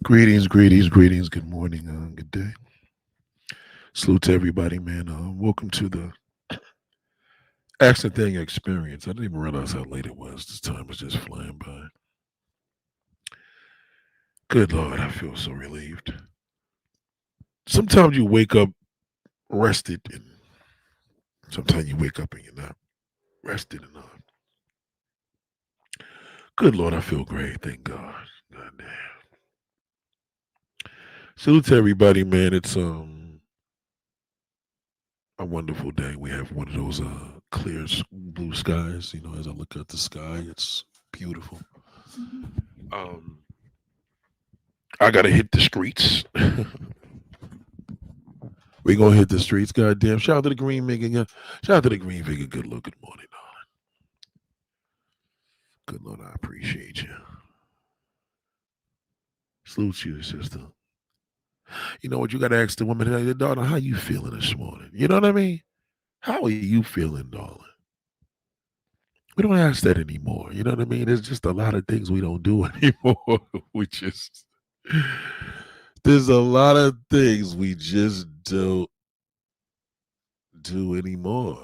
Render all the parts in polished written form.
Greetings, greetings, greetings. Good morning, good day. Salute to everybody, man. Welcome to the Accent Thing Experience. I didn't even realize how late it was. This time was just flying by. Good Lord, I feel so relieved. Sometimes you wake up rested, and sometimes you wake up and you're not rested enough. Good Lord, I feel great. Thank God. God damn. Salute to everybody, man. It's a wonderful day. We have one of those clear blue skies. As I look at the sky, it's beautiful. Um, I gotta hit the streets. We gonna hit the streets. Goddamn! Shout out to the green nigga. Yeah. Shout out to the green figure. Good look. Good morning. Good Lord, I appreciate you. Salute you, sister. You know what? You gotta ask the woman, hey, daughter, how you feeling this morning? You know what I mean? How are you feeling, darling? We don't ask that anymore. You know what I mean? There's just a lot of things we don't do anymore. we just there's a lot of things we just don't do anymore.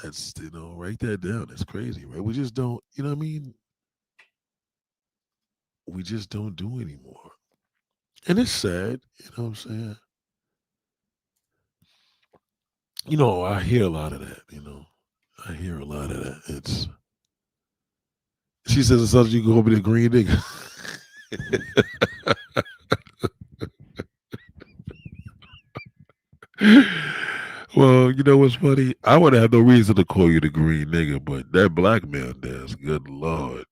That's write that down. That's crazy, right? We just don't, what I mean? We just don't do anymore. And it's sad, you know what I'm saying? I hear a lot of that. I hear a lot of that. She says it's something you go over the green nigga. Well, you know what's funny? I would have no reason to call you the green nigga, but that black man does. Good Lord.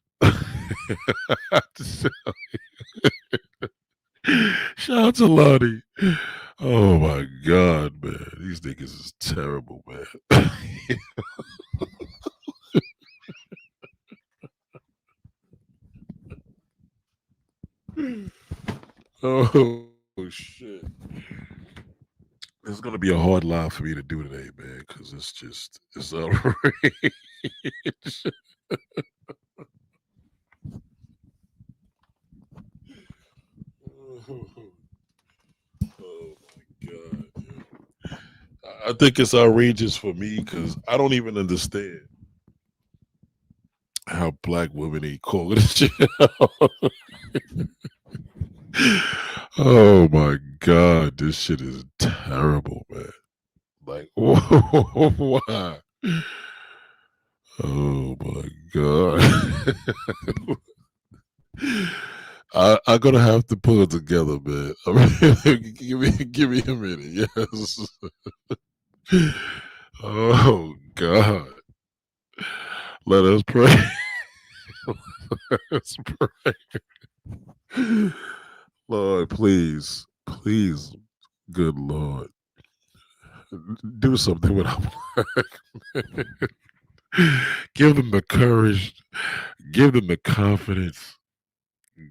Shout out to Lonnie. Oh my God, man. These niggas is terrible, man. Oh shit. It's gonna be a hard live for me to do today, man, because it's outrageous. Oh my God. I think it's outrageous for me because I don't even understand how black women ain't calling this shit out. Oh my God, this shit is terrible, man. Like, why? Oh my God. I'm gonna have to pull it together, man. Give me a minute. Yes. Oh God. Let us pray. Let's pray. Lord, please, please, good Lord, do something with our black. Give them the courage. Give them the confidence.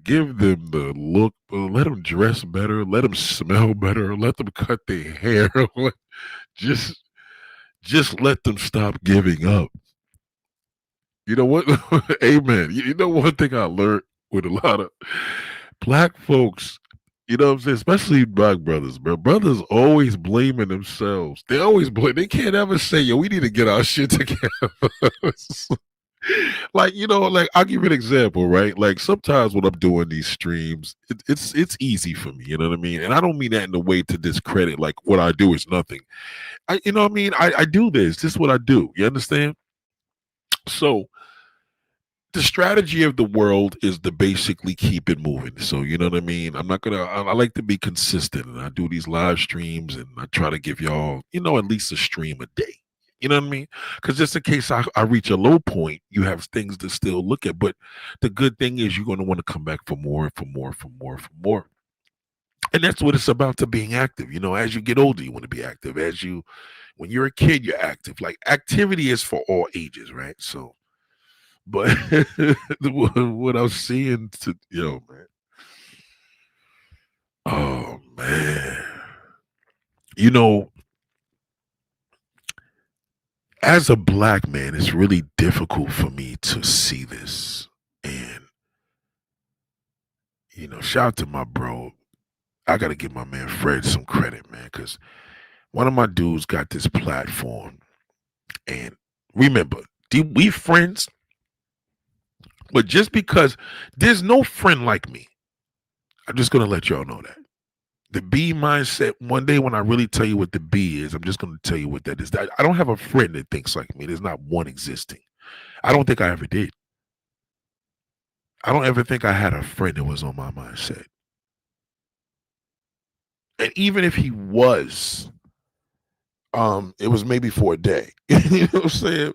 Give them the look. Let them dress better. Let them smell better. Let them cut their hair. just, just let them stop giving up. You know what? Amen. You know one thing I learned with a lot of black folks, you know what I'm saying? Especially black brothers, bro. Brothers always blaming themselves. They always blame. They can't ever say, "Yo, we need to get our shit together." Like like I'll give you an example, right? Like sometimes when I'm doing these streams, it's easy for me. You know what I mean? And I don't mean that in a way to discredit. Like what I do is nothing. You know what I mean? I do this. This is what I do. You understand? So the strategy of the world is to basically keep it moving. So you know what I mean. I'm not gonna. I like to be consistent, and I do these live streams, and I try to give y'all, at least a stream a day. You know what I mean? Because just in case I reach a low point, you have things to still look at. But the good thing is you're going to want to come back for more, for more, for more, for more. And that's what it's about to being active. As you get older, you want to be active. When you're a kid, you're active. Like activity is for all ages, right? So but what I'm seeing man. Oh man. You know, as a black man, it's really difficult for me to see this. And shout out to my bro. I gotta give my man Fred some credit, man, because one of my dudes got this platform. And remember, we friends, but just because there's no friend like me, I'm just gonna let y'all know that. The B mindset, one day when I really tell you what the B is, I'm just gonna tell you what that is. I don't have a friend that thinks like me. There's not one existing. I don't think I ever did. I don't ever think I had a friend that was on my mindset. And even if he was, it was maybe for a day. You know what I'm saying?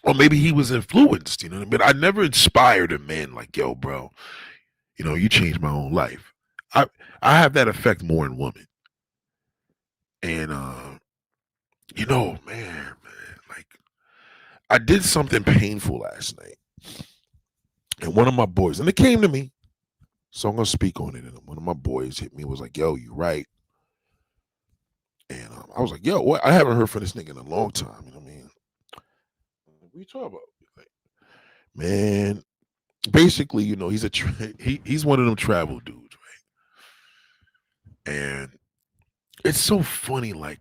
Or maybe he was influenced, you know what I mean? I never inspired a man like, yo, bro, you changed my own life. I I have that effect more in women. And man, like I did something painful last night. And one of my boys, and it came to me, so I'm gonna speak on it. And one of my boys hit me, was like, yo, you right. And I was like, yo, what? I haven't heard from this nigga in a long time. You know what I mean? What you talking about? Like, man, basically, he's he's one of them travel dudes, right? And it's so funny, like,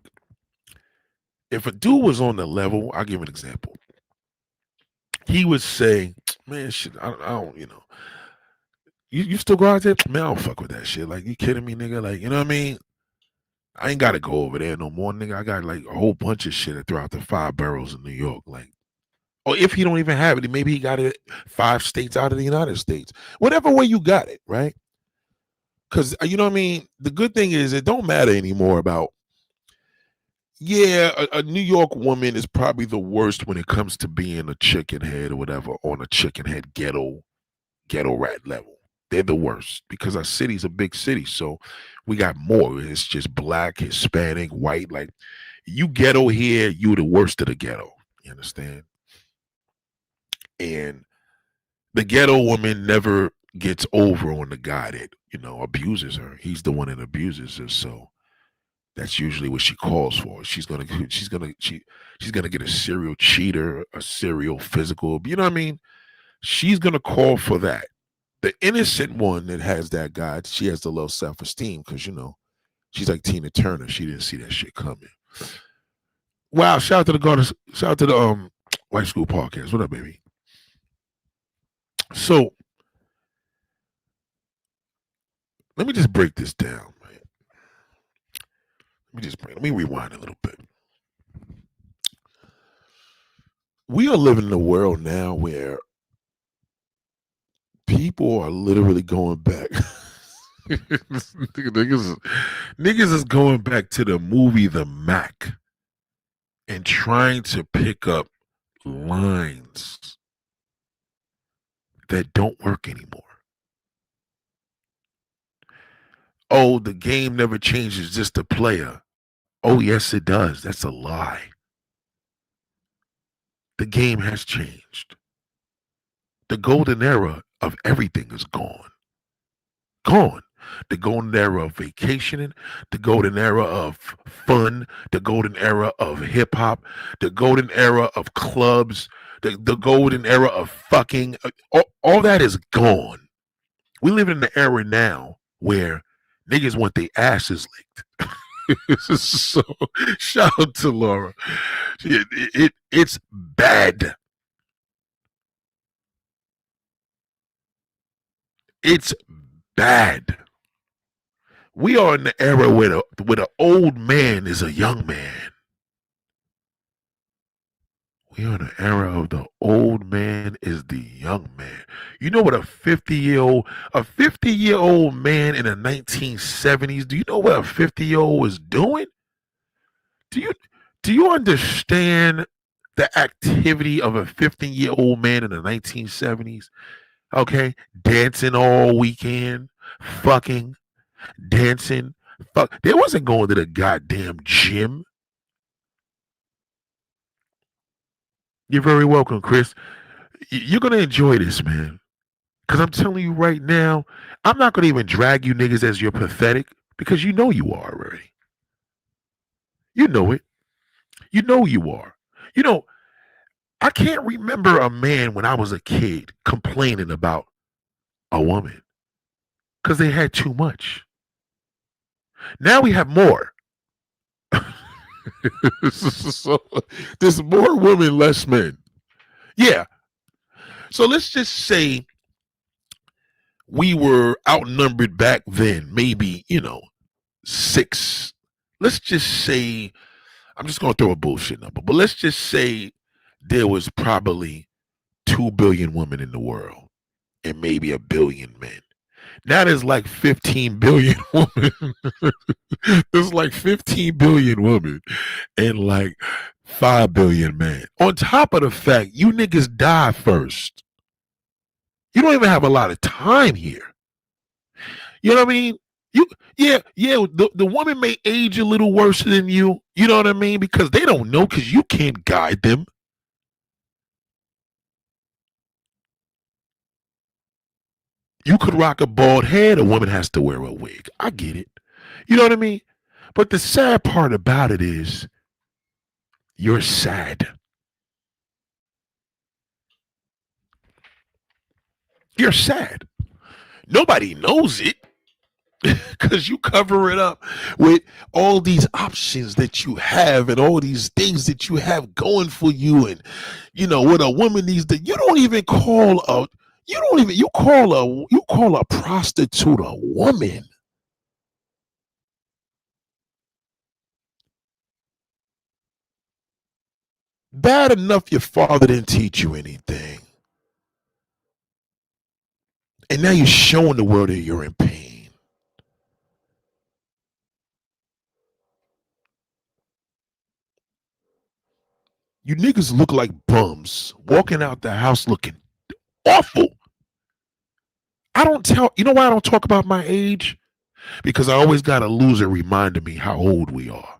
if a dude was on the level, I'll give an example. He would say, man, shit, I don't, you still go out there? Man, I don't fuck with that shit. Like, you kidding me, nigga? Like, you know what I mean? I ain't got to go over there no more, nigga. I got like a whole bunch of shit throughout the 5 boroughs in New York. Like, or if he don't even have it, maybe he got it 5 states out of the United States. Whatever way you got it, right? Because, you know what I mean? The good thing is it don't matter anymore about, yeah, a New York woman is probably the worst when it comes to being a chicken head or whatever on a chicken head ghetto rat level. They're the worst because our city's a big city. So we got more. It's just black, Hispanic, white. Like, you ghetto here, you the worst of the ghetto. You understand? And the ghetto woman never gets over on the guy that, abuses her. He's the one that abuses her. So that's usually what she calls for. She's gonna get a serial cheater, a serial physical. You know what I mean? She's gonna call for that. The innocent one that has that guy, she has the low self-esteem because she's like Tina Turner. She didn't see that shit coming. Wow! Shout out to the Garden. Shout out to the White School Podcast. What up, baby? So let me just break this down, man. Let me rewind a little bit. We are living in a world now where people are literally going back. niggas is going back to the movie The Mac and trying to pick up lines that don't work anymore. Oh, the game never changes, just the player. Oh, yes, it does. That's a lie. The game has changed. The golden era of everything is gone. Gone. The golden era of vacationing, the golden era of fun, the golden era of hip hop, the golden era of clubs, the golden era of fucking. All that is gone. We live in the era now where niggas want their asses licked. So shout out to Laura. It's bad. It's bad. We are in the era where an old man is a young man. We are in the era of the old man is the young man. You know what a 50-year-old man in the 1970s, do you know what a 50-year-old was doing? Do you do you understand the activity of a 15-year-old man in the 1970s? Okay? Dancing all weekend, fucking, dancing, fuck. They wasn't going to the goddamn gym. You're very welcome, Chris. You're gonna enjoy this, man. Cause I'm telling you right now, I'm not gonna even drag you niggas as you're pathetic because you know you are already. You know it. You know you are. You know, I can't remember a man when I was a kid complaining about a woman. because they had too much. Now we have more. So there's more women, less men. Yeah. So let's just say we were outnumbered back then, maybe, six. Let's just say, I'm just going to throw a bullshit number, but let's just say there was probably 2 billion women in the world and maybe a billion men. Now there's like 15 billion women. There's like 15 billion women and like 5 billion men. On top of the fact, you niggas die first. You don't even have a lot of time here. You know what I mean? You yeah, the woman may age a little worse than you. You know what I mean? Because they don't know because you can't guide them. You could rock a bald head, a woman has to wear a wig. I get it. You know what I mean? But the sad part about it is you're sad. You're sad. Nobody knows it because you cover it up with all these options that you have and all these things that you have going for you. And, what a woman needs to, you don't even call a, you don't even, you call a prostitute a woman. Bad enough your father didn't teach you anything. And now you're showing the world that you're in pain. You niggas look like bums walking out the house looking awful. You know why I don't talk about my age? Because I always got a loser reminding me how old we are.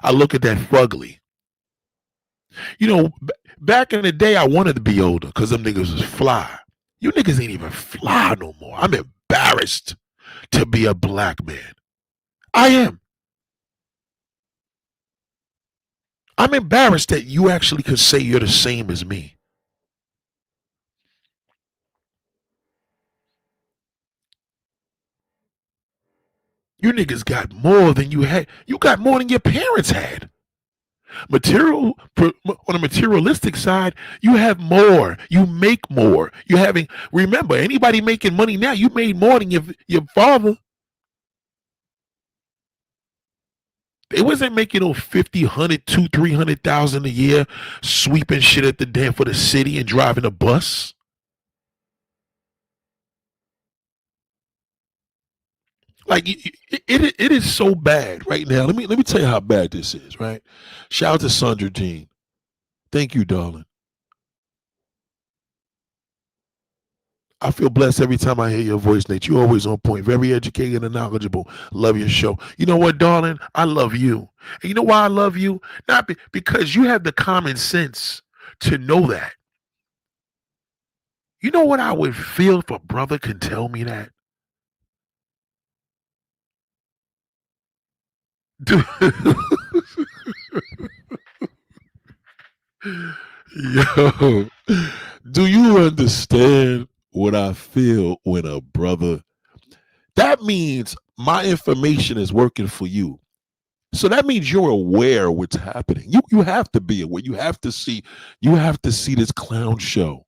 I look at that fugly. Back in the day, I wanted to be older because them niggas was fly. You niggas ain't even fly no more. I'm embarrassed to be a black man. I am. I'm embarrassed that you actually could say you're the same as me. You niggas got more than you had. You got more than your parents had. On a materialistic side, you have more. You make more. Remember, anybody making money now, you made more than your father. They wasn't making no 50, 100, 2, 300,000 a year, sweeping shit at the dam for the city and driving a bus. Like it is so bad right now. Let me tell you how bad this is. Right. Shout out to Sandra Jean. Thank you, darling. I feel blessed every time I hear your voice, Nate. You're always on point, very educated and knowledgeable. Love your show. You know what, darling? I love you. And you know why I love you? Not because you have the common sense to know that. You know what I would feel if a brother can tell me that? Yo, do you understand what I feel when a brother? That means my information is working for you. So that means you're aware of what's happening. You have to be aware. You have to see this clown show.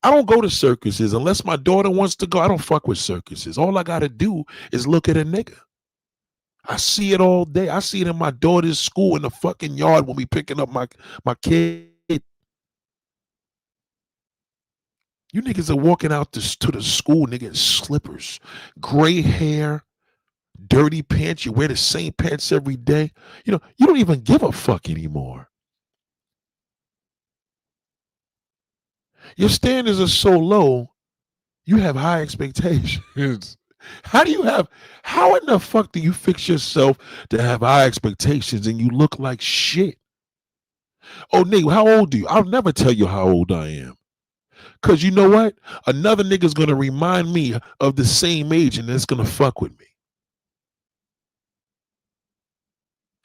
I don't go to circuses unless my daughter wants to go. I don't fuck with circuses. All I gotta do is look at a nigga. I see it all day. I see it in my daughter's school in the fucking yard when we picking up my kid. You niggas are walking out to the school, nigga, in slippers, gray hair, dirty pants. You wear the same pants every day. You don't even give a fuck anymore. Your standards are so low, you have high expectations. How in the fuck do you fix yourself to have high expectations and you look like shit? Oh, nigga, how old are you? I'll never tell you how old I am. Cause you know what? Another nigga's gonna remind me of the same age and it's gonna fuck with me.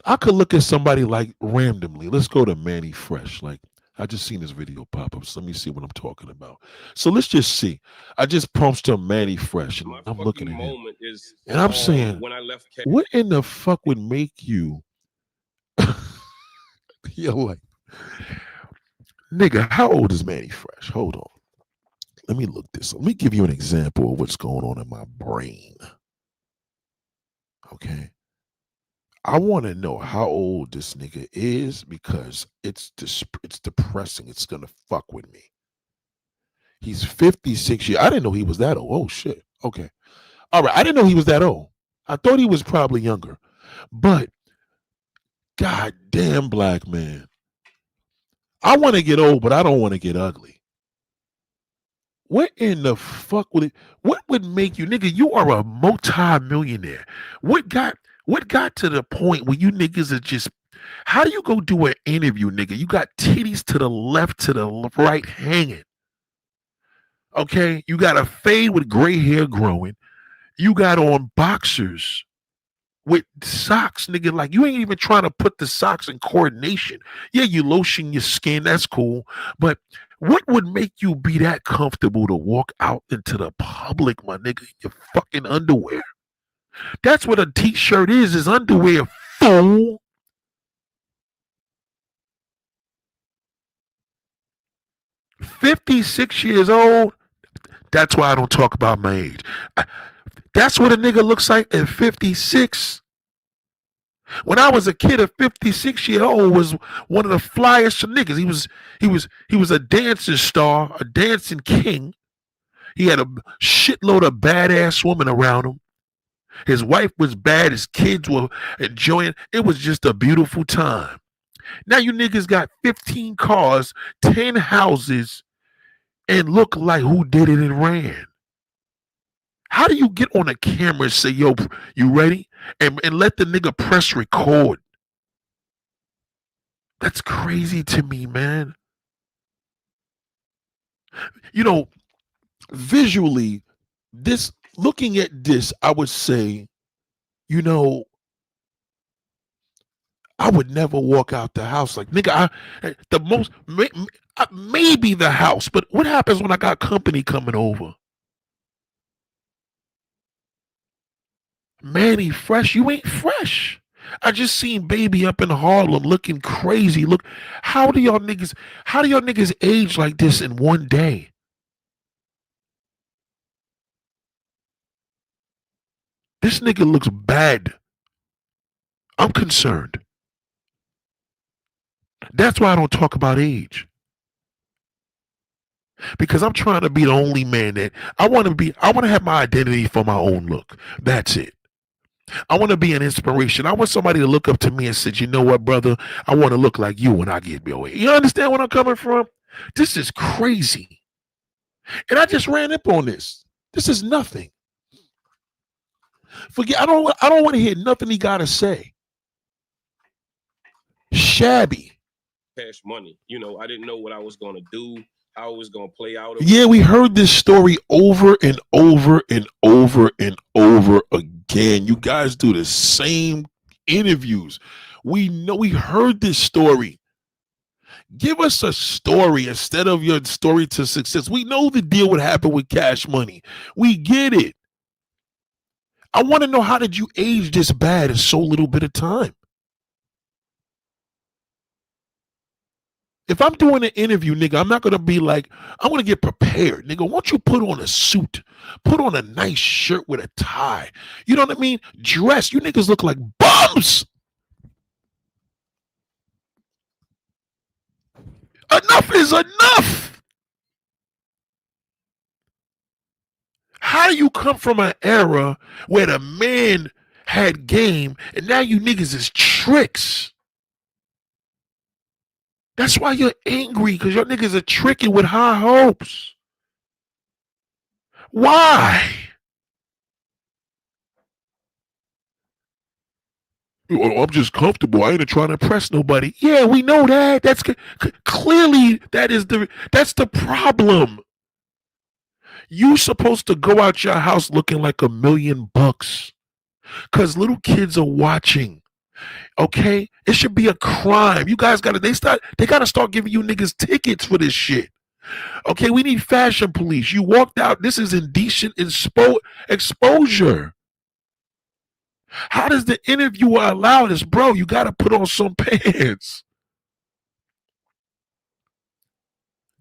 I could look at somebody like randomly. Let's go to Manny Fresh. Like, I just seen this video pop up. So let me see what I'm talking about. So let's just see. I just punched up Manny Fresh, and My I'm looking fucking at him, moment is and I'm saying, when I left. what in the fuck would make you, yo, like, nigga? How old is Manny Fresh? Hold on. Let me look this up. Let me give you an example of what's going on in my brain. Okay. I want to know how old this nigga is because it's depressing. It's gonna fuck with me. He's 56 years. I didn't know he was that old. Oh shit. Okay. All right. I didn't know he was that old. I thought he was probably younger. But goddamn, black man. I want to get old, but I don't want to get ugly. What in the fuck would it? What would make you, nigga? You are a multi-millionaire. What got to the point where you niggas are just? How do you go do an interview, nigga? You got titties to the left, to the right, hanging. Okay, you got a fade with gray hair growing. You got on boxers with socks, nigga. Like you ain't even trying to put the socks in coordination. Yeah, you lotion your skin. That's cool, but what would make you be that comfortable to walk out into the public, my nigga, in your fucking underwear? That's what a t-shirt is underwear, fool. 56 years old. That's why I don't talk about my age. That's what a nigga looks like at 56. When I was a kid, a 56-year-old was one of the flyest niggas. He was a dancing star, a dancing king. He had a shitload of badass women around him. His wife was bad. His kids were enjoying. It was just a beautiful time. Now you niggas got 15 cars, 10 houses, and look like who did it and ran. How do you get on a camera and say, yo, you ready? And let the nigga press record? That's crazy to me, man. You know, visually, this looking at this, I would say, you know, I would never walk out the house like nigga. The most maybe the house, but what happens when I got company coming over? Manny Fresh, you ain't fresh. I just seen baby up in Harlem looking crazy. Look, how do y'all niggas age like this in one day? This nigga looks bad. I'm concerned. That's why I don't talk about age. Because I'm trying to be the only man that I want to have my identity for my own look. That's it. I want to be an inspiration. I want somebody to look up to me and say, you know what, brother? I want to look like you when I get your age. You understand where I'm coming from? This is crazy. And I just ran up on this. This is nothing. Forget I don't want to hear nothing he gotta say. Shabby. Cash money. I didn't know what I was gonna do, how it was gonna play out. Yeah, we heard this story over and over and over and over again. You guys do the same interviews. We know we heard this story. Give us a story instead of your story to success. We know the deal would happen with Cash Money. We get it. I want to know, how did you age this bad in so little bit of time? If I'm doing an interview, nigga, I'm not gonna be like, I want to get prepared, nigga. Why don't you put on a suit, put on a nice shirt with a tie? You know what I mean? Dress. You niggas look like bums. Enough is enough. How do you come from an era where the man had game and now you niggas is tricks? That's why you're angry, because your niggas are tricking with high hopes. Why? Oh, I'm just comfortable. I ain't trying to impress nobody. Yeah, we know that. That's clearly that's the problem. You supposed to go out your house looking like $1 million, because little kids are watching. Okay, it should be a crime. You guys got to. They got to start giving you niggas tickets for this shit. Okay, we need fashion police. You walked out. This is indecent exposure. How does the interviewer allow this, bro? You got to put on some pants.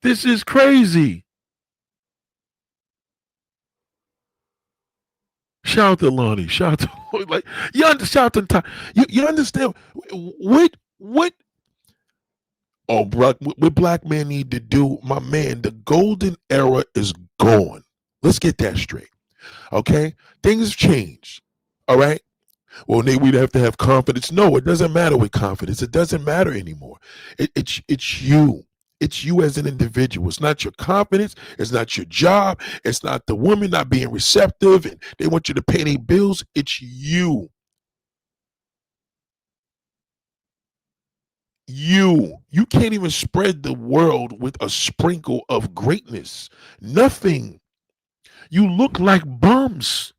This is crazy. Shout out to Lonnie. Shout out to like you understand. Shout out to you understand what oh what black men need to do, my man. The golden era is gone. Let's get that straight. Okay, things have changed. All right. Well, we'd have to have confidence. No, it doesn't matter with confidence. It doesn't matter anymore. It's you. It's you as an individual. It's not your confidence. It's not your job. It's not the woman not being receptive and they want you to pay their bills. It's you. You can't even spread the world with a sprinkle of greatness. Nothing. You look like bums.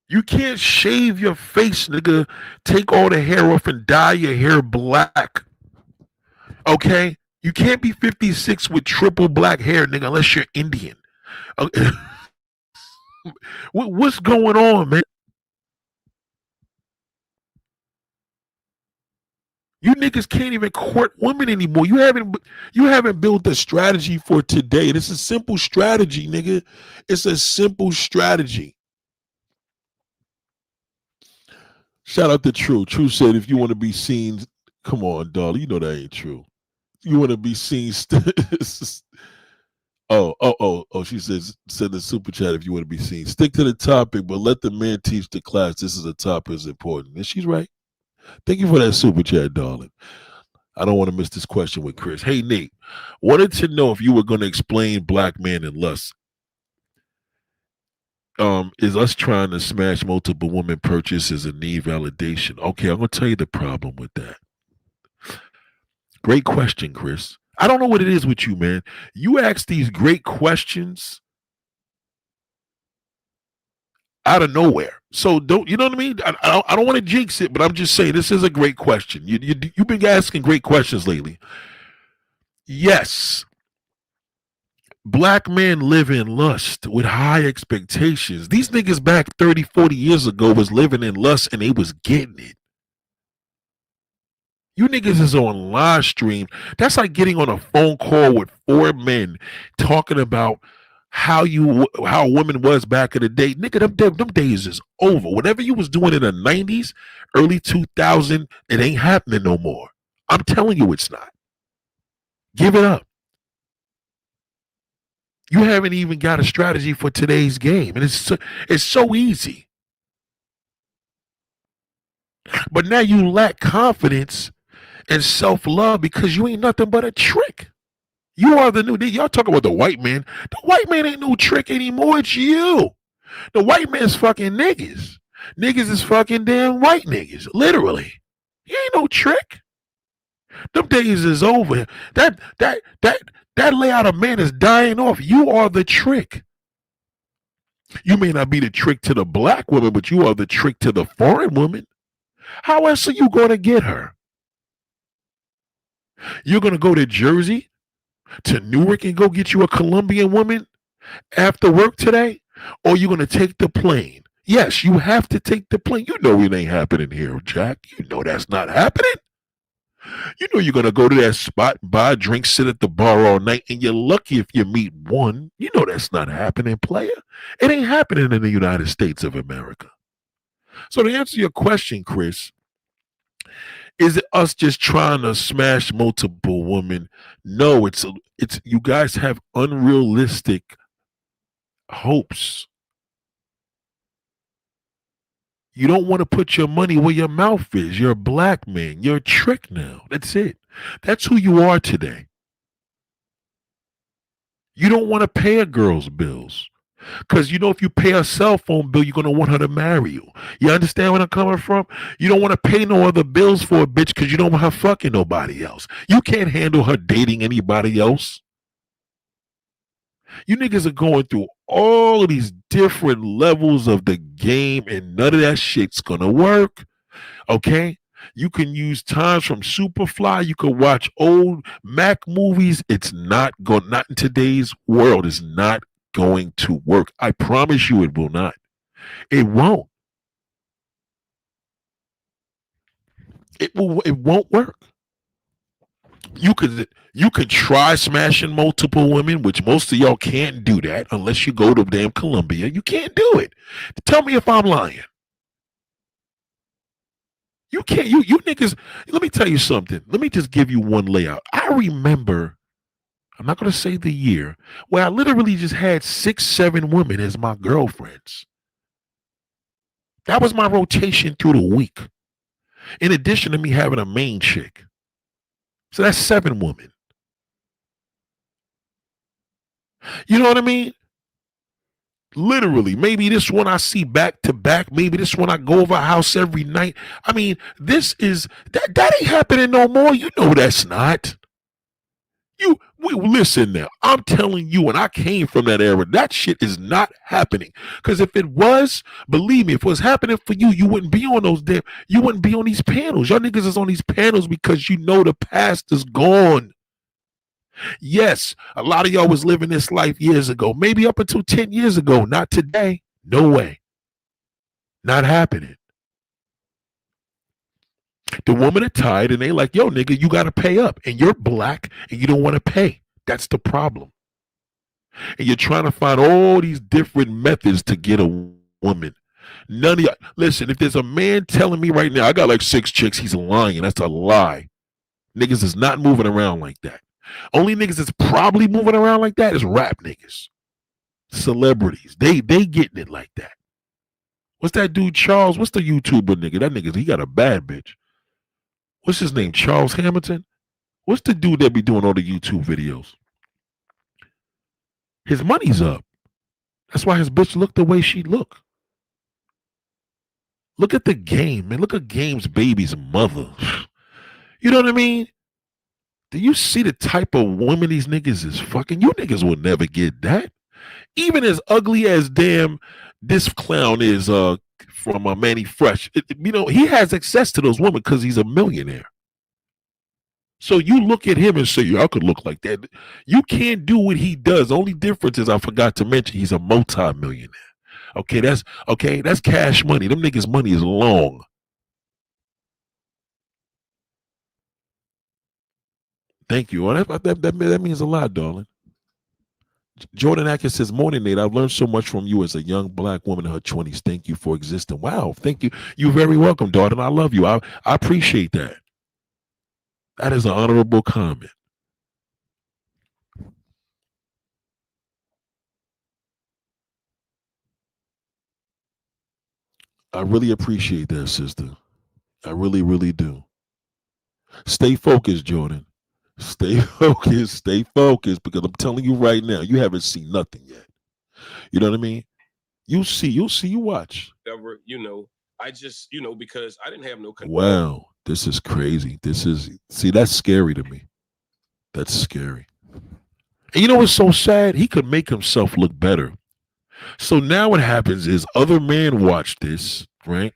You can't shave your face, nigga. Take all the hair off and dye your hair black. Okay? You can't be 56 with triple black hair, nigga, unless you're Indian. Okay. What's going on, man? You niggas can't even court women anymore. You haven't built a strategy for today. It's a simple strategy, nigga. It's a simple strategy. Shout out to True. True said if you want to be seen, come on, dog. You know that ain't true. You want to be seen. Oh. She says, send a super chat if you want to be seen. Stick to the topic, but let the man teach the class. This is a topic that's important. And she's right. Thank you for that super chat, darling. I don't want to miss this question with Chris. Hey, Nate, wanted to know if you were going to explain black man and lust. Is us trying to smash multiple women purchases and need validation? Okay, I'm going to tell you the problem with that. Great question, Chris. I don't know what it is with you, man. You ask these great questions out of nowhere. So don't you know what I mean? I don't want to jinx it, but I'm just saying this is a great question. You've been asking great questions lately. Yes, black men live in lust with high expectations. These niggas back 30, 40 years ago was living in lust and they was getting it. You niggas is on live stream. That's like getting on a phone call with four men talking about how a woman was back in the day. Nigga, them days is over. Whatever you was doing in the 90s, early 2000, it ain't happening no more. I'm telling you it's not. Give it up. You haven't even got a strategy for today's game. And it's so easy. But now you lack confidence and self-love because you ain't nothing but a trick. You are the new. Y'all talk about the white man. The white man ain't no trick anymore. It's you. The white man's fucking niggas. Niggas is fucking damn white niggas. Literally. He ain't no trick. Them days is over. That layout of man is dying off. You are the trick. You may not be the trick to the black woman, but you are the trick to the foreign woman. How else are you going to get her? You're going to go to Jersey, to Newark, and go get you a Colombian woman after work today? Or you're going to take the plane? Yes, you have to take the plane. You know it ain't happening here, Jack. You know that's not happening. You know you're going to go to that spot, buy a drink, sit at the bar all night, and you're lucky if you meet one. You know that's not happening, player. It ain't happening in the United States of America. So to answer your question, Chris, is it us just trying to smash multiple women? No, it's you guys have unrealistic hopes. You don't want to put your money where your mouth is. You're a black man. You're a trick now. That's it. That's who you are today. You don't want to pay a girl's bills. Because you know if you pay a cell phone bill, you're going to want her to marry you. You understand where I'm coming from? You don't want to pay no other bills for a bitch because you don't want her fucking nobody else. You can't handle her dating anybody else. You niggas are going through all of these different levels of the game, and none of that shit's gonna work. Okay? You can use times from Superfly. You can watch old Mac movies. It's not in today's world. It's not going to work. I promise you it will not. It won't. It won't work. You could try smashing multiple women, which most of y'all can't do that unless you go to damn Columbia. You can't do it. Tell me if I'm lying. You can't. You niggas. Let me tell you something. Let me just give you one layout. I remember. I'm not gonna say the year where I literally just had 6, 7 women as my girlfriends. That was my rotation through the week. In addition to me having a main chick. So that's 7 women. You know what I mean? Literally, maybe this one I see back to back. Maybe this one I go over a house every night. I mean, this is that ain't happening no more. You know that's not. Listen now. I'm telling you, and I came from that era. That shit is not happening. Because if it was, believe me, if it was happening for you, you wouldn't be on you wouldn't be on these panels. Y'all niggas is on these panels because you know the past is gone. Yes, a lot of y'all was living this life years ago, maybe up until 10 years ago. Not today. No way. Not happening. The woman are tired and they like, yo, nigga, you got to pay up. And you're black and you don't want to pay. That's the problem. And you're trying to find all these different methods to get a woman. None of y'all. Listen, if there's a man telling me right now, I got like 6 chicks, he's lying. That's a lie. Niggas is not moving around like that. Only niggas that's probably moving around like that is rap niggas. Celebrities. They getting it like that. What's that dude, Charles? What's the YouTuber nigga? That nigga, he got a bad bitch. What's his name? Charles Hamilton? What's the dude that be doing all the YouTube videos? His money's up. That's why his bitch looked the way she looked. Look at the game, man. Look at Game's baby's mother. You know what I mean? Do you see the type of woman these niggas is fucking? You niggas will never get that. Even as ugly as damn this clown is from Manny Fresh. He has access to those women because he's a millionaire. So you look at him and say, I could look like that. You can't do what he does. The only difference is I forgot to mention he's a multi-millionaire. That's cash money. Them niggas' money is long. Thank you. That means a lot, darling. Jordan Atkins says, morning, Nate. I've learned so much from you as a young black woman in her 20s. Thank you for existing. Wow. Thank you. You're very welcome, daughter. And I love you. I appreciate that. That is an honorable comment. I really appreciate that, sister. I really, really do. Stay focused, Jordan. Stay focused, because I'm telling you right now, you haven't seen nothing yet. You know what I mean? You'll see, you watch. I just, because I didn't have no control. Wow, this is crazy. That's scary to me. That's scary. And you know what's so sad? He could make himself look better. So now what happens is other men watch this, right?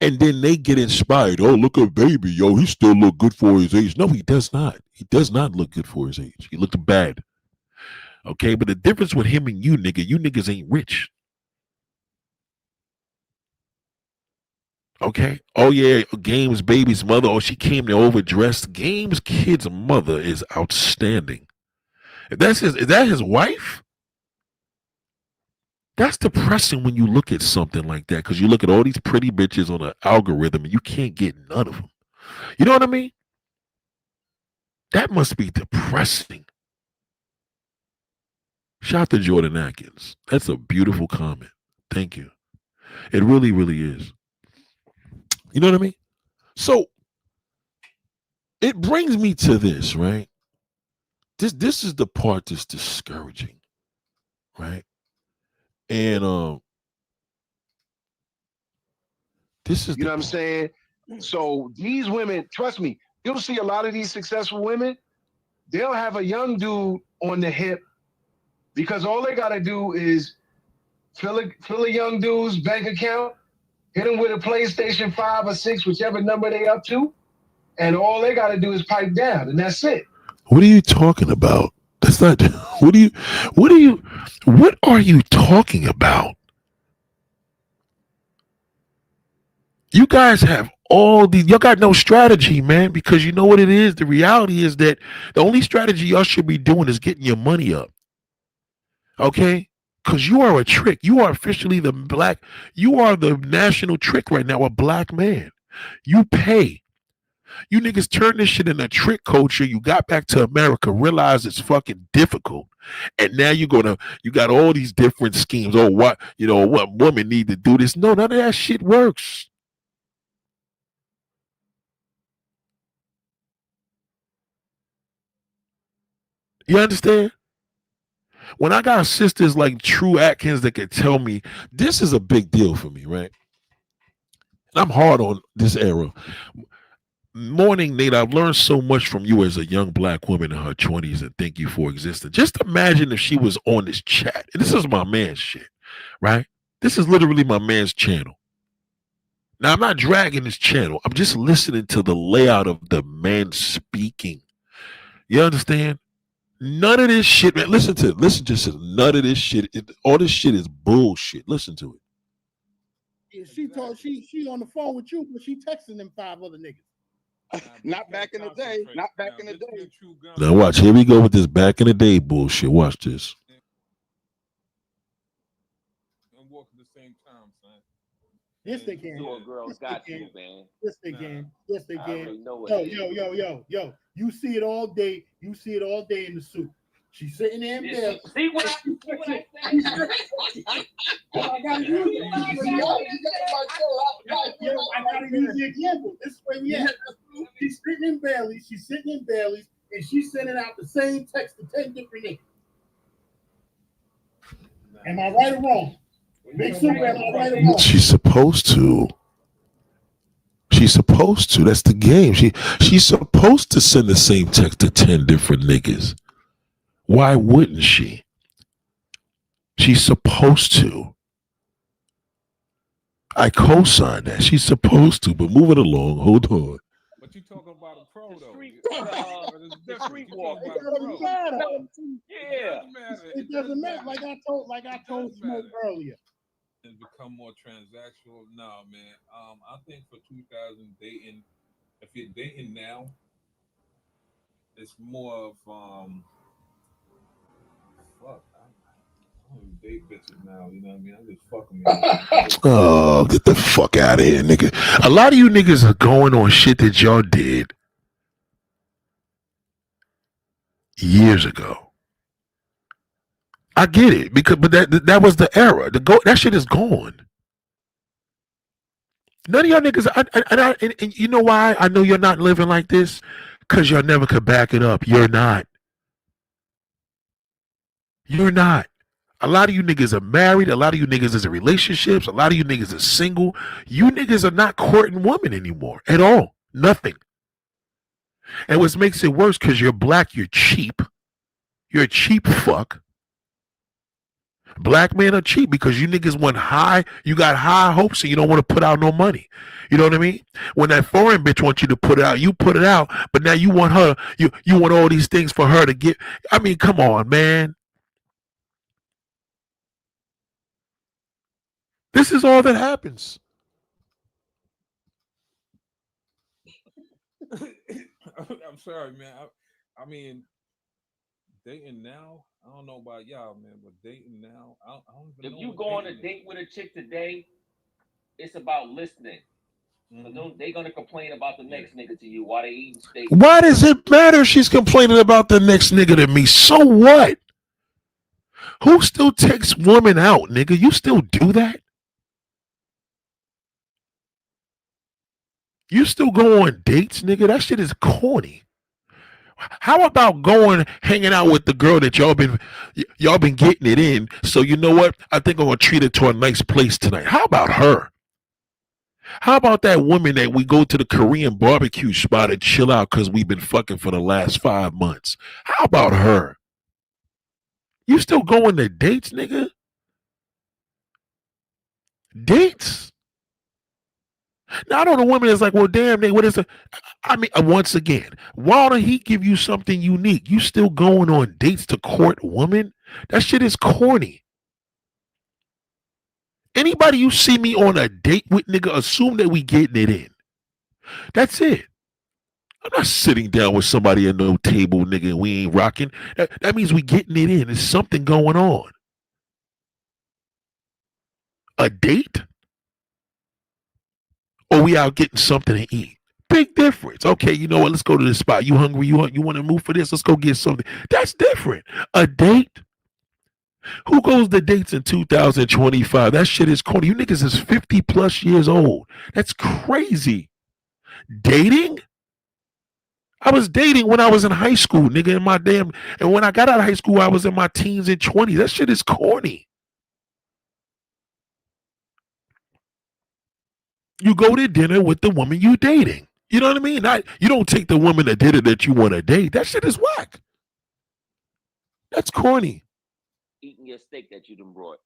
And then they get inspired. Oh, look at baby. Yo, he still look good for his age. No, he does not. He does not look good for his age. He looked bad. Okay, but the difference with him and you niggas ain't rich. Okay. Oh yeah, Game's baby's mother. Oh, she came there overdressed. Game's kid's mother is outstanding. Is that his wife? That's depressing when you look at something like that, because you look at all these pretty bitches on an algorithm and you can't get none of them. You know what I mean? That must be depressing. Shout out to Jordan Atkins. That's a beautiful comment. Thank you. It really, really is. You know what I mean? So it brings me to this, right? This is the part that's discouraging, right? And this is, you know what I'm saying? So these women, trust me, you'll see a lot of these successful women, they'll have a young dude on the hip because all they gotta do is fill a young dude's bank account, hit him with a PlayStation 5 or 6, whichever number they up to, and all they gotta do is pipe down, and that's it. What are you talking about? That's not. What do you? What are you? What are you talking about? You guys have all these. Y'all got no strategy, man. Because you know what it is. The reality is that the only strategy y'all should be doing is getting your money up. Okay. Because you are a trick. You are officially the black. You are the national trick right now. A black man. You pay. You niggas turn this shit into trick culture. You got back to America, realize it's fucking difficult. And now you got all these different schemes. Oh, what women need to do this. No, none of that shit works. You understand? When I got sisters like True Atkins that can tell me this is a big deal for me, right? And I'm hard on this era. Morning, Nate, I've learned so much from you as a young black woman in her 20s, and thank you for existing. Just imagine if she was on this chat. And this is my man's shit, right? This is literally my man's channel. Now, I'm not dragging this channel. I'm just listening to the layout of the man speaking. You understand? None of this shit, man. Listen to none of this shit. All this shit is bullshit. Listen to it. Yeah, she on the phone with you, but she texting them 5 other niggas. Not back in the day. Not back in the day. Now watch. Here we go with this back in the day bullshit. Watch this. And walk at the same time, son. Yes, they can. Your girls got you, man. Yes, they can. Yes, they I can. already know it. Yo. You see it all day. You see it all day in the suit. She's sitting there in bed. See what I I gotta use the example. This is where we at. She's sitting in Bailey's, and she's sending out the same text to 10 different niggas. Am I right or wrong? Big Super, am I right or wrong? She's supposed to. That's the game. She's supposed to send the same text to 10 different niggas. Why wouldn't she? She's supposed to. I co-sign that. She's supposed to, but move it along. Hold on. But you talking about a pro though. the street walk. It doesn't matter. Yeah. It doesn't matter. Like I told Smoke earlier. And become more transactional. No, man. I think for 2000 dating, if you're dating now, it's more of fuck. I don't even date bitches now. You know what I mean? I'm just fucking. Oh, get the fuck out of here, nigga. A lot of you niggas are going on shit that y'all did years ago. I get it, but that was the era. That shit is gone. None of y'all niggas, and you know why I know you're not living like this? Because y'all never could back it up. You're not. You're not. A lot of you niggas are married. A lot of you niggas is in relationships. A lot of you niggas are single. You niggas are not courting women anymore at all. Nothing. And what makes it worse, because you're black, you're cheap. You're a cheap fuck. Black men are cheap because you niggas want high, you got high hopes and you don't want to put out no money. You know what I mean? When that foreign bitch wants you to put it out, you put it out, but now you want her, you want all these things for her to get. I mean, come on, man. This is all that happens. I'm sorry, man. I mean, dating now, I don't know about y'all, man, but dating now, I don't even know. If you go on a date with a chick today, it's about listening. Mm-hmm. So they're gonna complain about the next nigga to you while they eating steak. Why does it matter if she's complaining about the next nigga to me? So what? Who still takes women out, nigga? You still do that? You still go on dates, nigga? That shit is corny. How about going hanging out with the girl that y'all been getting it in? So you know what? I think I'm gonna treat her to a nice place tonight. How about her? How about that woman that we go to the Korean barbecue spot and chill out because we've been fucking for the last 5 months? How about her? You still going to dates, nigga? Dates? Now I know the woman is like, well, damn, nigga, what is it? I mean, once again, why don't he give you something unique? You still going on dates to court women? That shit is corny. Anybody you see me on a date with, nigga, assume that we getting it in. That's it. I'm not sitting down with somebody at no table, nigga, and we ain't rocking. That means we getting it in. There's something going on. A date? Or we out getting something to eat? Big difference. Okay, you know what? Let's go to this spot. You hungry? You want to move for this? Let's go get something. That's different. A date? Who goes to dates in 2025? That shit is corny. You niggas is 50 plus years old. That's crazy. Dating? I was dating when I was in high school, nigga, and when I got out of high school, I was in my teens and 20s. That shit is corny. You go to dinner with the woman you dating. You know what I mean? You don't take the woman to dinner that you want to date. That shit is whack. That's corny. Eating your steak that you done brought.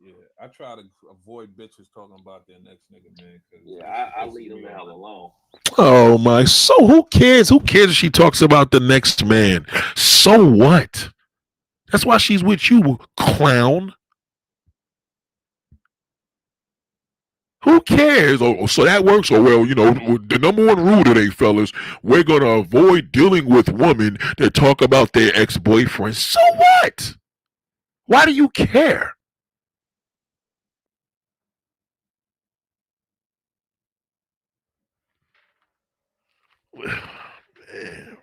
Yeah, I try to avoid bitches talking about their next nigga, man. Yeah, I leave them the hell alone. Oh my! So who cares? Who cares if she talks about the next man? So what? That's why she's with you, clown. Who cares? Oh, so that works. Oh well, you know the number one rule today, fellas, we're gonna avoid dealing with women that talk about their ex-boyfriends. So what? Why do you care? Man.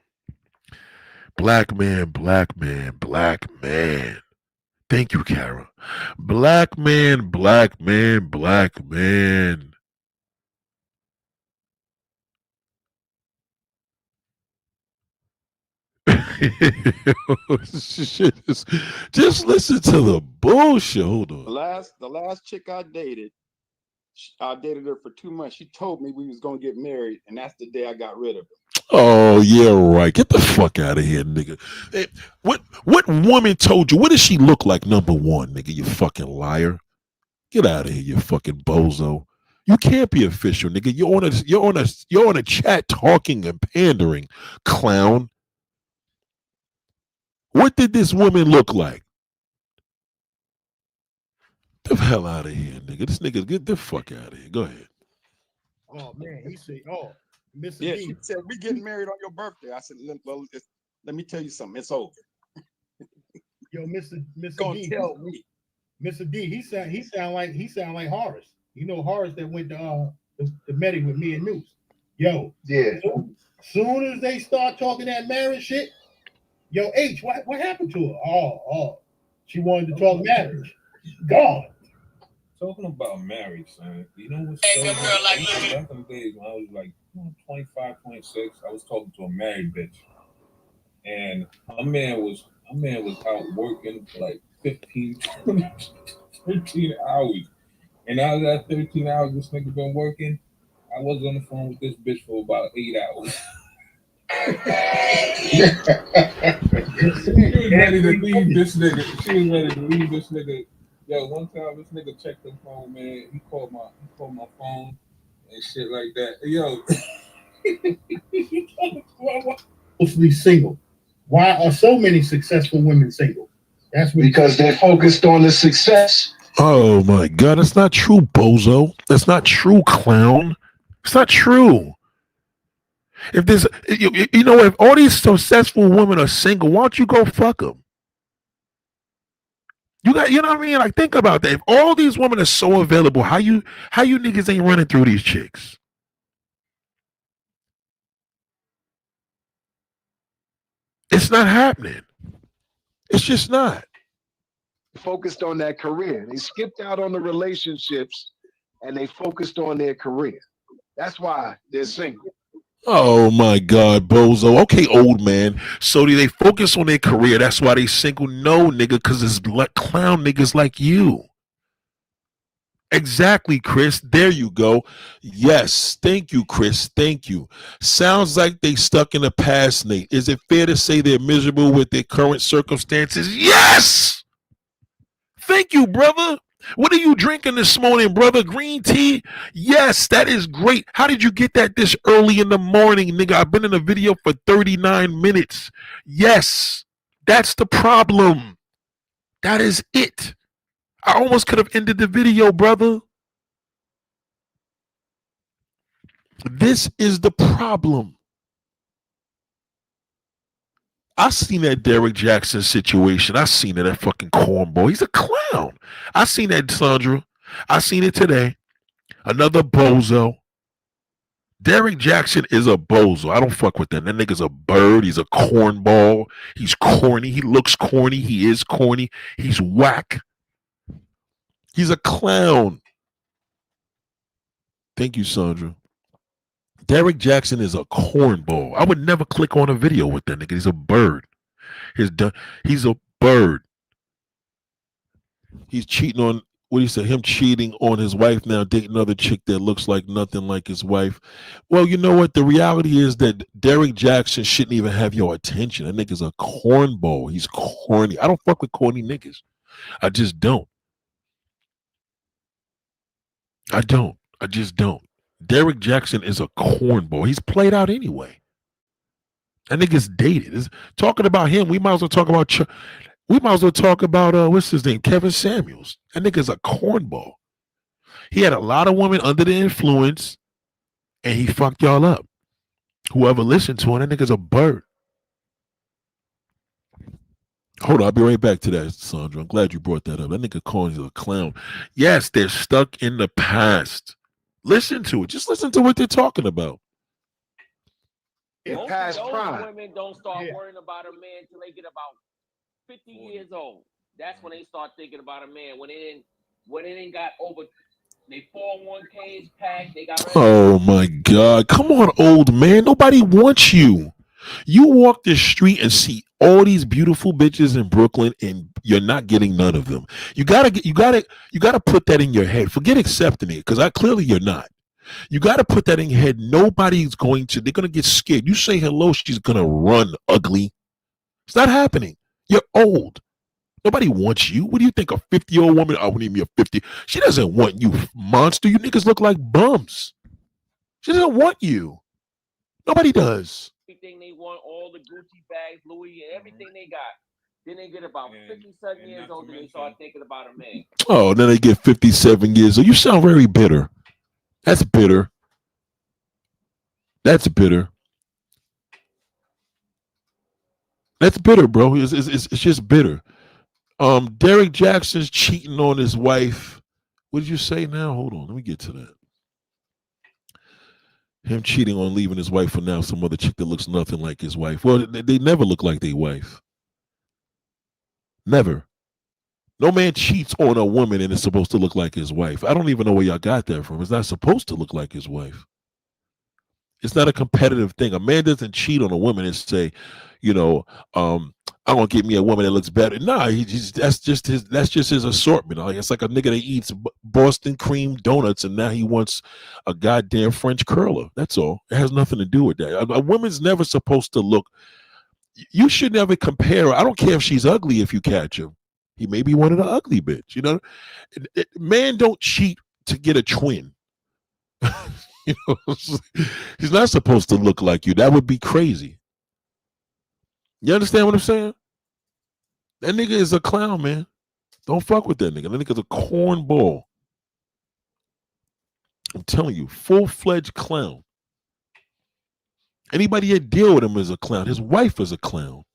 Black man, black man, black man. Thank you, Kara. Black man, black man, black man. Just listen to the bullshit. Hold on. The last chick I dated her for 2 months. She told me we was gonna get married, and that's the day I got rid of her. Oh yeah, right. Get the fuck out of here, nigga. Hey, what woman told you? What does she look like? Number one, nigga, you fucking liar. Get out of here, you fucking bozo. You can't be official, nigga. You're on a chat talking and pandering, clown. What did this woman look like? The hell out of here, nigga. This nigga, get the fuck out of here. Go ahead. Oh man, he said, "Oh, Mr. Yeah, D." she said we getting married on your birthday. I said, well, let me tell you something. It's over. Yo, Mr. Don't D. tell me. Mr. D. He sound like Horace. You know Horace that went to the medic with me and News. Yo, Yeah. Soon as they start talking that marriage shit, yo, H, what happened to her? Oh, she wanted to talk marriage. Gone. Talking about marriage, son. You know what's so back in the days when I was like 25, 26, I was talking to a married bitch. And a man was out working for like 15, 20, 13 hours. And out of that 13 hours this nigga been working, I was on the phone with this bitch for about 8 hours. She was ready to leave this nigga. Yo, one time this nigga checked the phone, man. He called my phone and shit like that. Yo. Mostly single. Why are so many successful women single? That's because they're focused on the success. Oh my God, that's not true, bozo. That's not true, clown. It's not true. If there's, you know, if all these successful women are single, why don't you go fuck them? You know what I mean? Like, think about that. If all these women are so available, how you niggas ain't running through these chicks? It's not happening. It's just not. Focused on that career. They skipped out on the relationships and they focused on their career. That's why they're single. Oh my God, bozo. Okay, old man. So do they focus on their career? That's why they single? No, nigga, because it's clown niggas like you. Exactly, Chris. There you go. Yes. Thank you, Chris. Thank you. Sounds like they stuck in the past, Nate. Is it fair to say they're miserable with their current circumstances? Yes. Thank you, brother. What are you drinking this morning, brother? Green tea? Yes, that is great. How did you get that this early in the morning, nigga? I've been in a video for 39 minutes. Yes, that's the problem. That is it. I almost could have ended the video, brother. This is the problem. I seen that Derek Jackson situation. I seen it, that fucking cornball. He's a clown. I seen that, Sandra. I seen it today. Another bozo. Derek Jackson is a bozo. I don't fuck with that. That nigga's a bird. He's a cornball. He's corny. He looks corny. He is corny. He's whack. He's a clown. Thank you, Sandra. Derek Jackson is a cornball. I would never click on a video with that nigga. He's a bird. He's a bird. He's cheating on, what do you say? Him cheating on his wife now, dating another chick that looks like nothing like his wife. Well, you know what? The reality is that Derek Jackson shouldn't even have your attention. That nigga's a cornball. He's corny. I don't fuck with corny niggas. I just don't. I don't. I just don't. Derek Jackson is a cornball. He's played out anyway. That nigga's dated. Talking about him, we might as well talk about what's his name? Kevin Samuels. That nigga's a cornball. He had a lot of women under the influence, and he fucked y'all up. Whoever listened to him, that nigga's a bird. Hold on, I'll be right back to that, Sandra. I'm glad you brought that up. That nigga calling you a clown. Yes, they're stuck in the past. Listen to it. Just listen to what they're talking about. Most of those women don't start worrying about a man until they get about 50 years old. That's when they start thinking about a man. When they ain't got over they 401ks packed, they got. Oh my God! Come on, old man. Nobody wants you. You walk the street and see all these beautiful bitches in Brooklyn, and you're not getting none of them. You gotta put that in your head. Forget accepting it, because clearly you're not. You gotta put that in your head. Nobody's going to. They're gonna get scared. You say hello, she's gonna run. Ugly. It's not happening. You're old. Nobody wants you. What do you think? A 50-year-old woman? I wouldn't even be a 50. She doesn't want you, monster. You niggas look like bums. She doesn't want you. Nobody does. Everything they want, all the Gucci bags, Louis, and everything they got. Then they get about 57 years old and they start thinking about a man. Oh, then they get 57 years old. You sound very bitter. That's bitter. That's bitter. That's bitter, bro. It's just bitter. Derek Jackson's cheating on his wife. What did you say now? Hold on, let me get to that. Him cheating on leaving his wife for now some other chick that looks nothing like his wife. Well, they never look like their wife. Never. No man cheats on a woman and it's supposed to look like his wife. I don't even know where y'all got that from. It's not supposed to look like his wife. It's not a competitive thing. A man doesn't cheat on a woman and say, I'm gonna get me a woman that looks better. Nah, that's just his assortment. Like, it's like a nigga that eats Boston cream donuts and now he wants a goddamn French curler. That's all. It has nothing to do with that. A woman's never supposed to look. You should never compare her. I don't care if she's ugly. If you catch him, he may be one of the ugly bitch. Man don't cheat to get a twin. He's not supposed to look like you. That would be crazy. You understand what I'm saying? That nigga is a clown, man. Don't fuck with that nigga. That nigga's a cornball. I'm telling you, full-fledged clown. Anybody that deal with him is a clown. His wife is a clown.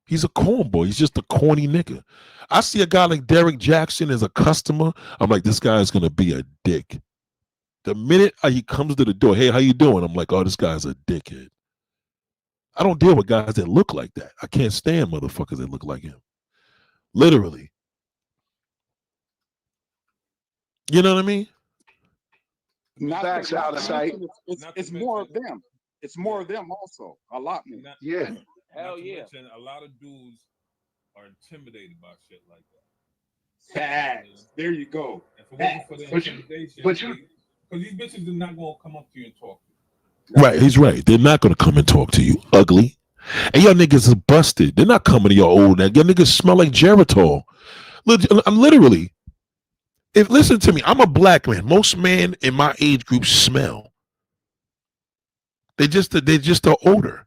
He's a cornball. He's just a corny nigga. I see a guy like Derek Jackson as a customer. I'm like, this guy is going to be a dick. The minute he comes to the door, hey, how you doing? I'm like, oh, this guy's a dickhead. I don't deal with guys that look like that. I can't stand motherfuckers that look like him. Literally. You know what I mean? Facts out of sight. It's more of them. It's more of them also. A lot more. Hell yeah. A lot of dudes are intimidated by shit like that. Facts. There you go. If it wasn't for the intimidation, because these bitches are not gonna come up to you and talk to you. Right, he's right. They're not gonna come and talk to you, ugly. And y'all niggas is busted. They're not coming to your old neck. Y'all niggas smell like Geritol. I'm literally. If listen to me, I'm a black man. Most men in my age group smell. They just are older.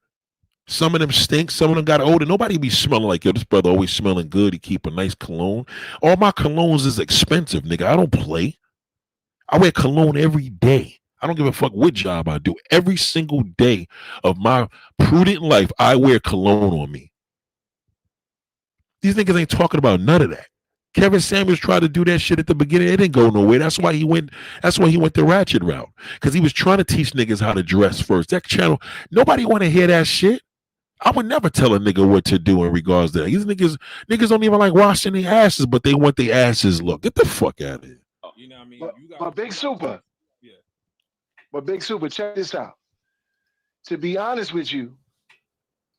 Some of them stink. Some of them got older. Nobody be smelling like, yo, this brother always smelling good. He keep a nice cologne. All my colognes is expensive, nigga. I don't play. I wear cologne every day. I don't give a fuck what job I do. Every single day of my prudent life, I wear cologne on me. These niggas ain't talking about none of that. Kevin Samuels tried to do that shit at the beginning. It didn't go nowhere. That's why he went the ratchet route. Because he was trying to teach niggas how to dress first. That channel, nobody want to hear that shit. I would never tell a nigga what to do in regards to that. These niggas don't even like washing their asses, but they want their asses look. Get the fuck out of here. You know what I mean? But Big Super. Yeah. But Big Super, check this out. To be honest with you,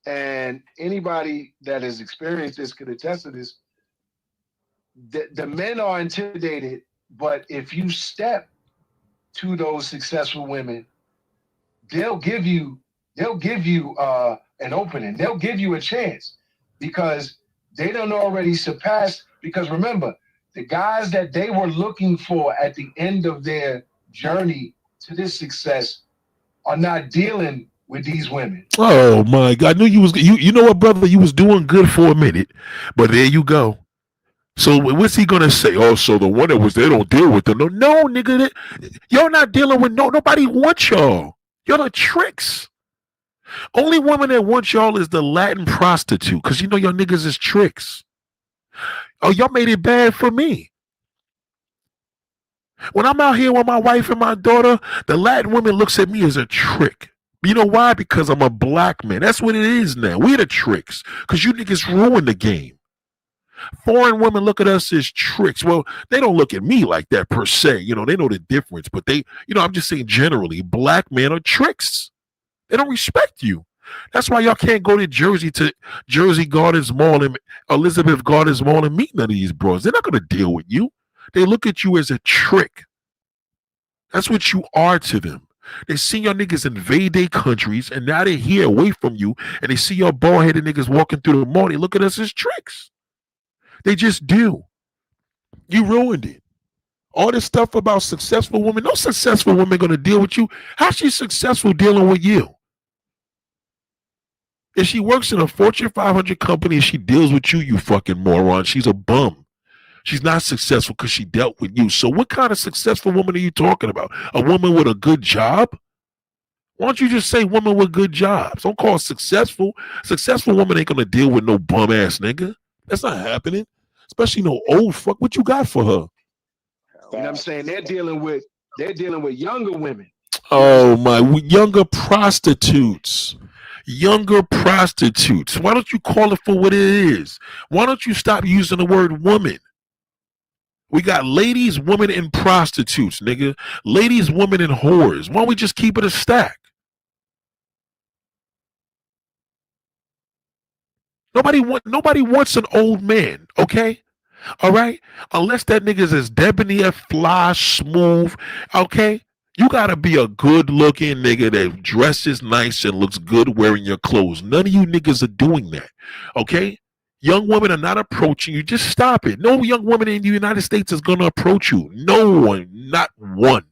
and anybody that has experienced this could attest to this, the men are intimidated, but if you step to those successful women, they'll give you an opening. They'll give you a chance because they don't already surpass. Because remember, the guys that they were looking for at the end of their journey to this success are not dealing with these women. Oh my God! I knew you was you know what, brother? You was doing good for a minute, but there you go. So what's he gonna say? Oh, so the one that was they don't deal with them. No, nigga, y'all not dealing with nobody wants y'all. Y'all are tricks. Only woman that wants y'all is the Latin prostitute, because you know y'all niggas is tricks. Oh, y'all made it bad for me. When I'm out here with my wife and my daughter, the Latin woman looks at me as a trick. You know why? Because I'm a black man. That's what it is now. We're the tricks, because you niggas ruined the game. Foreign women look at us as tricks. Well, they don't look at me like that per se. You know, they know the difference. But they, I'm just saying generally, black men are tricks. They don't respect you. That's why y'all can't go to Jersey Gardens Mall and Elizabeth Gardens Mall and meet none of these bros. They're not going to deal with you. They look at you as a trick. That's what you are to them. They see your niggas invade their countries, and now they're here away from you, and they see your bald-headed niggas walking through the mall. They look at us as tricks. They just do. You ruined it. All this stuff about successful women, no successful woman going to deal with you. How's she successful dealing with you? If she works in a Fortune 500 company and she deals with you, you fucking moron, she's a bum. She's not successful because she dealt with you. So what kind of successful woman are you talking about? A woman with a good job? Why don't you just say woman with good jobs? Don't call it successful. Successful woman ain't going to deal with no bum ass nigga. That's not happening. Especially no old fuck. What you got for her? You know what I'm saying? They're dealing with younger women. Oh my, younger prostitutes. Younger prostitutes. Why don't you call it for what it is? Why don't you stop using the word woman? We got ladies, women, and prostitutes, nigga. Ladies, women, and whores. Why don't we just keep it a stack? Nobody wants an old man, okay? All right? Unless that nigga's as debonair, fly, smooth, okay? You gotta be a good-looking nigga that dresses nice and looks good wearing your clothes. None of you niggas are doing that, okay? Young women are not approaching you. Just stop it. No young woman in the United States is gonna approach you. No one, not one.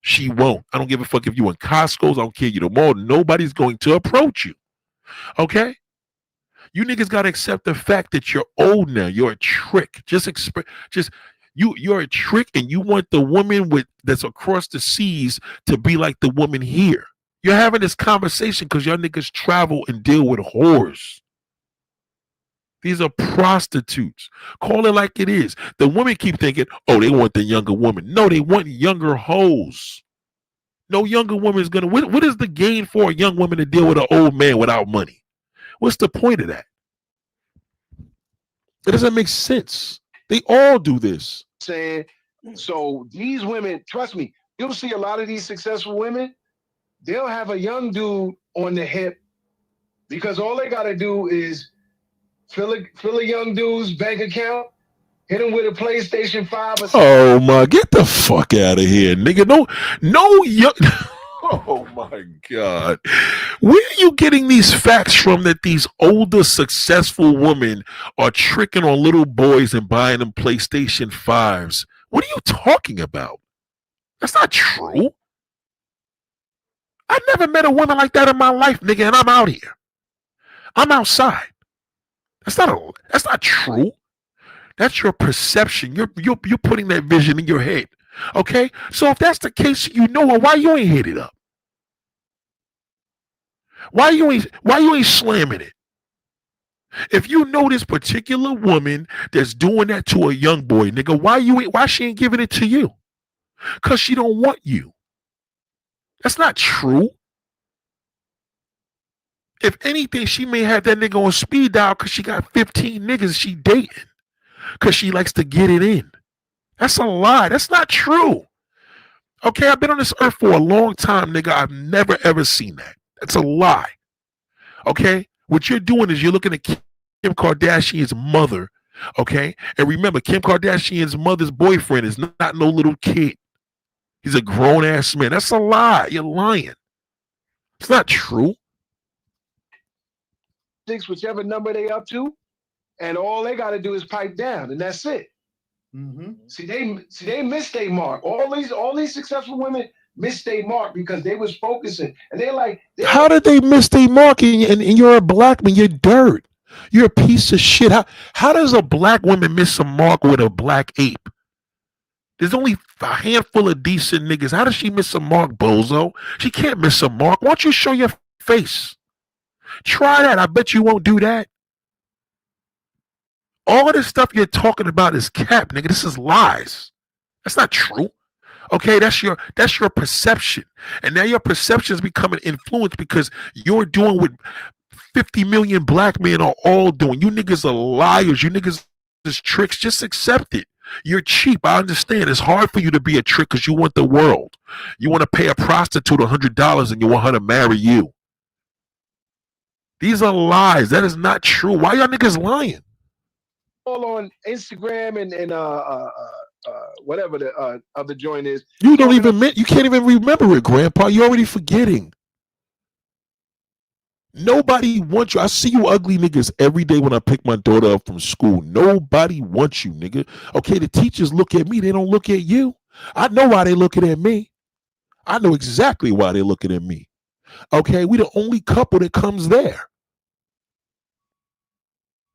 She won't. I don't give a fuck if you in Costco's. I don't care you the mall. Nobody's going to approach you, okay? You niggas gotta accept the fact that you're old now. You're a trick. You're a trick, and you want the woman that's across the seas to be like the woman here. You're having this conversation because y'all niggas travel and deal with whores. These are prostitutes. Call it like it is. The women keep thinking, oh, they want the younger woman. No, they want younger hoes. No younger woman is gonna. What is the gain for a young woman to deal with an old man without money? What's the point of that? It doesn't make sense. They all do this. Saying, so these women, trust me, you'll see a lot of these successful women, they'll have a young dude on the hip because all they got to do is fill a young dude's bank account, hit him with a PlayStation 5 or Oh my, get the fuck out of here, nigga. No, young. Oh my God. Where are you getting these facts from that these older, successful women are tricking on little boys and buying them PlayStation 5s? What are you talking about? That's not true. I never met a woman like that in my life, nigga, and I'm out here. I'm outside. That's not true. That's your perception. You're putting that vision in your head. Okay? So if that's the case, you know her, why you ain't hit it up? Why you ain't slamming it? If you know this particular woman that's doing that to a young boy, nigga, why she ain't giving it to you? Cause she don't want you. That's not true. If anything, she may have that nigga on speed dial because she got 15 niggas she dating. Cause she likes to get it in. That's a lie. That's not true. Okay, I've been on this earth for a long time, nigga. I've never ever seen that. That's a lie. Okay? What you're doing is you're looking at Kim Kardashian's mother. Okay? And remember, Kim Kardashian's mother's boyfriend is not no little kid. He's a grown ass man. That's a lie. You're lying. It's not true. 6, whichever number they up to, and all they got to do is pipe down, and that's it. Mm-hmm. See, they missed their mark. All these successful women missed their mark because they was focusing, and how did they miss their mark? And you're a black man. You're dirt. You're a piece of shit. How does a black woman miss a mark with a black ape? There's only a handful of decent niggas. How does she miss a mark, bozo? She can't miss a mark. Why don't you show your face? Try that. I bet you won't do that. All of this stuff you're talking about is cap, nigga. This is lies. That's not true. Okay, that's your perception. And now your perception is becoming influenced because you're doing what 50 million black men are all doing. You niggas are liars. You niggas is tricks. Just accept it. You're cheap. I understand. It's hard for you to be a trick because you want the world. You want to pay a prostitute $100 and you want her to marry you. These are lies. That is not true. Why y'all niggas lying? all on Instagram and whatever the other joint is. You can't even remember it, Grandpa. You're already forgetting. Nobody wants you. I see you ugly niggas every day when I pick my daughter up from school. Nobody wants you, nigga. Okay, the teachers look at me. They don't look at you. I know why they looking at me. I know exactly why they're looking at me. Okay, we the only couple that comes there.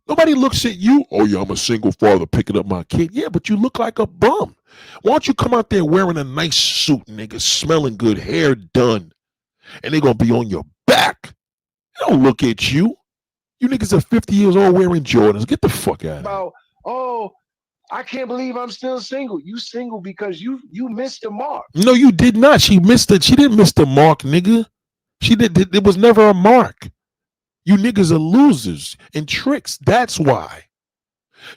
Nobody looks at you. Oh, yeah, I'm a single father picking up my kid. Yeah, but you look like a bum. Why don't you come out there wearing a nice suit, nigga, smelling good, hair done, and they're going to be on your back. They don't look at you. You niggas are 50 years old wearing Jordans. Get the fuck out of here. Oh, I can't believe I'm still single. You single because you missed the mark. No, you did not. She missed it. She didn't miss the mark, nigga. She did. It was never a mark. You niggas are losers and tricks. That's why.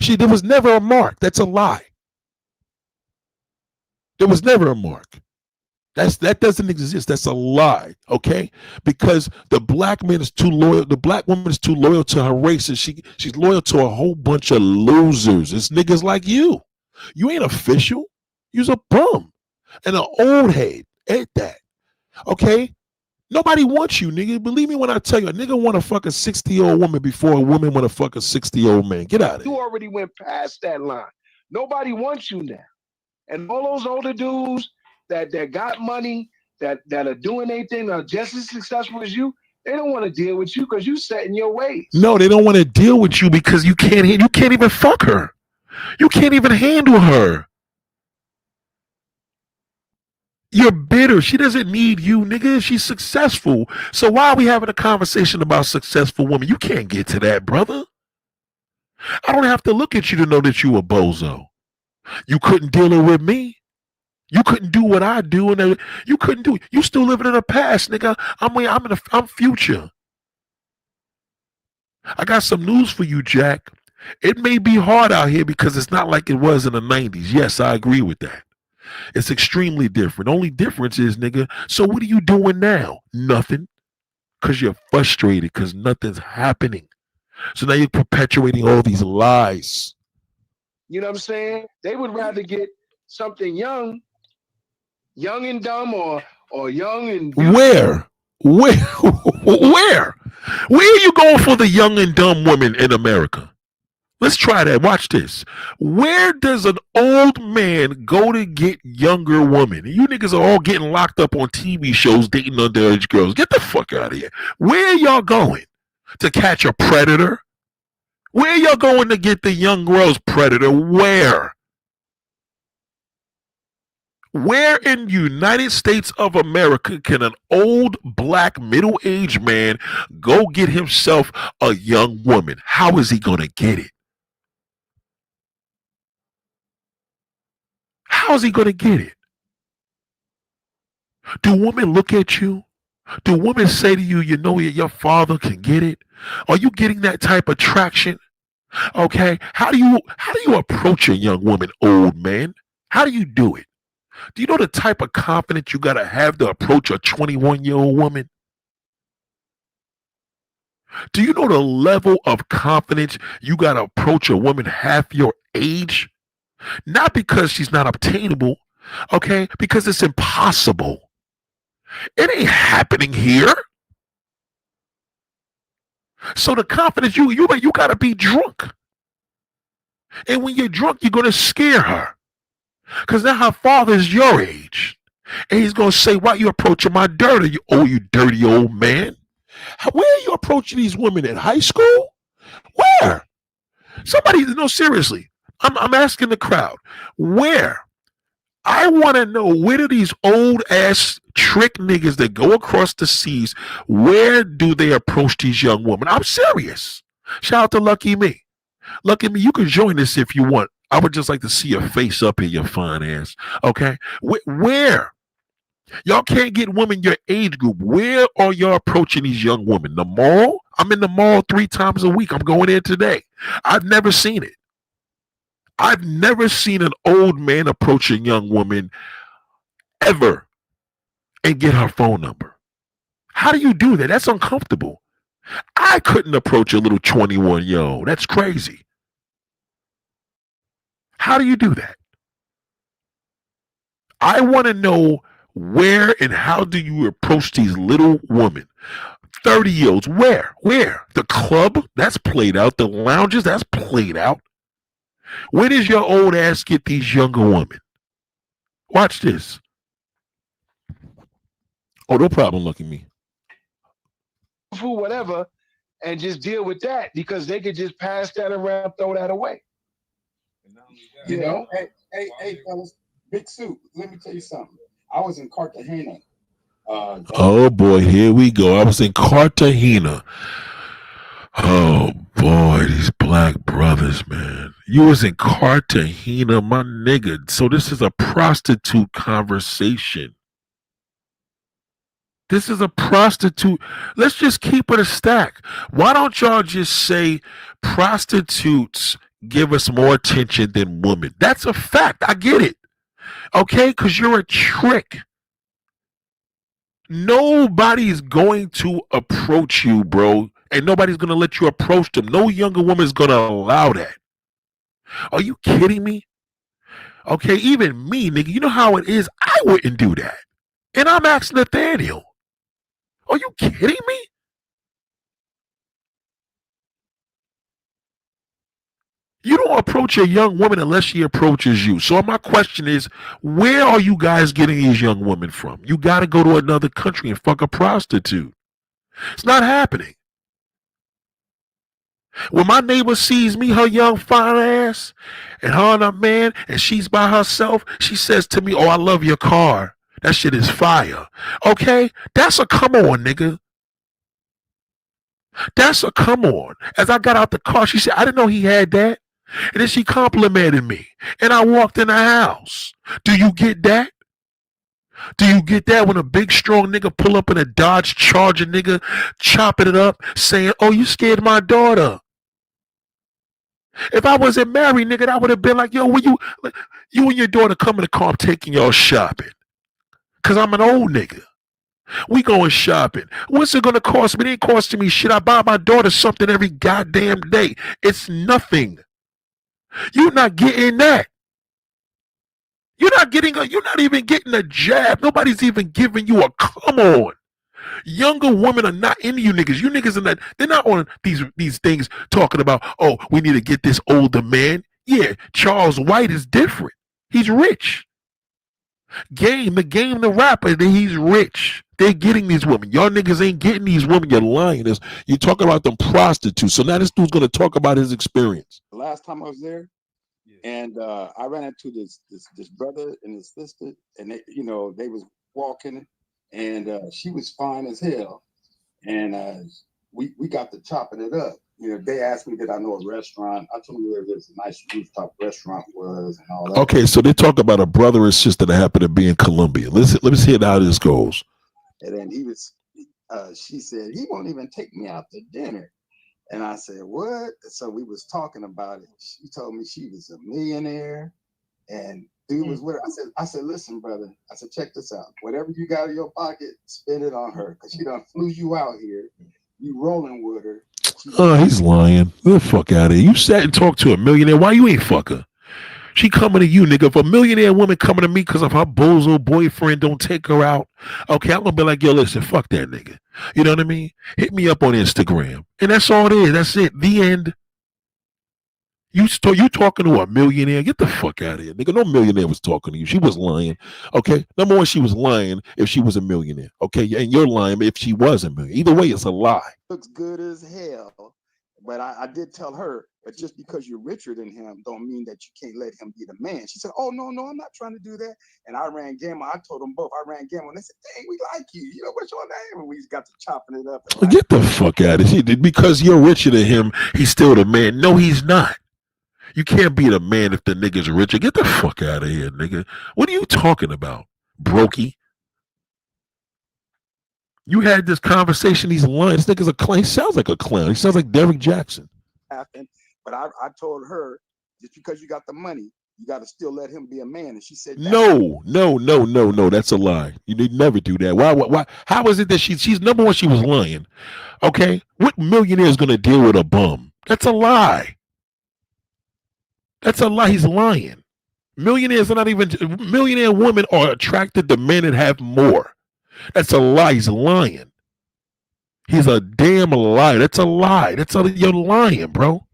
There was never a mark. That's a lie. There was never a mark. That doesn't exist. That's a lie. Okay? Because the black man is too loyal. The black woman is too loyal to her race, and she's loyal to a whole bunch of losers. It's niggas like you. You ain't official. You's a bum and an old head at that. Okay? Nobody wants you, nigga. Believe me when I tell you, a nigga want to fuck a 60-year-old woman before a woman want to fuck a 60-year-old man. Get out of here. You already went past that line. Nobody wants you now. And all those older dudes that got money, that are doing anything, are just as successful as you, they don't want to deal with you because you set in your ways. No, they don't want to deal with you because you can't even fuck her. You can't even handle her. You're bitter. She doesn't need you, nigga. She's successful. So why are we having a conversation about successful women? You can't get to that, brother. I don't have to look at you to know that you a bozo. You couldn't deal with me. You couldn't do what I do, and you couldn't do it. You still living in the past, nigga. I'm future. I got some news for you, Jack. It may be hard out here because it's not like it was in the 90s. Yes, I agree with that. It's extremely different. Only difference is, nigga, so what are you doing now? Nothing. Because you're frustrated because nothing's happening. So now you're perpetuating all these lies. You know what I'm saying? They would rather get something young and dumb, or young and beautiful. Where are you going for the young and dumb women in America? Let's try that. Watch this. Where does an old man go to get younger women? You niggas are all getting locked up on TV shows dating underage girls. Get the fuck out of here. Where y'all going? To catch a predator? Where y'all going to get the young girls predator? Where? Where in the United States of America can an old black middle-aged man go get himself a young woman? How is he going to get it? How is he going to get it? Do women look at you? Do women say to you, you know, your father can get it? Are you getting that type of traction? Okay. How do you approach a young woman, old man? How do you do it? Do you know the type of confidence you got to have to approach a 21-year-old woman? Do you know the level of confidence you got to approach a woman half your age? Not because she's not obtainable, okay? Because it's impossible. It ain't happening here. So the confidence, you got to be drunk. And when you're drunk, you're going to scare her. Because now her father's your age. And he's going to say, why you approaching my dirty, you dirty old man? Where are you approaching these women in high school? Where? Somebody, no, seriously. I'm asking the crowd. Where? I want to know, where do these old ass trick niggas that go across the seas, where do they approach these young women? I'm serious. Shout out to Lucky Me. Lucky Me, you can join us if you want. I would just like to see your face up here, your fine ass. Okay? Where? Y'all can't get women your age group. Where are y'all approaching these young women? The mall? I'm in the mall 3 times a week. I'm going there today. I've never seen it. I've never seen an old man approach a young woman ever and get her phone number. How do you do that? That's uncomfortable. I couldn't approach a little 21-year-old. That's crazy. How do you do that? I want to know, where and how do you approach these little women? 30-year-olds, where? The club? That's played out. The lounges? That's played out. Where does your old ass get these younger women? Watch this. Oh, no problem, Lucky Me. Whatever, and just deal with that, because they could just pass that around, throw that away. You know? Hey, fellas, Big Soup, let me tell you something. I was in Cartagena. Oh, boy, here we go. I was in Cartagena. Oh, boy, these black brothers, man. You was in Cartagena, my nigga. So this is a prostitute conversation. This is a prostitute. Let's just keep it a stack. Why don't y'all just say prostitutes give us more attention than women? That's a fact. I get it. Okay? Because you're a trick. Nobody's going to approach you, bro. And nobody's going to let you approach them. No younger woman's going to allow that. Are you kidding me? Okay, even me, nigga, you know how it is? I wouldn't do that. And I'm asking Nathaniel. Are you kidding me? You don't approach a young woman unless she approaches you. So my question is, where are you guys getting these young women from? You got to go to another country and fuck a prostitute. It's not happening. When my neighbor sees me, her young fine ass, and her and her man, and she's by herself, she says to me, oh, I love your car. That shit is fire. Okay? That's a come on, nigga. That's a come on. As I got out the car, she said, I didn't know he had that. And then she complimented me. And I walked in the house. Do you get that? Do you get that when a big strong nigga pull up in a Dodge Charger, nigga, chopping it up, saying, oh, you scared my daughter? If I wasn't married, nigga, I would have been like, yo, will you and your daughter come in the car, I'm taking y'all shopping. Because I'm an old nigga. We going shopping. What's it going to cost me? It ain't costing me shit. I buy my daughter something every goddamn day. It's nothing. You're not getting that. You're not even getting a jab. Nobody's even giving you a come on. Younger women are not into you niggas. You niggas are not, they're not on these things talking about, oh, we need to get this older man. Yeah, Charles White is different. He's rich. The rapper, he's rich. They're getting these women. Y'all niggas ain't getting these women. You're lying. You're talking about them prostitutes. So now this dude's gonna talk about his experience. The last time I was there, and I ran into this brother and his sister, and they, they was walking, and she was fine as hell, and we got to chopping it up. They asked me did I know a restaurant. I told them where this nice rooftop restaurant was and all that. Okay, so they talk about a brother and sister that happened to be in Colombia. Let's hear how this goes. And then she said he won't even take me out to dinner. And I said, what? So we was talking about it. She told me she was a millionaire and dude was with her. I said, listen, brother. I said, check this out. Whatever you got in your pocket, spend it on her. Because she done flew you out here. You rolling with her. Oh, he's lying. Get the fuck out of here. You sat and talked to a millionaire. Why you ain't fuck her? She coming to you, nigga. If a millionaire woman coming to me because of her bozo boyfriend don't take her out, okay, I'm going to be like, yo, listen, fuck that nigga. You know what I mean? Hit me up on Instagram. And that's all it is. That's it. The end. You talking to a millionaire? Get the fuck out of here, nigga. No millionaire was talking to you. She was lying. Okay? Number one, she was lying if she was a millionaire. Okay? And you're lying if she was a millionaire. Either way, it's a lie. Looks good as hell. But I did tell her, but just because you're richer than him don't mean that you can't let him be the man. She said, oh, no, I'm not trying to do that. And I ran gamma. I told them both. I ran gamma. And they said, dang, we like you. What's your name? And we got to chopping it up. Get the fuck out of here. Because you're richer than him, he's still the man. No, he's not. You can't be the man if the nigga's richer. Get the fuck out of here, nigga. What are you talking about, brokey? You had this conversation. He's lying. This nigga's a clown. He sounds like a clown. He sounds like Derek Jackson. But I told her, just because you got the money, you got to still let him be a man. And she said, no. That's a lie. You need never do that. Why? How is it that she's number one? She was lying. Okay, what millionaire is gonna deal with a bum? That's a lie. That's a lie. He's lying. Millionaires are not even. Millionaire women are attracted to men that have more. That's a lie. He's lying. He's a damn liar. That's a lie. You're lying, bro.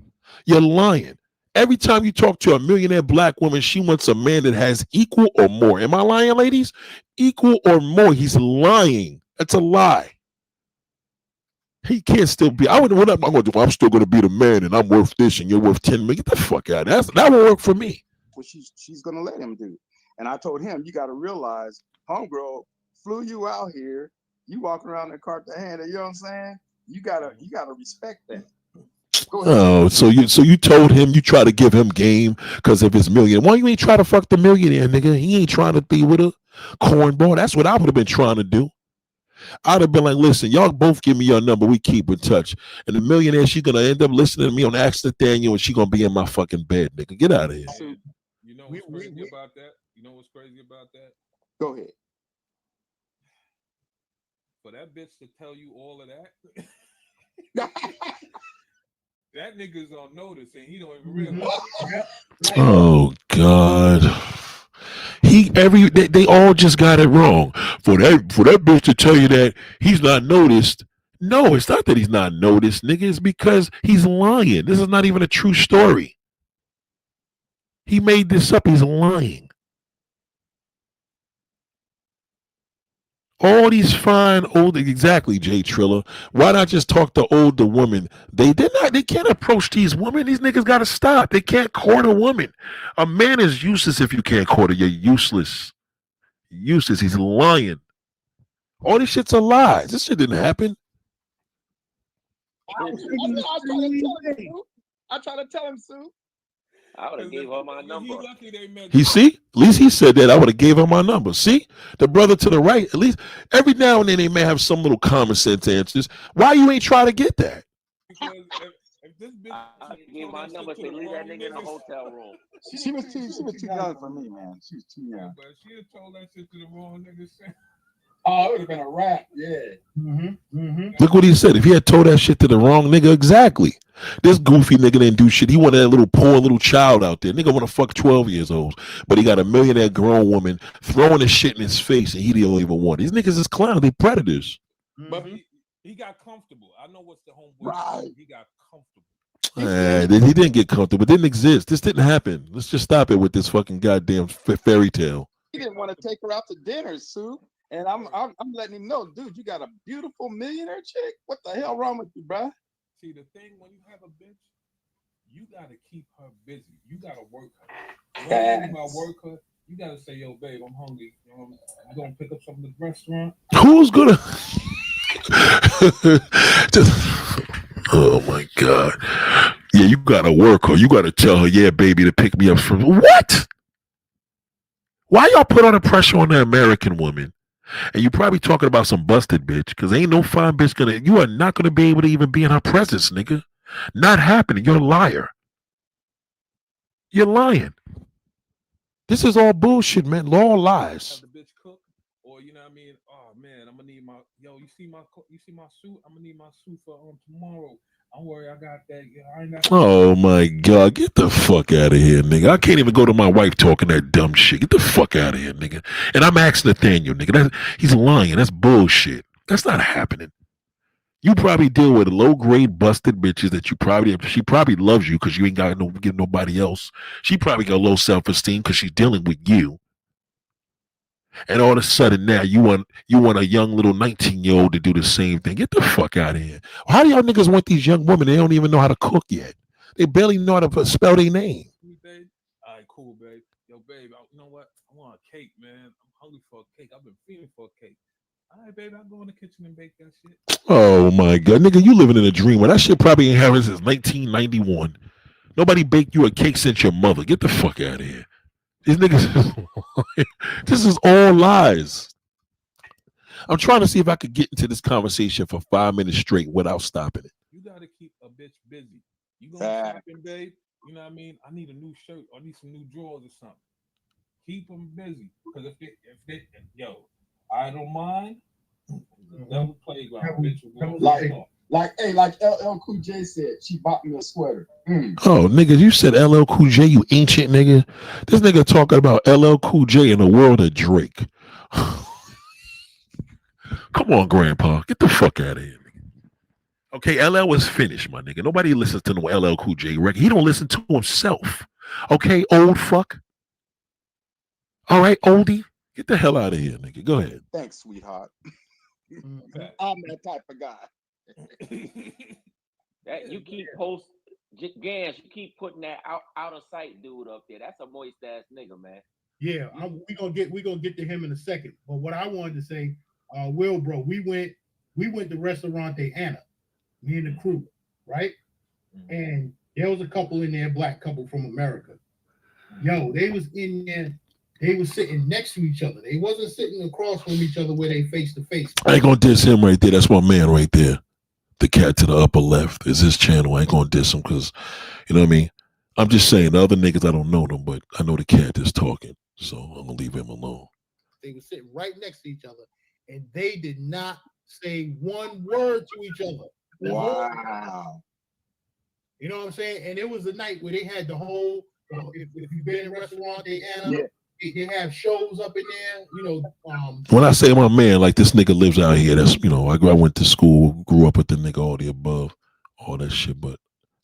You're lying. Every time you talk to a millionaire black woman, she wants a man that has equal or more. Am I lying, ladies? Equal or more. He's lying. That's a lie. He can't still be. I'm still going to be the man, and I'm worth this, and you're worth 10 million. Get the fuck out. That will work for me. What she's going to let him do. And I told him, you got to realize, homegirl flew you out here. You walking around in cart to hand, you know what I'm saying? You gotta respect that. Go ahead. Oh, so you told him you try to give him game because of his millionaire. Why you ain't try to fuck the millionaire, nigga? He ain't trying to be with a cornball. That's what I would have been trying to do. I'd have been like, listen, y'all both give me your number. We keep in touch. And the millionaire, she's going to end up listening to me on Ask Nathaniel, and she's going to be in my fucking bed, nigga. Get out of here. You know what's crazy about that? You know what's crazy about that? Go ahead. For that bitch to tell you all of that, that nigga's on notice and he don't even realize. Oh God. They all just got it wrong. For that bitch to tell you that he's not noticed. No, it's not that he's not noticed, nigga. It's because he's lying. This is not even a true story. He made this up. He's lying. All these fine older, exactly, Jay Triller. Why not just talk to older women? They can't approach these women. These niggas gotta stop. They can't court a woman. A man is useless if you can't court her. You're useless. Useless. He's lying. All this shit's a lie. This shit didn't happen. I try to tell him, Sue. I would have gave her my number. See? At least he said that. I would have gave her my number. See? The brother to the right, at least every now and then they may have some little common sense answers. Why you ain't try to get that? Because if this bitch I gave my number, say leave that nigga in the hotel room. She was too young for me, man. She was too young. But she had told that shit to the wrong nigga. Oh, it would have been a rap. Yeah. Look what he said. If he had told that shit to the wrong nigga, exactly. This goofy nigga didn't do shit. He wanted that little poor little child out there. Nigga want to fuck 12 years old, but he got a millionaire grown woman throwing his shit in his face, and he don't even want it. These niggas is clowns. They predators. But he got comfortable. I know what's the homeboy. Right. He got comfortable. He didn't get comfortable. It didn't exist. This didn't happen. Let's just stop it with this fucking goddamn fairy tale. He didn't want to take her out to dinner, Sue. And I'm letting him know, dude, you got a beautiful millionaire chick. What the hell wrong with you, bruh? See, the thing when you have a bitch, you gotta keep her busy. You gotta work her. When you work her, you gotta say, yo, babe, I'm hungry. You gonna pick up something at the restaurant? Who's gonna? Oh my God. Yeah, you gotta work her. You gotta tell her, yeah, baby, to pick me up from what? Why y'all put all the pressure on the American woman? And you probably talking about some busted bitch, because ain't no fine bitch you are not gonna be able to even be in her presence, nigga. Not happening. You're a liar. You're lying. This is all bullshit, man. All lies. Have the bitch cook, or you know what I mean? Oh man, I'm gonna need my you see my suit? I'm gonna need my suit for tomorrow. Don't worry, I got that. I ain't got Oh my God, get the fuck out of here, nigga. I can't even go to my wife talking that dumb shit. Get the fuck out of here, nigga. And I'm asking Nathaniel, nigga. He's lying. That's bullshit. That's not happening. You probably deal with low-grade busted bitches that she probably loves you because you ain't got give nobody else. She probably got low self-esteem because she's dealing with you. And all of a sudden now you want a young little 19-year-old to do the same thing. Get the fuck out of here. How do y'all niggas want these young women? They don't even know how to cook yet. They barely know how to spell their name. All right, cool, babe. Yo, babe, you know what? I want a cake, man. I'm hungry for a cake. I've been feeling for a cake. All right, baby, I'll go in the kitchen and bake that shit. Oh my God, nigga, you living in a dream. Well, that shit probably ain't happened since 1991. Nobody baked you a cake since your mother. Get the fuck out of here. These niggas, this is all lies. I'm trying to see if I could get into this conversation for 5 minutes straight without stopping it. You gotta keep a bitch busy. You going shopping, babe? You know what I mean? I need a new shirt. Or I need some new drawers or something. Keep them busy, because if they, I don't mind. Double playground, bitch. Like LL Cool J said, she bought me a sweater. Oh, nigga, you said LL Cool J, you ancient nigga. This nigga talking about LL Cool J in the world of Drake. Come on, Grandpa, get the fuck out of here, nigga. Okay, LL was finished, my nigga. Nobody listens to no LL Cool J record. He don't listen to himself. Okay, old fuck. All right, oldie. Get the hell out of here, nigga. Go ahead. Thanks, sweetheart. I'm that type of guy. That you keep Gans, you keep putting that out of sight dude up there. That's a moist ass nigga, man. Yeah, we gonna get to him in a second. But what I wanted to say, Will, bro, we went to Restaurante Anna, me and the crew, right? And there was a couple in there, black couple from America. Yo, they was in there. They was sitting next to each other. They wasn't sitting across from each other where they face to face. I ain't gonna diss him right there. That's my man right there. The cat to the upper left is his channel. I ain't gonna diss him because, you know what I mean? I'm just saying, the other niggas, I don't know them, but I know the cat is talking. So I'm gonna leave him alone. They were sitting right next to each other, and they did not say one word to each other. Wow. You know what I'm saying? And it was a night where they had the whole, if you've been in Restaurante Anna, they have shows up in there, you know. When I say my man, like this nigga lives out here, that's, you know, I went to school, grew up with the nigga, all the above, all that shit, but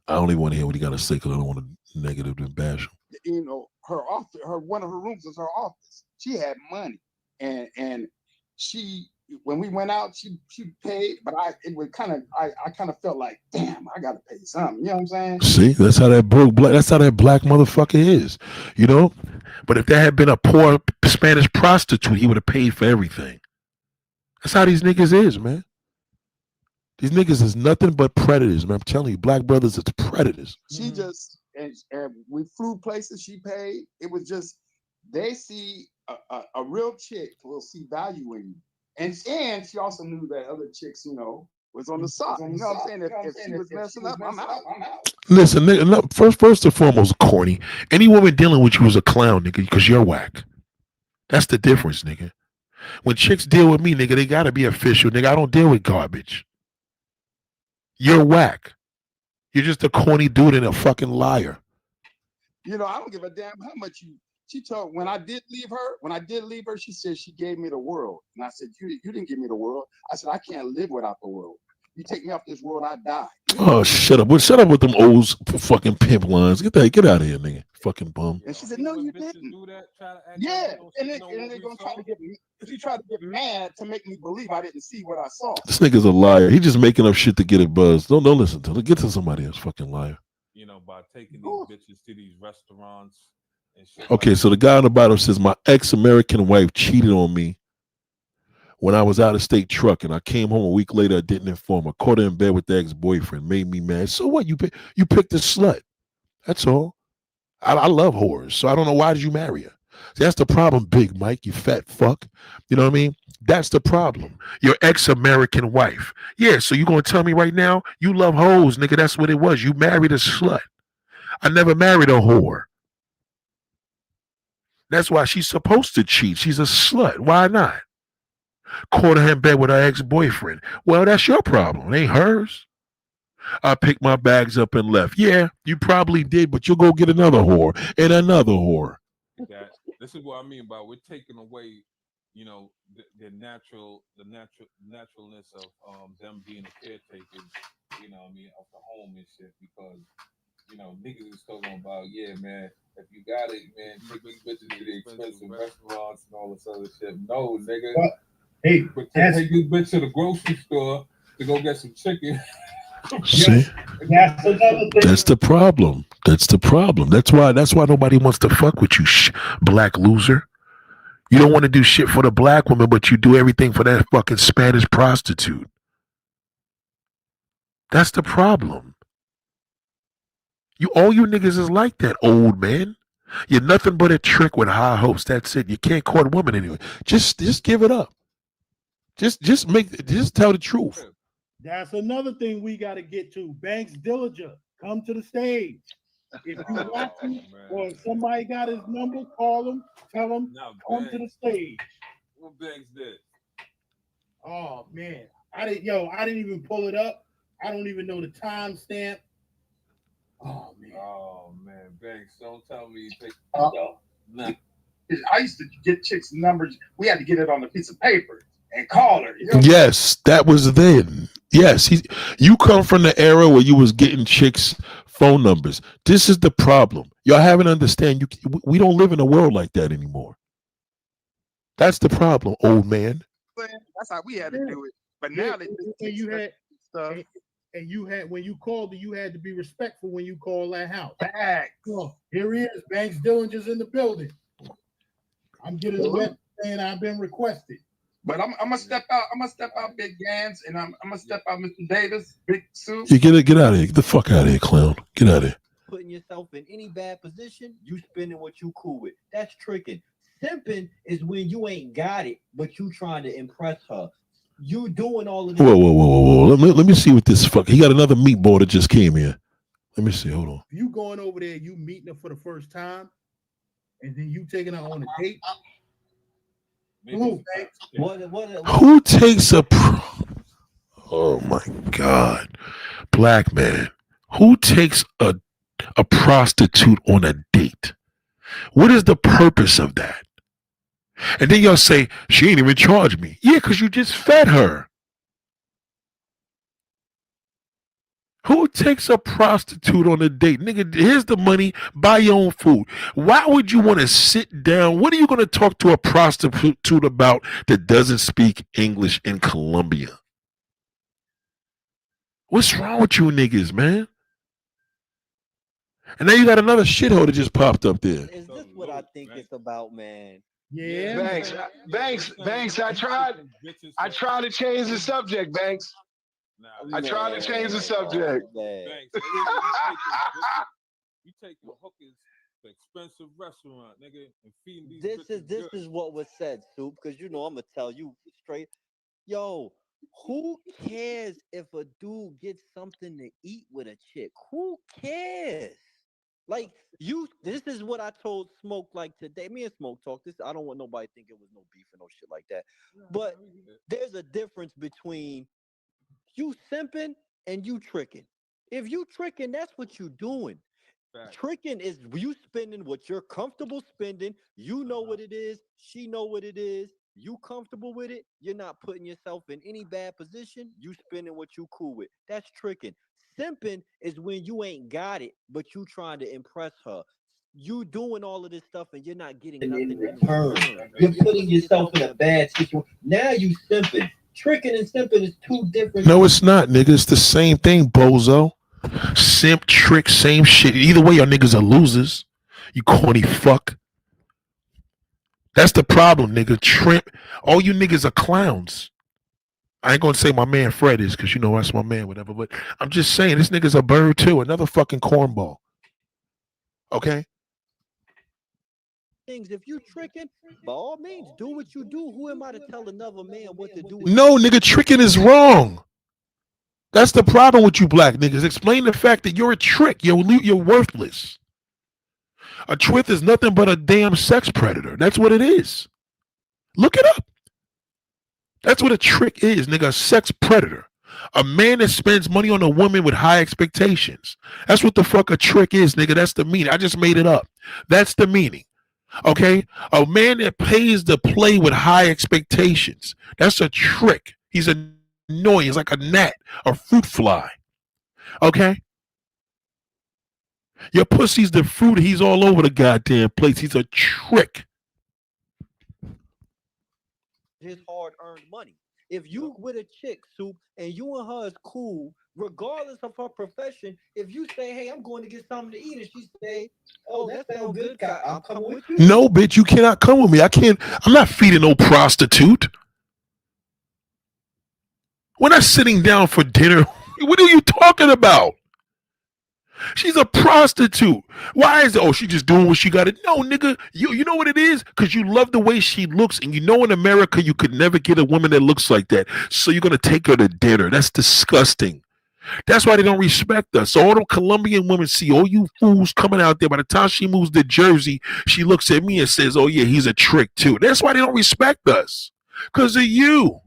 I don't even want to hear what he got to say because I don't want to negatively bash him. You know, her office, one of her rooms was her office. She had money, and she, when we went out, she paid, but I kind of felt like, damn, I gotta pay something. You know what I'm saying? See, that's how that black motherfucker is, you know. But if there had been a poor Spanish prostitute, he would have paid for everything. That's how these niggas is, man. These niggas is nothing but predators, man. I'm telling you, black brothers, it's predators. She just, and we flew places. She paid. It was just, they see a real chick will see value in you. And she also knew that other chicks, you know, was on the side. You know what I'm saying? If she was messing up, I'm out. Listen, nigga, first and foremost, corny. Any woman dealing with you is a clown, nigga, because you're whack. That's the difference, nigga. When chicks deal with me, nigga, they gotta be official, nigga. I don't deal with garbage. You're whack. You're just a corny dude and a fucking liar. You know, I don't give a damn how much you. She told when I did leave her, she said she gave me the world, and I said you didn't give me the world. I said I can't live without the world. You take me off this world, I die. Oh, shut up! Shut up with them old fucking pimp lines. Get out of here, nigga. Fucking bum. And she said, "No, you didn't." Do that, try to act Yeah, like and they're gonna try to get me. She tried to get mad to make me believe I didn't see what I saw. This nigga's a liar. He just making up shit to get a buzz. Don't listen to him. Get to somebody else. Fucking liar. You know, by taking these bitches to these restaurants and shit. Okay, like so the guy on the bottom says my ex-American wife cheated on me when I was out of state trucking. I came home a week later. I didn't inform her. Caught her in bed with the ex-boyfriend. Made me mad. So what? You picked a slut. That's all. I love whores, so I don't know why did you marry her. See, that's the problem, Big Mike. You fat fuck. You know what I mean? That's the problem. Your ex-American wife. Yeah. So you gonna tell me right now you love hoes, nigga? That's what it was. You married a slut. I never married a whore. That's why she's supposed to cheat. She's a slut. Why not? Caught her in bed with her ex-boyfriend. Well, that's your problem. It ain't hers. I picked my bags up and left. Yeah, you probably did, but you'll go get another whore and another whore. that. This is what I mean by we're taking away, you know, the naturalness of them being the caretakers, you know what I mean, of the home and shit, because you know, niggas is talking about, yeah, man, if you got it, man, take these bitches to the expensive restaurants and all this other shit. No, nigga. Hey, but take this bitch to the grocery store to go get some chicken. See, that's the problem. That's the problem. That's why nobody wants to fuck with you, black loser. You don't want to do shit for the black woman, but you do everything for that fucking Spanish prostitute. That's the problem. All you niggas is like that, old man. You're nothing but a trick with high hopes. That's it. You can't court women anyway. Just give it up. Just tell the truth. That's another thing we got to get to. Banks Dillinger, come to the stage. If you want to, or if somebody got his number, call him, tell him, come to the stage. What Banks did? Oh man, I didn't even pull it up. I don't even know the timestamp. Oh man, Banks, don't tell me you take. Nah. I used to get chicks' numbers. We had to get it on a piece of paper and call her. You know? Yes, that was then. Yes, you come from the era where you was getting chicks' phone numbers. This is the problem. Y'all haven't understand. We don't live in a world like that anymore. That's the problem, old man. That's how we had to do it. But now they just you had stuff. And you had, when you called, you had to be respectful when you call that house. Facts. Oh, here he is, Banks Dillinger's in the building. I'm getting the web saying I've been requested. But I'm gonna step out. I'm gonna step out, Big Gans, and I'm gonna step out, Mr. Davis, Big Sue. You get out of here. Get the fuck out of here, clown. Get out of here. Putting yourself in any bad position, you spending what you cool with. That's tricking. Simping is when you ain't got it, but you trying to impress her. You doing all of this. Whoa. Let me see what this fuck. He got another meatball that just came here. Let me see. Hold on. You going over there, you meeting her for the first time, and then you taking her on a date. Who takes a oh my God, black man, who takes a prostitute on a date? What is the purpose of that? And then y'all say she ain't even charged me. Yeah, because you just fed her. Who takes a prostitute on a date? Nigga, here's the money, buy your own food. Why would you want to sit down? What are you going to talk to a prostitute about that doesn't speak English in Colombia? What's wrong with you niggas, man? And now you got another shithole that just popped up there. Is this what I think it's about, man? Yeah. Banks, I tried to change the subject, Banks. I tried to change the subject. You take your hookers to expensive restaurant, nigga, and feeding these. This is what was said, Soup, because you know I'm gonna tell you straight. Yo, who cares if a dude gets something to eat with a chick? Who cares? Like this is what I told Smoke like today. Me and Smoke talk this. I don't want nobody to think it was no beef or no shit like that. But there's a difference between you simping and you tricking. If you tricking, that's what you doing. Tricking is you spending what you're comfortable spending. You know what it is. She know what it is. You comfortable with it. You're not putting yourself in any bad position. You spending what you cool with. That's tricking. Simping is when you ain't got it, but you trying to impress her. You doing all of this stuff and you're not getting nothing in return. You're putting yourself in a bad situation. Now you simping. Tricking and simping is two different. No, it's not, nigga. It's the same thing, bozo. Simp, trick, same shit. Either way, y'all niggas are losers. You corny fuck. That's the problem, nigga. Trimp. All you niggas are clowns. I ain't gonna say my man Fred is, because you know that's my man, whatever. But I'm just saying this nigga's a bird too. Another fucking cornball. Okay? Things. If you tricking, by all means, do what you do. Who am I to tell another man what to do? No, nigga, tricking is wrong. That's the problem with you black niggas. Explain the fact that you're a trick. You're worthless. A trick is nothing but a damn sex predator. That's what it is. Look it up. That's what a trick is, nigga. A sex predator. A man that spends money on a woman with high expectations. That's what the fuck a trick is, nigga. That's the meaning. I just made it up. That's the meaning. Okay? A man that pays to play with high expectations. That's a trick. He's annoying. He's like a gnat, a fruit fly. Okay? Your pussy's the fruit. He's all over the goddamn place. He's a trick. His hard-earned money. If you with a chick, Soup, and you and her is cool, regardless of her profession, if you say, hey, I'm going to get something to eat, and she say, oh, that sounds good, I'm coming with you. No, bitch, you cannot come with me. I'm not feeding no prostitute. We're not sitting down for dinner. What are you talking about? She's a prostitute. Why is it? Oh, she just doing what she got to. No, nigga. You know what it is? Because you love the way she looks, and you know in America you could never get a woman that looks like that. So you're gonna take her to dinner. That's disgusting. That's why they don't respect us. So all the Colombian women see all you fools coming out there. By the time she moves to Jersey, she looks at me and says, "Oh yeah, he's a trick too." That's why they don't respect us. Because of you.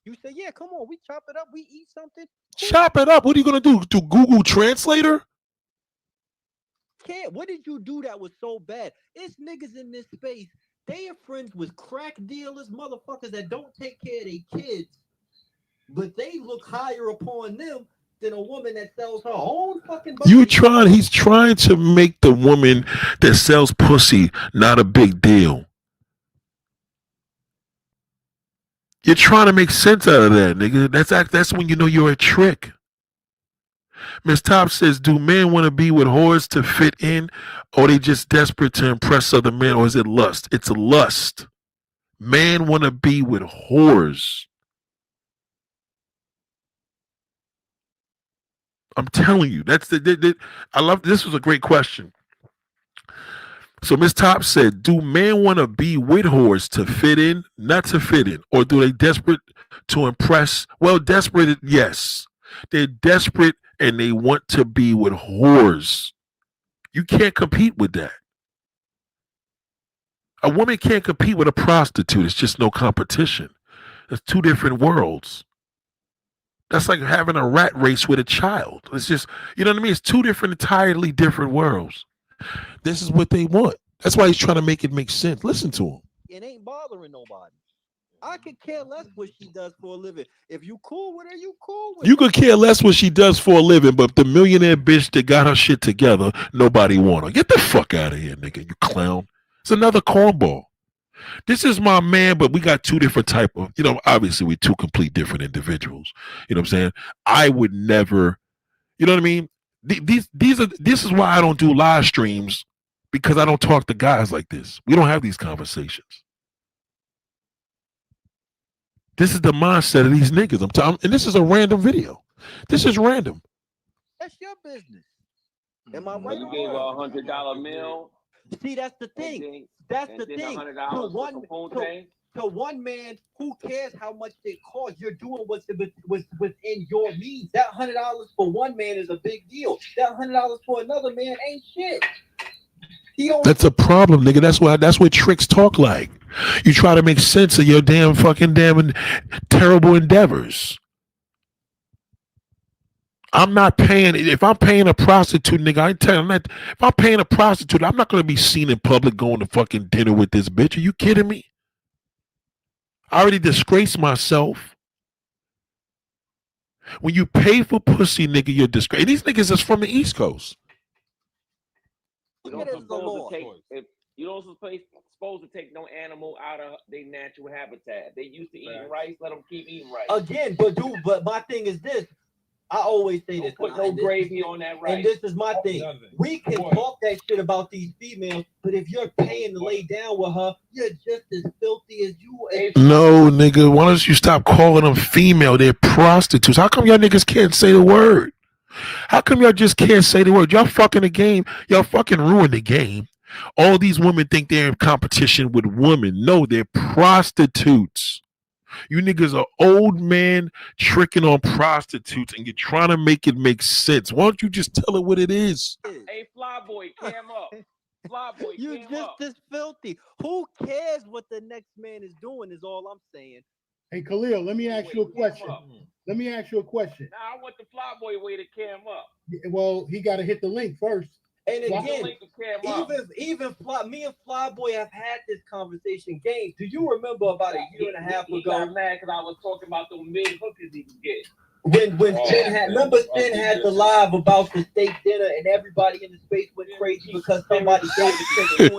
You say, yeah, come on, we chop it up, we eat something. Chop it up. What are you gonna do? Do Google Translator? Can't. What did you do that was so bad? It's niggas in this space. They are friends with crack dealers, motherfuckers that don't take care of their kids, but they look higher upon them than a woman that sells her own fucking body. He's trying to make the woman that sells pussy not a big deal. You're trying to make sense out of that, nigga. That's when you know you're a trick. Miss Top says, do men want to be with whores to fit in, or they just desperate to impress other men, or is it lust? It's a lust. Men want to be with whores. I'm telling you, I love this. Was a great question. So Miss Top said, do men want to be with whores to fit in, not to fit in, or do they desperate to impress? Well, desperate, yes. They're desperate and they want to be with whores. You can't compete with that. A woman can't compete with a prostitute. It's just no competition. It's two different worlds. That's like having a rat race with a child. It's just, you know what I mean? It's two entirely different worlds. This is what they want. That's why he's trying to make it make sense. Listen to him. It ain't bothering nobody. I could care less what she does for a living. If you cool with her, you cool with her. You could care less what she does for a living, but the millionaire bitch that got her shit together, nobody want her. Get the fuck out of here, nigga, you clown. It's another cornball. This is my man, but we got two different type of, obviously we're two complete different individuals. You know what I'm saying? I would never, you know what I mean? This is why I don't do live streams, because I don't talk to guys like this. We don't have these conversations. This is the mindset of these niggas. I'm telling, and this is a random video. This is random. That's your business. Am I right? You gave her $100 meal. See, that's the thing. That's the thing. $100 for some food thing. To one man, who cares how much it costs? You're doing what's within your means. That $100 for one man is a big deal. That $100 for another man ain't shit. That's a problem, nigga. That's what tricks talk like. You try to make sense of your damn terrible endeavors. I'm not paying. If I'm paying a prostitute, nigga, I ain't telling. If I'm paying a prostitute, I'm not gonna be seen in public going to fucking dinner with this bitch. Are you kidding me? I already disgraced myself. When you pay for pussy, nigga, you're disgraced. These niggas is from the East Coast. You don't supposed to take you don't supposed to take no animal out of their natural habitat. They used to eating rice, let them keep eating rice. Again, but my thing is this. I always say this. Put no gravy on that rice. And this is my thing. We can talk that shit about these females, but if you're paying to lay down with her, you're just as filthy as you. No, nigga. Why don't you stop calling them female? They're prostitutes. How come y'all niggas can't say the word? How come y'all just can't say the word? Y'all fucking the game. Y'all fucking ruined the game. All these women think they're in competition with women. No, they're prostitutes. You niggas are old man tricking on prostitutes and you're trying to make it make sense. Why don't you just tell her what it is? Hey, Flyboy, cam up. Flyboy, you just as filthy. Who cares what the next man is doing is all I'm saying. Hey, Khalil, let me ask you a question. Let me ask you a question. Now, I want the Flyboy way to cam up. Well, he got to hit the link first. And again, even me and Flyboy have had this conversation. Game, do you remember about a year and a half ago? He got mad because I was talking about the mid hookers he could get. When Sin had the live about the steak dinner and everybody in the space went crazy because somebody gave the chick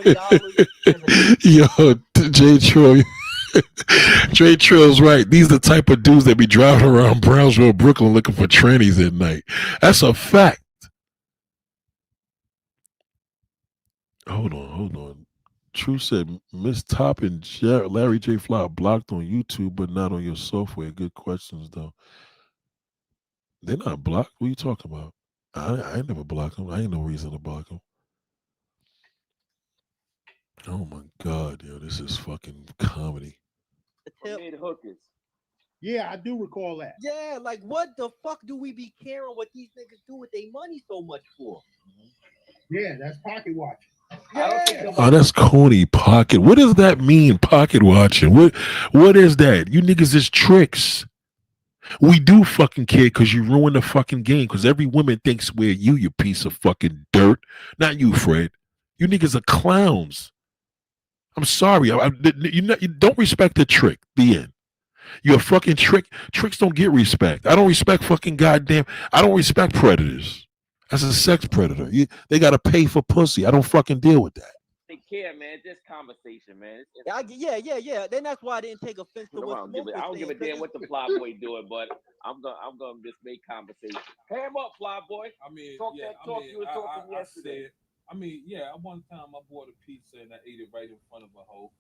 $20. Yo, J Trill. Dre Trill's right. These are the type of dudes that be driving around Brownsville, Brooklyn looking for trannies at night. That's a fact. Hold on. True said Miss Top and Larry J. Fly are blocked on YouTube, but not on your software. Good questions, though. They're not blocked. What are you talking about? I ain't never blocked them. I ain't no reason to block them. Oh my God, yo, this is fucking comedy. Mid hookers. Yeah, I do recall that. Yeah, like what the fuck do we be caring what these niggas do with their money so much for? Yeah, that's pocket watching. Yeah. Oh, that's Coney pocket. What does that mean, pocket watching? What is that? You niggas is tricks. We do fucking care because you ruin the fucking game because every woman thinks we're you piece of fucking dirt. Not you, Fred. You niggas are clowns. I'm sorry. You don't respect the trick. The end. You're a fucking trick. Tricks don't get respect. I don't respect fucking goddamn. I don't respect predators. As a sex predator, they gotta pay for pussy. I don't fucking deal with that. They care, man. Just conversation, man. Yeah. Then that's why I didn't take offense to what I don't give a damn what the Flyboy doing, but I'm gonna just make conversation. Ham up, Flyboy. I mean, talk you were talking yesterday. I mean, yeah. One time I bought a pizza and I ate it right in front of a hoe.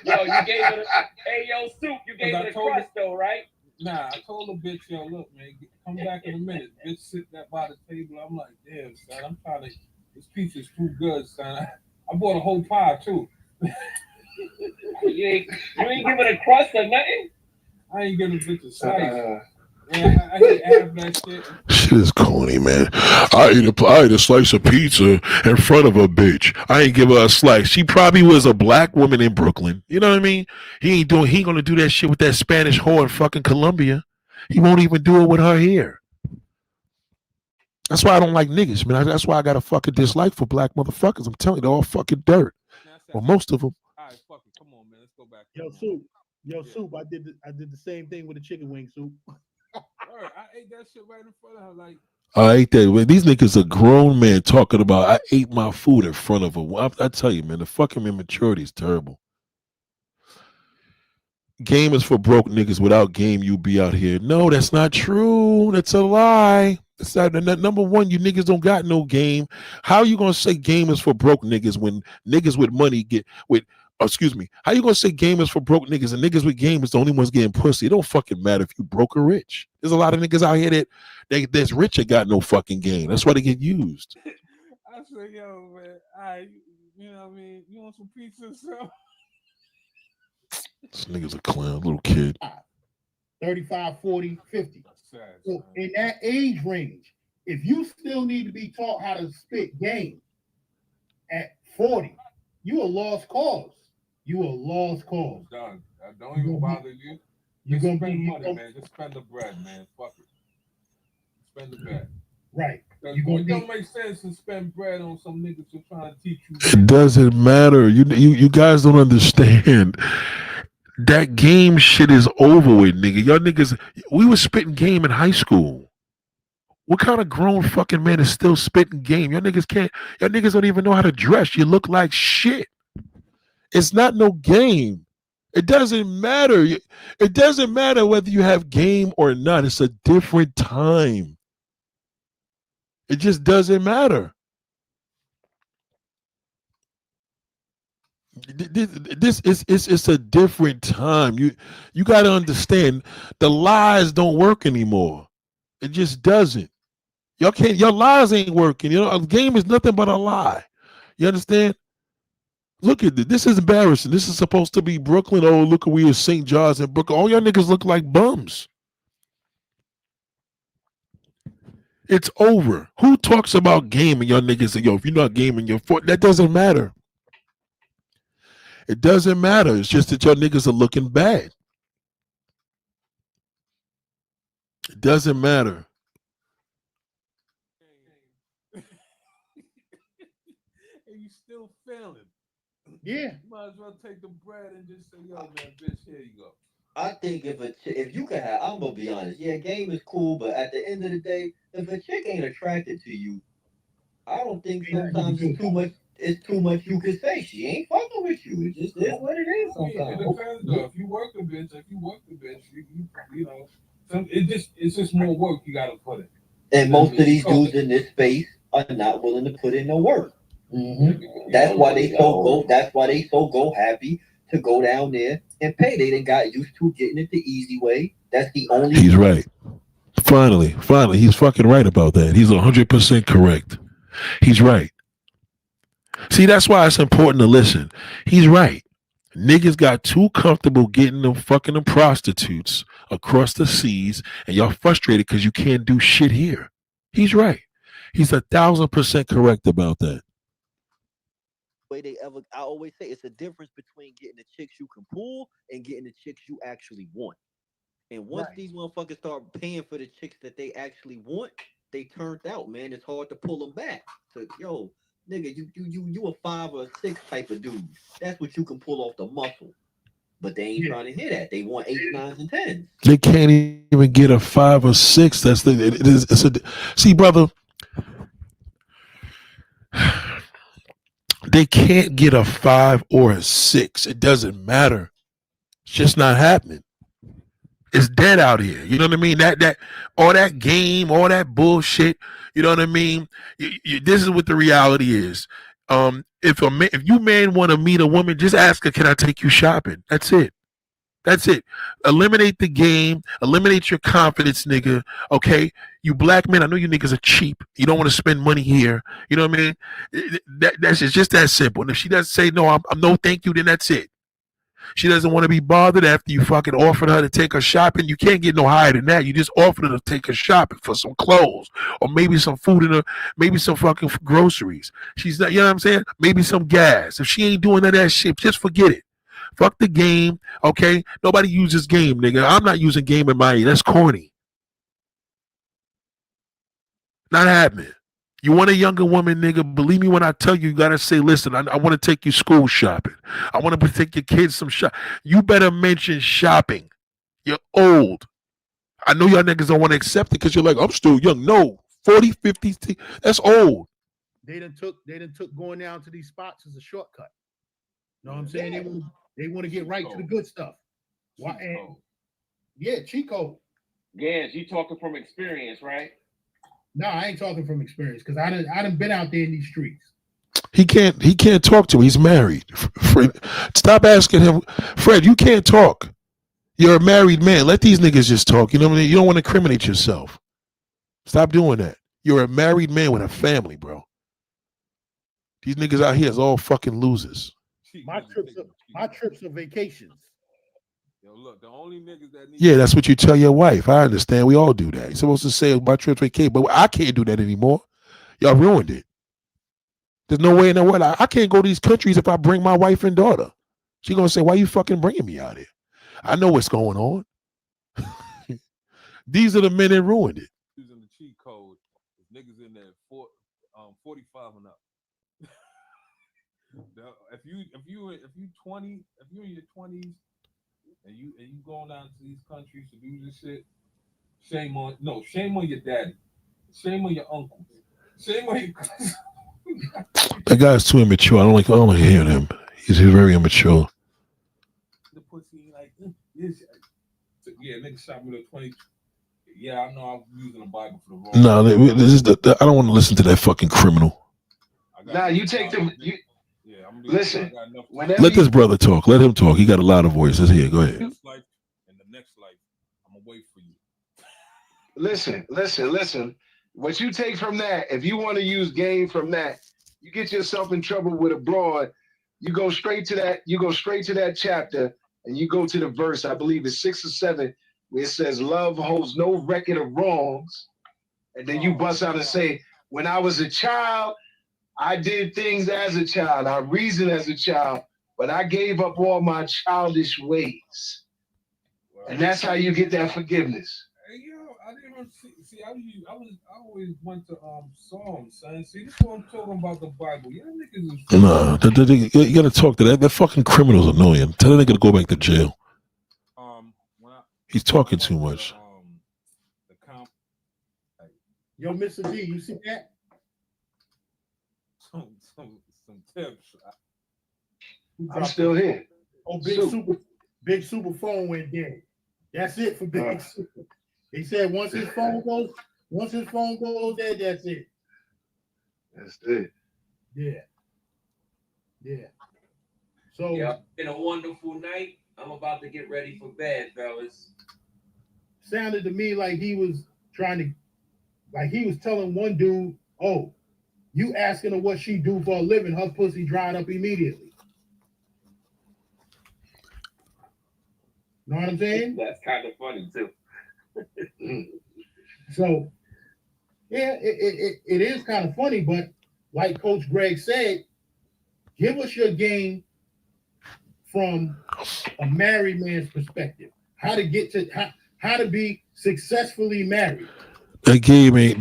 Yo, you gave it. Hey, yo, Soup, you gave it a crust though, right? Nah, I told the bitch, yo, look, man, come back in a minute. Bitch, sit that by the table. I'm like, damn, son, I'm trying to. This pizza's too good, son. I bought a whole pie too. You ain't giving a crust or nothing. I ain't giving a bitch a slice. Man, I hate half that shit. Shit is corny, man. I ate a slice of pizza in front of a bitch. I ain't give her a slice. She probably was a black woman in Brooklyn. You know what I mean? He ain't gonna do that shit with that Spanish whore in fucking Colombia. He won't even do it with her here. That's why I don't like niggas, man. That's why I got a fucking dislike for black motherfuckers. I'm telling you, they're all fucking dirt. Well, most of them. All right, fuck it. Come on, man. Let's go back. Soup. I did the same thing with a chicken wing, Soup. I ate that shit right in front of her. Like, I ate that. These niggas are grown men talking about I ate my food in front of her. I tell you, man, the fucking immaturity is terrible. Game is for broke niggas. Without game, you be out here. No, that's not true. That's a lie. It's not, number one, you niggas don't got no game. How you gonna say game is for broke niggas when niggas with money get with? Excuse me. How you gonna say game is for broke niggas and niggas with game is the only ones getting pussy? It don't fucking matter if you broke or rich. There's a lot of niggas out here that's rich and got no fucking game. That's why they get used. I said, yo, man, you know what I mean? You want some pizza or something? This nigga's a clown, little kid. 35, 40, 50. Sad, So in that age range, if you still need to be taught how to spit game at 40, you a lost cause. You a lost cause. Done. Don't even bother you. You're Just gonna spend be money, man. Just spend the bread, man. Fuck it. Spend the bread. Right. It don't make sense to spend bread on some niggas who trying to teach you. It doesn't matter. You guys don't understand. That game shit is over with, nigga. Y'all niggas, we was spitting game in high school. What kind of grown fucking man is still spitting game? Y'all niggas don't even know how to dress. You look like shit. It's not no game. It doesn't matter. It doesn't matter whether you have game or not. It's a different time. It just doesn't matter. This is it's a different time. You got to understand, the lies don't work anymore. It just doesn't. Your lies ain't working. You know, a game is nothing but a lie. You understand? Look at this. This is embarrassing. This is supposed to be Brooklyn. Oh, look at we in St. John's and Brooklyn. All y'all niggas look like bums. It's over. Who talks about gaming? Y'all niggas say, yo, if you're not gaming, that doesn't matter. It doesn't matter. It's just that y'all niggas are looking bad. It doesn't matter. And you still failing. Yeah. You might as well take the bread and just say, yo, man, bitch, here you go. I think if you can have, I'm gonna be honest. Yeah, game is cool, but at the end of the day, if a chick ain't attracted to you, I don't think sometimes it's too much. It's too much you can say. She ain't fucking with you. It just is what it is sometimes. It depends though. If you work the bitch, you know, it's just more work you gotta put in. And most of these dudes in this space are not willing to put in no work. Mm-hmm. That's why they so go happy to go down there and pay. They done got used to getting it the easy way. That's the only. He's right. Finally, he's fucking right about that. He's 100% correct. He's right. See, that's why it's important to listen. He's right. Niggas got too comfortable getting them fucking them prostitutes across the seas, and y'all frustrated because you can't do shit here. He's right. He's 1,000% correct about that. I always say it's a difference between getting the chicks you can pull and getting the chicks you actually want. And once these motherfuckers start paying for the chicks that they actually want, they turned out, man. It's hard to pull them back. So, yo, nigga, you a 5 or 6 type of dude. That's what you can pull off the muscle. But they ain't trying to hear that. They want 8, 9s, and 10s. They can't even get a 5 or 6. That's see, brother. They can't get a 5 or a 6. It doesn't matter. It's just not happening. It's dead out here. You know what I mean? That all that game, all that bullshit. You know what I mean? This is what the reality is. If you man want to meet a woman, just ask her, "Can I take you shopping?" That's it. That's it. Eliminate the game. Eliminate your confidence, nigga. Okay? You black men, I know you niggas are cheap. You don't want to spend money here. You know what I mean? That's just that simple. And if she doesn't say no, I'm no thank you, then that's it. She doesn't want to be bothered after you fucking offered her to take her shopping. You can't get no higher than that. You just offered her to take her shopping for some clothes or maybe some food in her, maybe some fucking groceries. She's not, you know what I'm saying? Maybe some gas. If she ain't doing none of that shit, just forget it. Fuck the game, okay? Nobody uses game, nigga. I'm not using game in my age. That's corny. Not happening. You want a younger woman, nigga, believe me when I tell you, you gotta say, listen, I want to take you school shopping. I want to take your kids some shop. You better mention shopping. You're old. I know y'all niggas don't want to accept it because you're like, I'm still young. No, 40, 50, that's old. They done took going down to these spots as a shortcut. You know what I'm saying? They want to get right to the good stuff. Cheat code. Gans, you talking from experience, right? No, I ain't talking from experience because I done been out there in these streets. He can't talk to him. He's married. Fred, stop asking him. Fred, you can't talk. You're a married man. Let these niggas just talk. You know what I mean? You don't want to incriminate yourself. Stop doing that. You're a married man with a family, bro. These niggas out here is all fucking losers. My trips are vacations. Yo, look, the only niggas that need. Yeah, that's what you tell your wife. I understand. We all do that. You're supposed to say my trip to Cape, but I can't do that anymore. Y'all ruined it. There's no way in the world. I can't go to these countries if I bring my wife and daughter. She's going to say, why you fucking bringing me out here? I know what's going on. These are the men that ruined it. Using the cheat code, niggas in there 45 and up. if you 20, if you're in your 20s and you going out to these countries to do this shit, shame on your daddy, shame on your uncle, shame on your cousin. That guy's too immature. I don't like hearing him. He's very immature. The pussy like this. Yeah, nigga shot me with 20. Yeah, I know I'm using the Bible for the wrong. No, this is I don't want to listen to that fucking criminal. Nah, you take them. Yeah, listen. Let this brother talk. Let him talk. He got a lot of voices here. Go ahead. This life and the next life, I'm gonna wait for you. Listen. What you take from that, if you want to use game from that, you get yourself in trouble with abroad. You go straight to that. You go straight to that chapter, and you go to the verse. I believe it's 6 or 7, where it says, "Love holds no record of wrongs," and then you bust out and say, "When I was a child, I did things as a child. I reasoned as a child, but I gave up all my childish ways." And that's how you get that forgiveness. Hey, yo, I didn't see. I always went to Psalms, son. See, this is what I'm talking about, the Bible. Yeah, niggas is. No, you gotta talk to that. That fucking criminal's annoying. Tell that nigga to go back to jail. He's talking too much. Yo, Mr. D, you see that? Some tips. I'm still here. Oh, big super phone went dead. That's it for Big Super. He said once his phone goes dead, that's it. That's it. Yeah. So yeah, been a wonderful night. I'm about to get ready for bed, fellas. Sounded to me like he was telling one dude, "Oh, you asking her what she do for a living, her pussy dried up immediately." Know what I'm saying? That's kind of funny too. So, yeah, it is kind of funny, but like Coach Greg said, give us your game from a married man's perspective. How to get to how to be successfully married. That game ain't.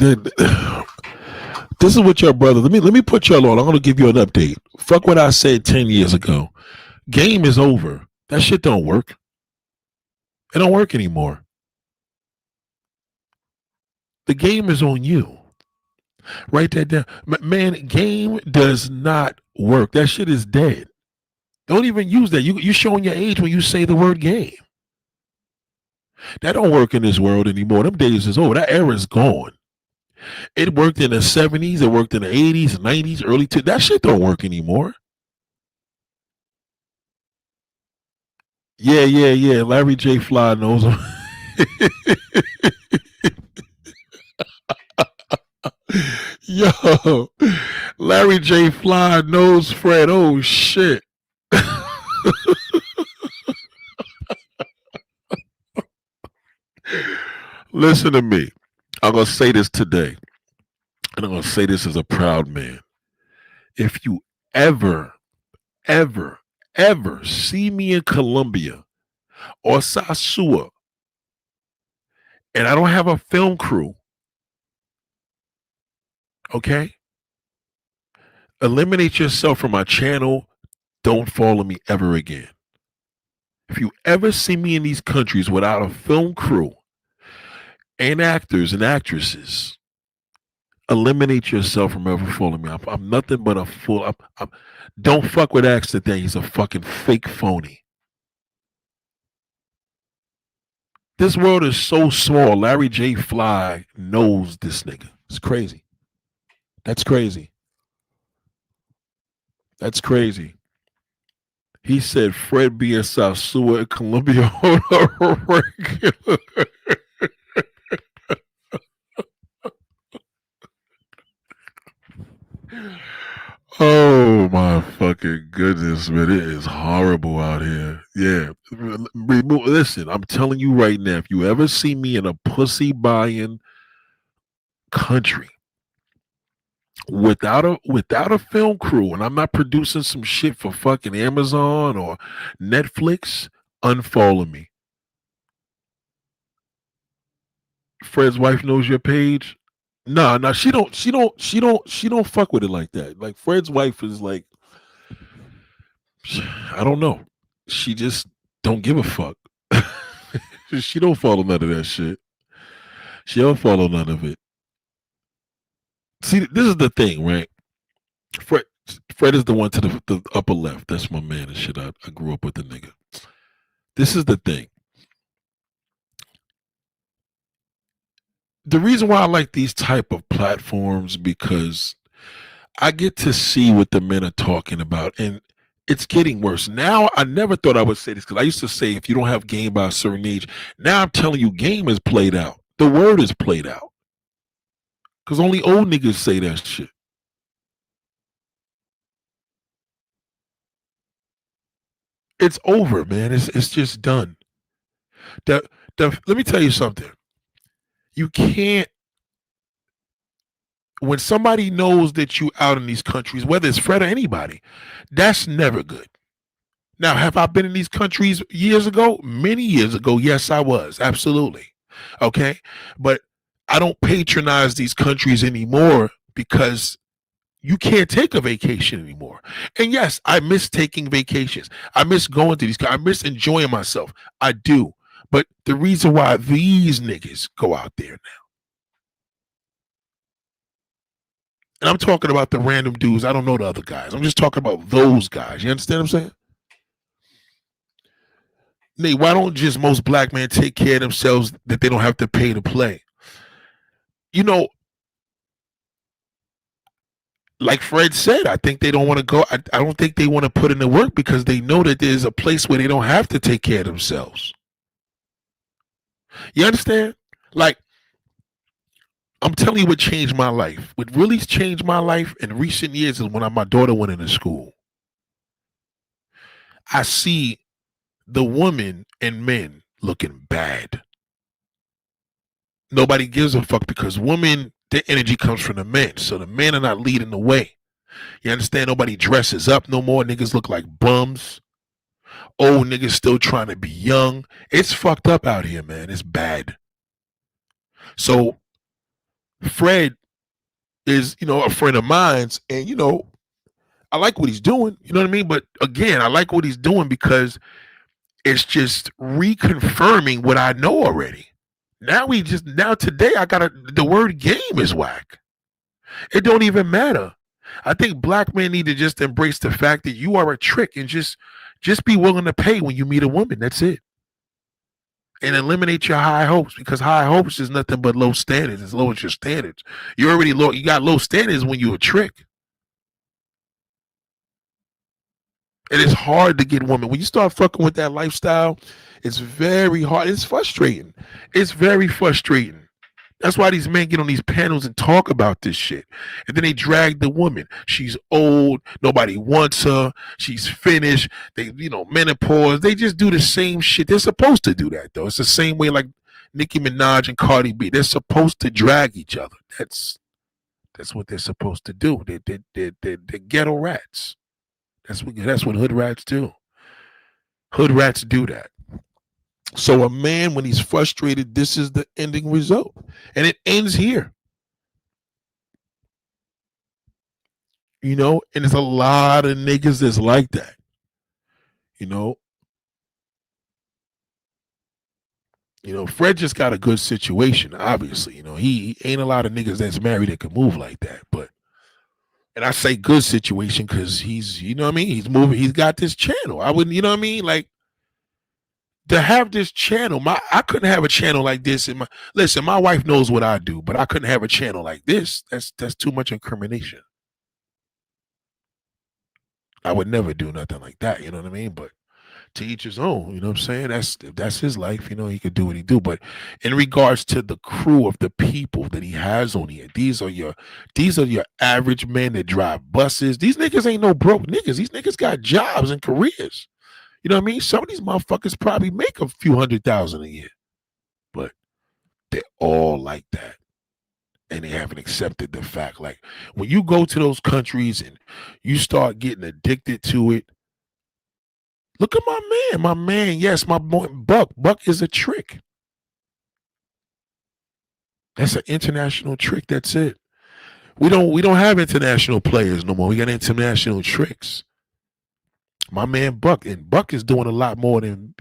This is what your brother. Let me put y'all on. I'm gonna give you an update. Fuck what I said 10 years ago. Game is over. That shit don't work. It don't work anymore. The game is on you. Write that down. Man, game does not work. That shit is dead. Don't even use that. You're showing your age when you say the word game. That don't work in this world anymore. Them days is over. That era is gone. It worked in the 70s. It worked in the 80s, 90s, early 2000s. That shit don't work anymore. Yeah. Larry J. Fly knows him. Yo, Larry J. Fly knows Fred. Oh, shit. Listen to me. I'm going to say this today. And I'm going to say this as a proud man. If you ever see me in Colombia or Sasua and I don't have a film crew, okay? Eliminate yourself from my channel. Don't follow me ever again. If you ever see me in these countries without a film crew and actors and actresses, eliminate yourself from ever following me. I'm nothing but a fool. Don't fuck with Axe today. He's a fucking fake phony. This world is so small. Larry J. Fly knows this nigga. It's crazy. That's crazy. That's crazy. He said Fred B. in South Sua in Colombia on a regular. Oh my fucking goodness, man. It is horrible out here. Yeah. Listen, I'm telling you right now, if you ever see me in a pussy buying country without a film crew and I'm not producing some shit for fucking Amazon or Netflix, unfollow me. Fred's wife knows your page. No, she don't fuck with it like that. Like Fred's wife is like, I don't know. She just don't give a fuck. She don't follow none of that shit. She don't follow none of it. See, this is the thing, right? Fred, Fred is the one to the upper left. That's my man and shit. I grew up with the nigga. This is the thing. The reason why I like these type of platforms because I get to see what the men are talking about, and it's getting worse. Now, I never thought I would say this because I used to say if you don't have game by a certain age, now I'm telling you, game is played out. The word is played out because only old niggas say that shit. It's over, man. It's just done. The, let me tell you something. You can't when somebody knows that you out in these countries, whether it's Fred or anybody, that's never good. Now, have I been in these countries years ago? Many years ago, yes, I was. Absolutely. Okay. But I don't patronize these countries anymore because you can't take a vacation anymore. And yes, I miss taking vacations. I miss going to these. I miss enjoying myself. I do. But the reason why these niggas go out there now, and I'm talking about the random dudes. I don't know the other guys. I'm just talking about those guys. You understand what I'm saying? Nate, why don't just most black men take care of themselves that they don't have to pay to play? You know, like Fred said, I think they don't want to go. I don't think they want to put in the work because they know that there's a place where they don't have to take care of themselves. You understand? Like, I'm telling you what changed my life. What really changed my life in recent years is when my daughter went into school. I see the women and men looking bad. Nobody gives a fuck because women, their energy comes from the men. So the men are not leading the way. You understand? Nobody dresses up no more. Niggas look like bums. Old niggas still trying to be young. It's fucked up out here, man. It's bad. So Fred is, a friend of mine's, and I like what he's doing. You know what I mean? But again, I like what he's doing because it's just reconfirming what I know already. Now today the word game is whack. It don't even matter. I think black men need to just embrace the fact that you are a trick and just be willing to pay when you meet a woman. That's it. And eliminate your high hopes because high hopes is nothing but low standards. As low as your standards. You're already low. You got low standards when you're a trick. It is hard to get women. When you start fucking with that lifestyle, it's very hard. It's frustrating. It's very frustrating. That's why these men get on these panels and talk about this shit. And then they drag the woman. She's old. Nobody wants her. She's finished. They, menopause. They just do the same shit. They're supposed to do that, though. It's the same way like Nicki Minaj and Cardi B. They're supposed to drag each other. That's what they're supposed to do. They're ghetto rats. That's what hood rats do. Hood rats do that. So a man, when he's frustrated, this is the ending result. And it ends here. And there's a lot of niggas that's like that. Fred just got a good situation, obviously. He ain't a lot of niggas that's married that can move like that. And I say good situation because he's, he's moving, he's got this channel. I wouldn't, like, to have this channel, I couldn't have a channel like this. Listen, my wife knows what I do, but I couldn't have a channel like this. That's too much incrimination. I would never do nothing like that. You know what I mean? But to each his own. You know what I'm saying? That's his life. You know, he could do what he do. But in regards to the crew of the people that he has on here, these are your average men that drive buses. These niggas ain't no broke niggas. These niggas got jobs and careers. You know what I mean? Some of these motherfuckers probably make a few $100,000 a year, but they're all like that. And they haven't accepted the fact. Like when you go to those countries and you start getting addicted to it, look at my man. Yes, my boy Buck. Buck is a trick. That's an international trick. That's it. We don't have international players no more. We got international tricks. My man Buck, and Buck is doing a lot more than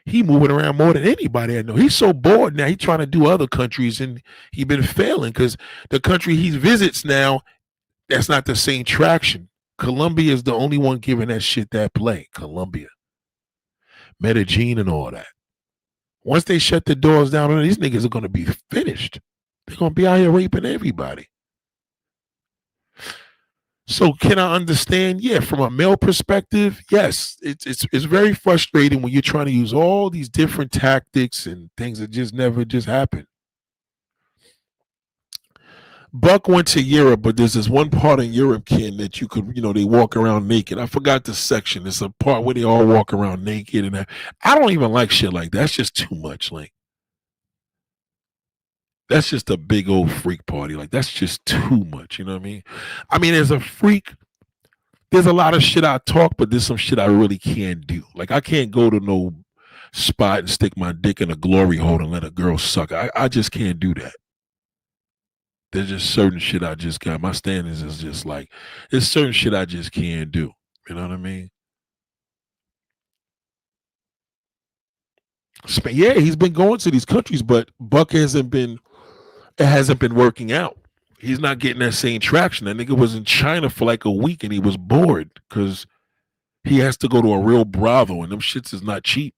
he moving around more than anybody I know. He's so bored now. He's trying to do other countries and he been failing because the country he visits now, that's not the same traction. Colombia is the only one giving that shit that play. Colombia, Medellin, and all that. Once they shut the doors down, these niggas are going to be finished. They're going to be out here raping everybody. So can I understand? Yeah, from a male perspective, yes, it's very frustrating when you're trying to use all these different tactics and things that just never just happen. Buck went to Europe, but there's this one part in Europe, Ken, that you could, they walk around naked. I forgot the section. It's a part where they all walk around naked, and I don't even like shit like that. That's just too much. Like, that's just a big old freak party. Like, that's just too much. You know what I mean? I mean, as a freak, there's a lot of shit I talk, but there's some shit I really can't do. Like, I can't go to no spot and stick my dick in a glory hole and let a girl suck. I just can't do that. There's just certain shit I just got. My standards is just like, there's certain shit I just can't do. You know what I mean? Yeah, he's been going to these countries, but Buck hasn't been working out. He's not getting that same traction. That nigga was in China for like a week and he was bored because he has to go to a real brothel and them shits is not cheap.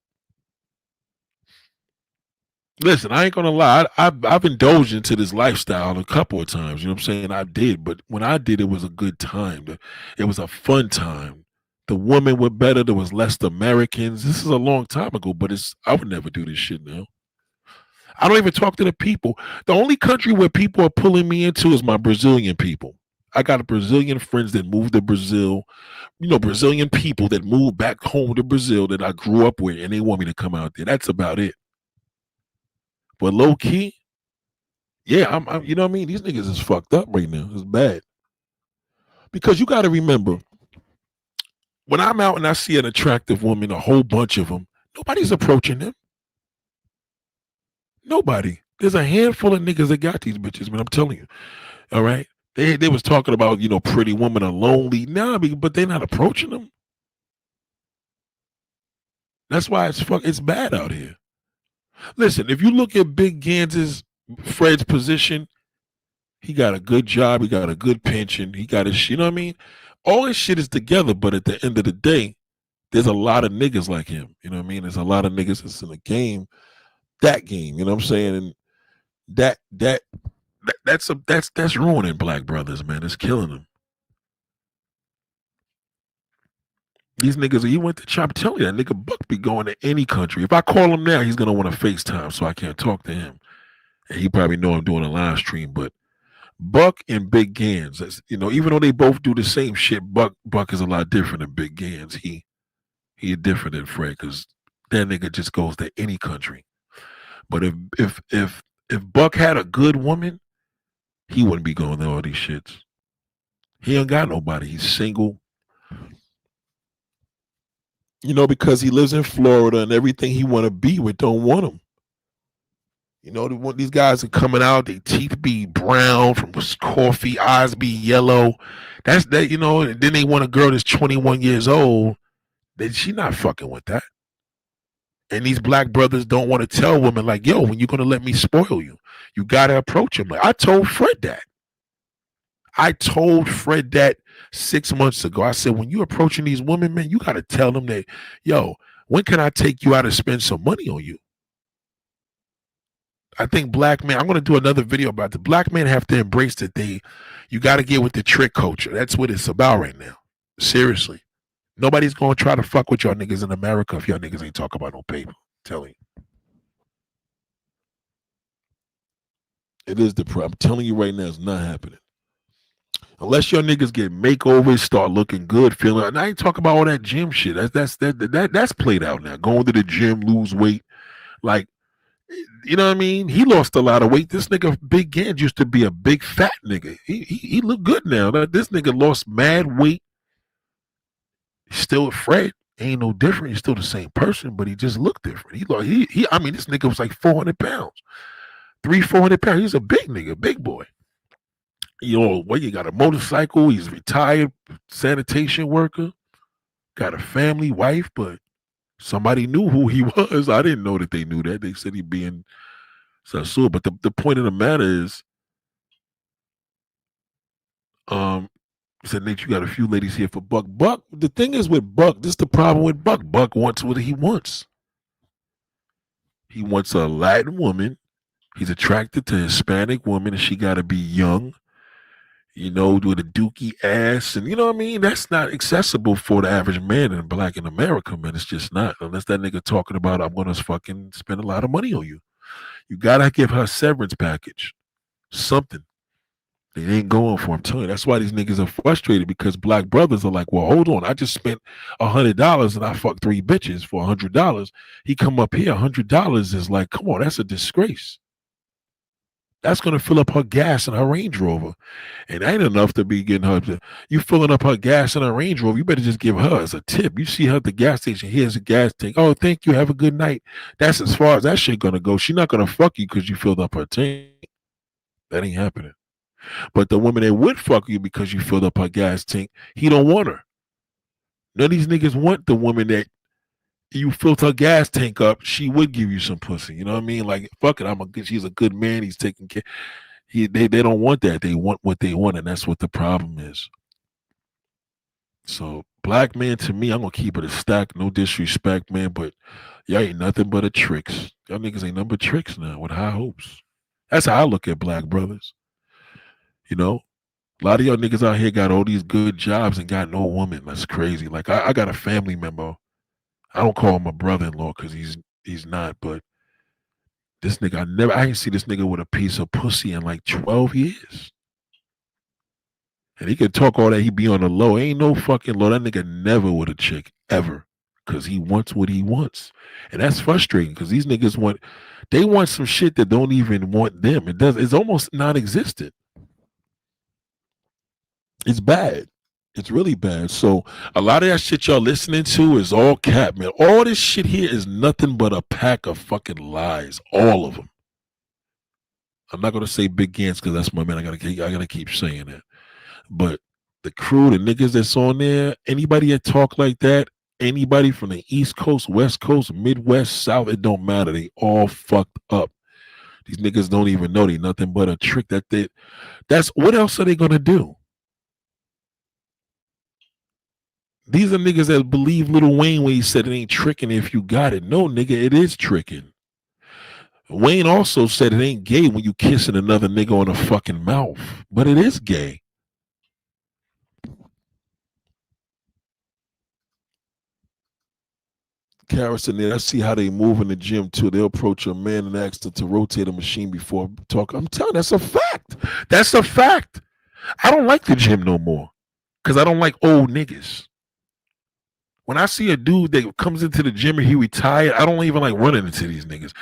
Listen, I ain't gonna lie. I've indulged into this lifestyle a couple of times. You know what I'm saying? I did, but when I did, it was a good time. It was a fun time. The women were better. There was less Americans. This is a long time ago, but I would never do this shit now. I don't even talk to the people. The only country where people are pulling me into is my Brazilian people. I got a Brazilian friends that moved to Brazil. Brazilian people that moved back home to Brazil that I grew up with, and they want me to come out there. That's about it. But low key, yeah, I'm you know what I mean? These niggas is fucked up right now. It's bad. Because you got to remember, when I'm out and I see an attractive woman, a whole bunch of them, nobody's approaching them. Nobody. There's a handful of niggas that got these bitches, man. I'm telling you. All right. They was talking about, pretty women are lonely. Nah, but they're not approaching them. That's why it's bad out here. Listen, if you look at Big Gans's Fred's position, he got a good job, he got a good pension, he got his, you know what I mean? All his shit is together, but at the end of the day, there's a lot of niggas like him. You know what I mean? There's a lot of niggas that's in the game. That game, you know what I'm saying? And that's ruining black brothers, man. It's killing them. These niggas, he went to Chop. I'm telling you, that nigga Buck be going to any country. If I call him now, he's gonna want to FaceTime, so I can't talk to him. And he probably know I'm doing a live stream, but Buck and Big Gans, even though they both do the same shit, Buck is a lot different than Big Gans. He different than Fred because that nigga just goes to any country. But if Buck had a good woman, he wouldn't be going to all these shits. He ain't got nobody. He's single. Because he lives in Florida and everything he want to be with don't want him. These guys are coming out, their teeth be brown from coffee, eyes be yellow. That's that, and then they want a girl that's 21 years old. Then she not fucking with that. And these black brothers don't want to tell women like, yo, when you going to let me spoil you? You got to approach him. Like, I told Fred that 6 months ago. I said, when you approaching these women, man, you got to tell them that, yo, when can I take you out and spend some money on you? I think black men, I'm going to do another video about the black men have to embrace that you got to get with the trick culture. That's what it's about right now. Seriously. Nobody's gonna try to fuck with y'all niggas in America if y'all niggas ain't talk about no paper. I'm telling you. It is the problem. I'm telling you right now, it's not happening. Unless your niggas get makeovers, start looking good, feeling. And I ain't talking about all that gym shit. That's played out now. Going to the gym, lose weight, like you know what I mean. He lost a lot of weight. This nigga Big Gant used to be a big fat nigga. He look good now. This nigga lost mad weight. Still Fred ain't no different. He's still the same person, but he just looked different. He I mean, this nigga was like 400 pounds, 400 pounds. He's a big nigga, big boy. You know, well, you got a motorcycle. He's retired sanitation worker. Got a family, wife, but somebody knew who he was. I didn't know that they knew that. They said he'd be in Sasua. But the point of the matter is, he said, Nate, you got a few ladies here for Buck. Buck, the thing is with Buck, this is the problem with Buck. Buck wants what he wants. He wants a Latin woman. He's attracted to Hispanic women, and she got to be young, you know, with a dookie ass. And you know what I mean? That's not accessible for the average man in black in America, man. It's just not. Unless that nigga talking about, I'm going to fucking spend a lot of money on you. You got to give her a severance package. Something. They ain't going for. I'm telling you. That's why these niggas are frustrated, because black brothers are like, well, hold on. I just spent $100 and I fucked 3 bitches for $100. He come up here, $100 is like, come on, that's a disgrace. That's going to fill up her gas in her Range Rover. And ain't enough to be getting her. You filling up her gas in her Range Rover, you better just give her as a tip. You see her at the gas station, here's a gas tank. Oh, thank you. Have a good night. That's as far as that shit going to go. She's not going to fuck you because you filled up her tank. That ain't happening. But the women that would fuck you because you filled up her gas tank, he don't want her. None of these niggas want the woman that you filled her gas tank up. She would give you some pussy. You know what I mean? Like, fuck it. She's a good man. He's taking care. They don't want that. They want what they want, and that's what the problem is. So, black man, to me, I'm gonna keep it a stack. No disrespect, man, but y'all ain't nothing but a tricks. Y'all niggas ain't nothing but tricks now with high hopes. That's how I look at black brothers. You know, a lot of y'all niggas out here got all these good jobs and got no woman. That's crazy. Like I got a family member. I don't call him a brother-in-law because he's not. But this nigga, I ain't see this nigga with a piece of pussy in like 12 years. And he could talk all that. He be on the low. Ain't no fucking low. That nigga never with a chick ever, because he wants what he wants, and that's frustrating because these niggas want some shit that don't even want them. It's almost non-existent. It's bad. It's really bad. So a lot of that shit y'all listening to is all cap, man. All this shit here is nothing but a pack of fucking lies. All of them. I'm not gonna say Big Gantz because that's my man. I gotta keep saying that. But the crew, the niggas that's on there, anybody that talk like that, anybody from the East Coast, West Coast, Midwest, South, it don't matter. They all fucked up. These niggas don't even know they nothing but a trick that's what else are they gonna do? These are niggas that believe Lil Wayne when he said it ain't tricking if you got it. No, nigga, it is tricking. Wayne also said it ain't gay when you kissing another nigga on the fucking mouth, but it is gay. Carrison there, I see how they move in the gym too. They'll approach a man and ask them to rotate a machine before talk. I'm telling you, that's a fact. That's a fact. I don't like the gym no more because I don't like old niggas. When I see a dude that comes into the gym and he retired, I don't even like running into these niggas.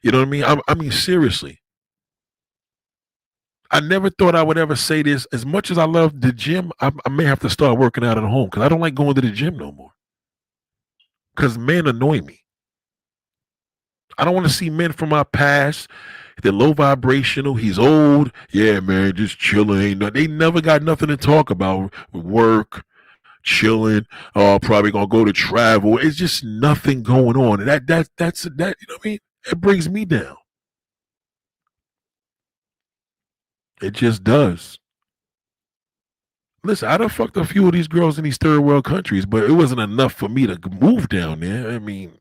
You know what I mean? I mean, seriously. I never thought I would ever say this. As much as I love the gym, I may have to start working out at home because I don't like going to the gym no more. Because men annoy me. I don't want to see men from my past. They're low vibrational. He's old. Yeah, man, just chilling. They never got nothing to talk about with work. Chilling, probably gonna go to travel. It's just nothing going on, and that's you know what I mean. It brings me down. It just does. Listen, I done fucked a few of these girls in these third world countries, but it wasn't enough for me to move down there. I mean,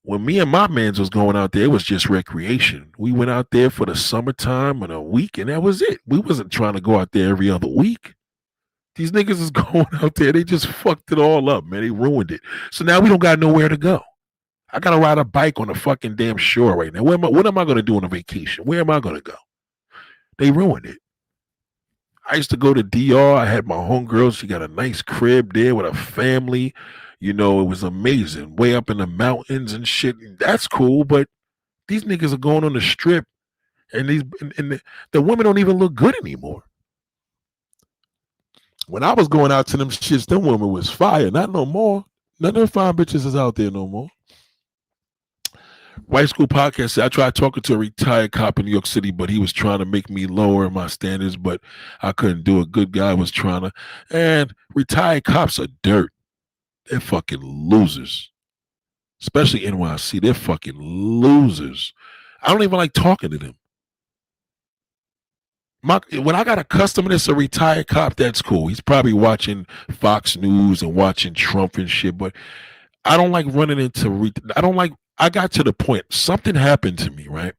when me and my mans was going out there, it was just recreation. We went out there for the summertime and a week, and that was it. We wasn't trying to go out there every other week. These niggas is going out there. They just fucked it all up, man. They ruined it. So now we don't got nowhere to go. I gotta ride a bike on the fucking damn shore right now. What am I gonna do on a vacation? Where am I gonna go? They ruined it. I used to go to DR. I had my homegirl. She got a nice crib there with a family. You know, it was amazing. Way up in the mountains and shit. That's cool, but these niggas are going on the strip, and the women don't even look good anymore. When I was going out to them shits, them women was fire. Not no more. None of them fine bitches is out there no more. White School Podcast said, I tried talking to a retired cop in New York City, but he was trying to make me lower my standards, but I couldn't do it. Good guy was trying to. And retired cops are dirt. They're fucking losers. Especially NYC. They're fucking losers. I don't even like talking to them. When I got a customer that's a retired cop, that's cool. He's probably watching Fox News and watching Trump and shit, but I don't like running into I got to the point, something happened to me, right?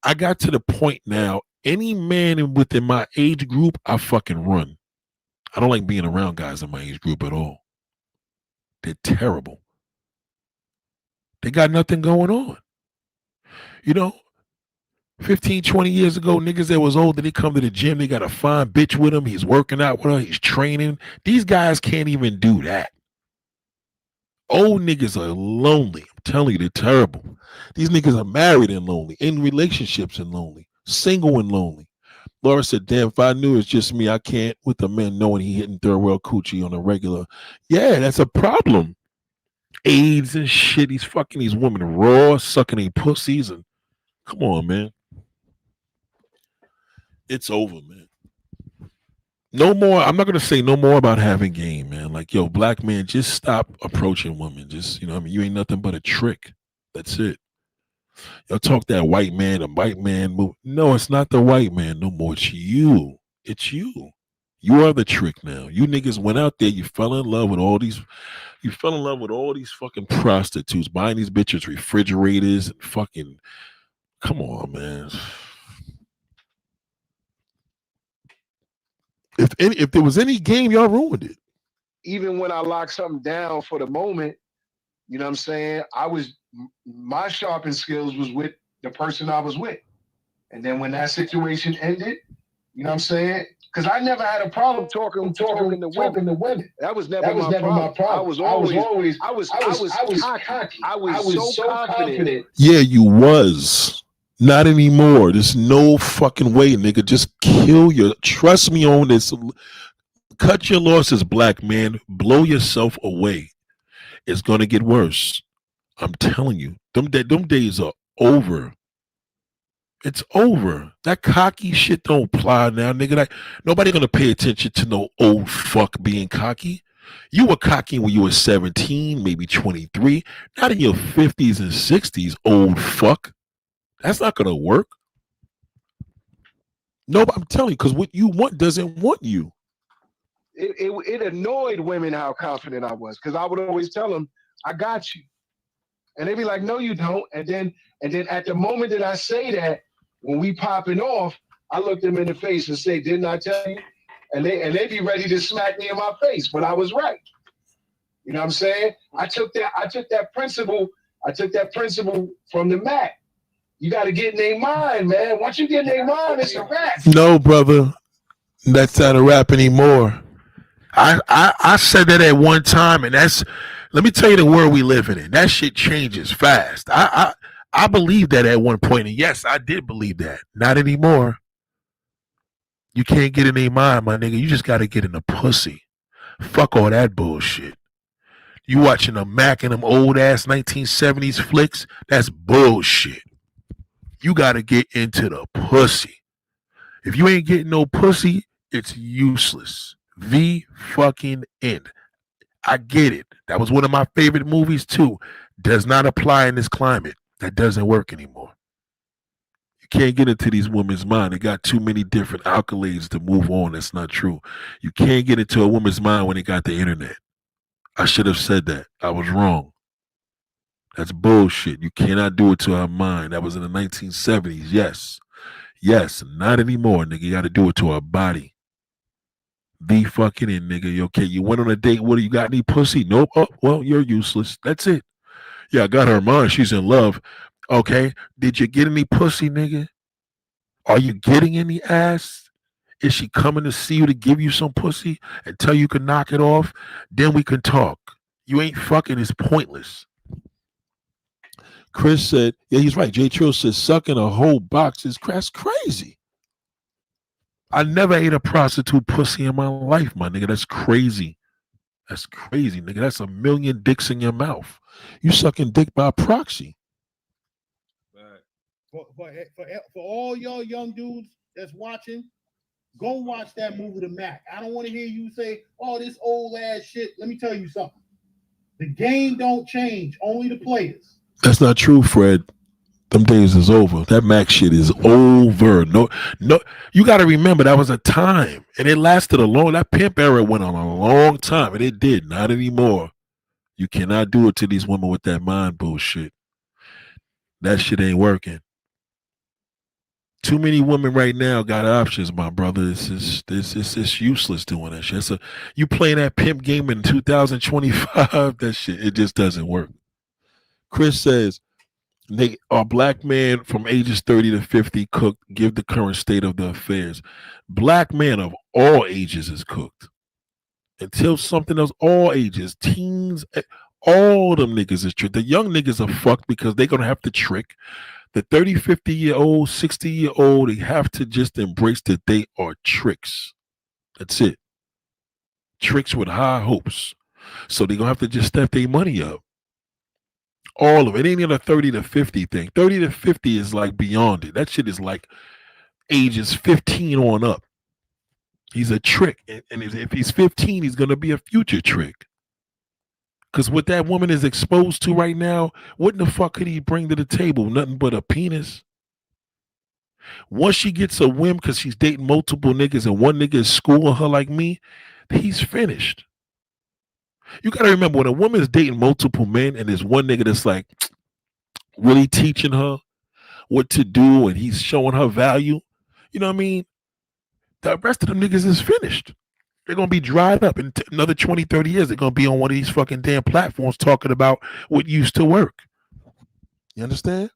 I got to the point now, any man within my age group, I fucking run. I don't like being around guys in my age group at all. They're terrible. They got nothing going on. You know, 15, 20 years ago, niggas that was older, they come to the gym, they got a fine bitch with him, he's working out with her, he's training. These guys can't even do that. Old niggas are lonely. I'm telling you, they're terrible. These niggas are married and lonely, in relationships and lonely, single and lonely. Laura said, damn, if I knew it's just me, I can't with a man knowing he hitting third world coochie on a regular. Yeah, that's a problem. AIDS and shit. He's fucking these women raw, sucking their pussies. And come on, man. It's over, man. No more. I'm not going to say no more about having game, man. Like, yo, black man, just stop approaching women. Just, you know what I mean? You ain't nothing but a trick. That's it. Y'all talk that white man, the white man move. No, it's not the white man no more. It's you. It's you. You are the trick now. You niggas went out there. You fell in love with all these. You fell in love with all these fucking prostitutes, buying these bitches refrigerators and fucking. Come on, man. If there was any game, y'all ruined it. Even when I locked something down for the moment, you know what I'm saying? My sharpened skills was with the person I was with. And then when that situation ended, you know what I'm saying? Because I never had a problem talking to women. That was never my problem. I was cocky. I was so confident. Yeah, you was. Not anymore. There's no fucking way, nigga. Just kill your. Trust me on this. Cut your losses, black man. Blow yourself away. It's gonna get worse. I'm telling you. Them days are over. It's over. That cocky shit don't apply now, nigga. Like, nobody gonna pay attention to no old fuck being cocky. You were cocky when you were 17, maybe 23. Not in your 50s and 60s, old fuck. That's not gonna work. No, I'm telling you, because what you want doesn't want you. It annoyed women how confident I was, because I would always tell them, I got you. And they'd be like, no, you don't. And then at the moment that I say that, when we popping off, I look them in the face and say, didn't I tell you? And they be ready to smack me in my face, but I was right. You know what I'm saying? I took that principle from the Mac. You got to get in their mind, man. Once you get in their mind, it's a wrap. No, brother. That's not a rap anymore. I said that at one time, and let me tell you the world we live in. That shit changes fast. I believed that at one point, and yes, I did believe that. Not anymore. You can't get in their mind, my nigga. You just got to get in the pussy. Fuck all that bullshit. You watching them Mac and them old ass 1970s flicks? That's bullshit. You got to get into the pussy. If you ain't getting no pussy, it's useless. The fucking end. I get it. That was one of my favorite movies too. Does not apply in this climate. That doesn't work anymore. You can't get into these women's mind. They got too many different accolades to move on. That's not true. You can't get into a woman's mind when they got the internet. I should have said that. I was wrong. That's bullshit. You cannot do it to her mind. That was in the 1970s. Yes. Yes. Not anymore, nigga. You got to do it to her body. Be fucking in, nigga. You okay? You went on a date. What do you got? Any pussy? Nope. Oh, well, you're useless. That's it. Yeah, I got her mind. She's in love. Okay. Did you get any pussy, nigga? Are you getting any ass? Is she coming to see you to give you some pussy until you can knock it off? Then we can talk. You ain't fucking is pointless. Chris said, yeah, he's right. J. Trill says sucking a whole box is crazy. I never ate a prostitute pussy in my life, my nigga. That's crazy. That's crazy, nigga. That's a million dicks in your mouth. You sucking dick by proxy. For all y'all young dudes that's watching, go watch that movie, The Mac. I don't want to hear you say, oh, this old ass shit. Let me tell you something. The game don't change, only the players. That's not true, Fred. Them days is over. That Mac shit is over. No, you got to remember that was a time, and it lasted a long. That pimp era went on a long time, and it did not anymore. You cannot do it to these women with that mind bullshit. That shit ain't working. Too many women right now got options, my brother. It's useless doing that shit. You playing that pimp game in 2025? That shit, it just doesn't work. Chris says, a black man from ages 30 to 50 cooked. Give the current state of the affairs. Black man of all ages is cooked. Until something else, all ages, teens, all them niggas is tricked. The young niggas are fucked because they're going to have to trick. The 30, 50-year-old, 60-year-old, they have to just embrace that they are tricks. That's it. Tricks with high hopes. So they're going to have to just step their money up. All of it. It ain't even a 30 to 50 thing. 30 to 50 is like beyond it. That shit is like ages 15 on up. He's a trick. And if he's 15, he's going to be a future trick. Because what that woman is exposed to right now, what in the fuck could he bring to the table? Nothing but a penis. Once she gets a whim because she's dating multiple niggas and one nigga is schooling her like me, he's finished. You got to remember, when a woman is dating multiple men and there's one nigga that's like really teaching her what to do and he's showing her value, you know what I mean? The rest of them niggas is finished. They're going to be dried up in another 20, 30 years. They're going to be on one of these fucking damn platforms talking about what used to work. You understand?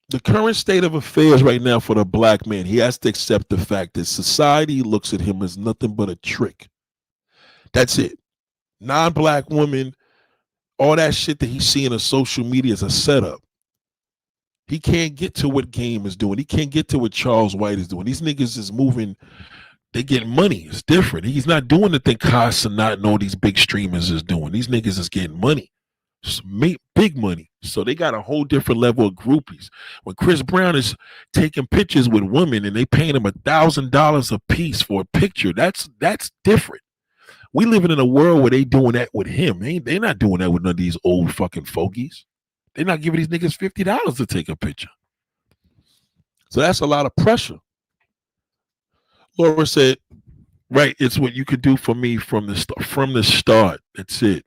The current state of affairs right now for the black man, he has to accept the fact that society looks at him as nothing but a trick. That's it. Non-black women, all that shit that he's seeing on social media is a setup. He can't get to what Game is doing. He can't get to what Charles White is doing. These niggas is moving. They get money. It's different. He's not doing the thing Kai Cenat and all these big streamers is doing. These niggas is getting money. Big money. So they got a whole different level of groupies. When Chris Brown is taking pictures with women and they paying him $1,000 a piece for a picture, that's different. We living in a world where they doing that with him. They not doing that with none of these old fucking fogies. They're not giving these niggas $50 to take a picture. So that's a lot of pressure. Laura said, right, it's what you could do for me from the start. That's it.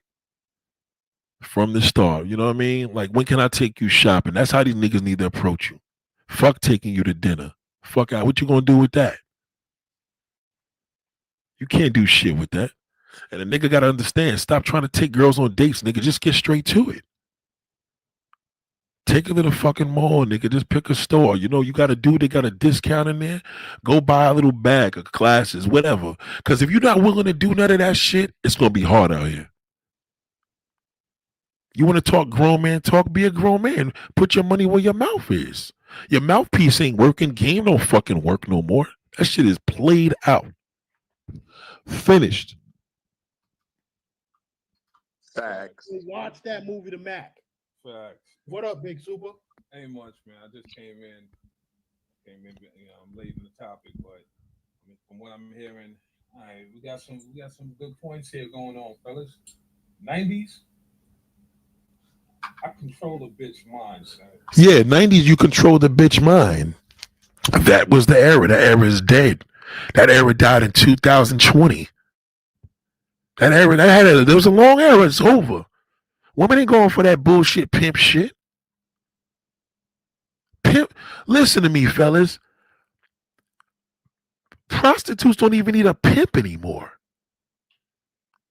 From the start. You know what I mean? Like, when can I take you shopping? That's how these niggas need to approach you. Fuck taking you to dinner. Fuck out. What you gonna do with that? You can't do shit with that. And a nigga gotta understand. Stop trying to take girls on dates, nigga. Just get straight to it. Take her to the fucking mall, nigga. Just pick a store. You know, you got a dude that got a discount in there. Go buy a little bag of glasses, whatever. Because if you're not willing to do none of that shit, it's going to be hard out here. You want to talk grown man talk? Be a grown man. Put your money where your mouth is. Your mouthpiece ain't working. Game don't fucking work no more. That shit is played out. Finished. Facts. Watch that movie, The Mac. Facts. What up, Big Super? Ain't much, man. I just came in. You know, I'm late in the topic, but I mean, from what I'm hearing, all right, we got some good points here going on, fellas. 90s, I control the bitch mind, son. Yeah, 90s, you control the bitch mind. That was the era. That era is dead. That era died in 2020. That era, there was a long era. It's over. Women ain't going for that bullshit pimp shit. Pimp, listen to me, fellas. Prostitutes don't even need a pimp anymore.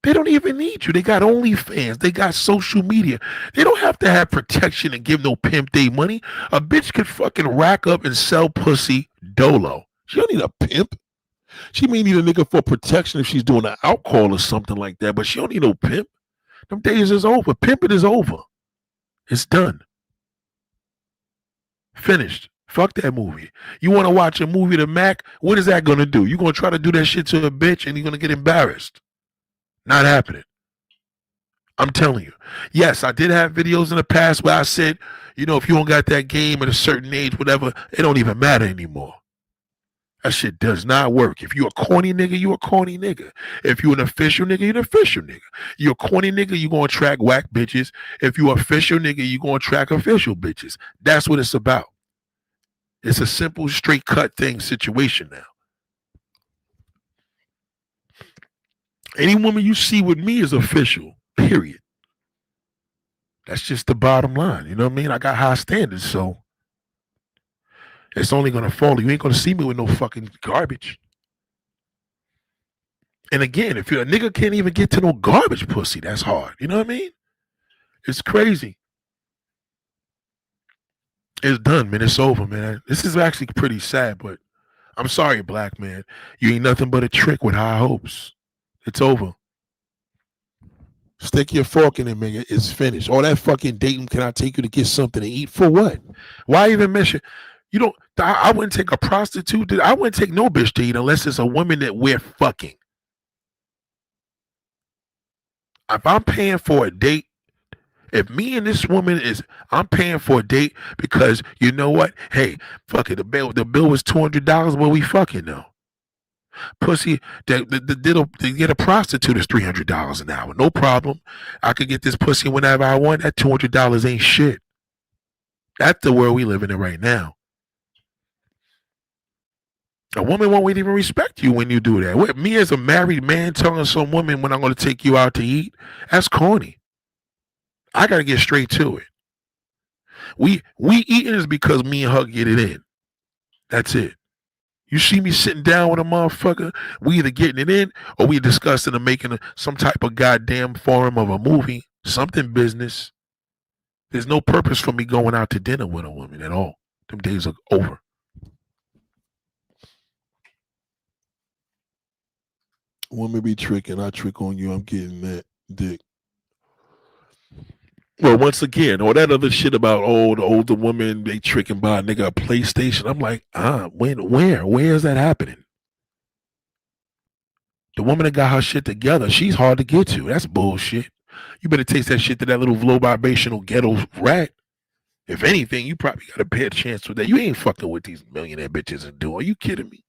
They don't even need you. They got OnlyFans. They got social media. They don't have to have protection and give no pimp they money. A bitch could fucking rack up and sell pussy dolo. She don't need a pimp. She may need a nigga for protection if she's doing an alcohol or something like that, but she don't need no pimp. Them days is over. Pimping is over. It's done. Finished. Fuck that movie. You want to watch a movie to Mac? What is that going to do? You're going to try to do that shit to a bitch and you're going to get embarrassed. Not happening. I'm telling you. Yes, I did have videos in the past where I said, you know, if you don't got that game at a certain age, whatever, it don't even matter anymore. That shit does not work. If you a corny nigga, you a corny nigga. If you an official nigga, you an official nigga. You a corny nigga, you gonna attract whack bitches. If you official nigga, you gonna attract official bitches. That's what it's about. It's a simple, straight cut thing situation now. Any woman you see with me is official, period. That's just the bottom line. You know what I mean? I got high standards, so it's only going to follow. You ain't going to see me with no fucking garbage. And again, if you're a nigga can't even get to no garbage pussy, that's hard. You know what I mean? It's crazy. It's done, man. It's over, man. This is actually pretty sad, but I'm sorry, black man. You ain't nothing but a trick with high hopes. It's over. Stick your fork in it, man. It's finished. All that fucking dating, can I take you to get something to eat? For what? Why even mention? You don't, I wouldn't take a prostitute. I wouldn't take no bitch to eat unless it's a woman that we're fucking. If I'm paying for a date, if me and this woman is, I'm paying for a date because you know what? Hey, fuck it. The bill was $200. Well, we fucking know. Pussy, to get a prostitute is $300 an hour. No problem. I could get this pussy whenever I want. That $200 ain't shit. That's the world we live in right now. A woman won't even respect you when you do that. What, me as a married man telling some woman when I'm going to take you out to eat, that's corny. I got to get straight to it. We eating is because me and her get it in. That's it. You see me sitting down with a motherfucker, we either getting it in or we discussing and making some type of goddamn form of a movie, something business. There's no purpose for me going out to dinner with a woman at all. Them days are over. Women be tricking, I trick on you, I'm getting that dick. Well, once again, all that other shit about the older woman, they tricking by a nigga a PlayStation. I'm like, where is that happening? The woman that got her shit together, she's hard to get to. That's bullshit. You better taste that shit to that little low vibrational ghetto rat. If anything, you probably got a better chance with that. You ain't fucking with these millionaire bitches and do. Are you kidding me?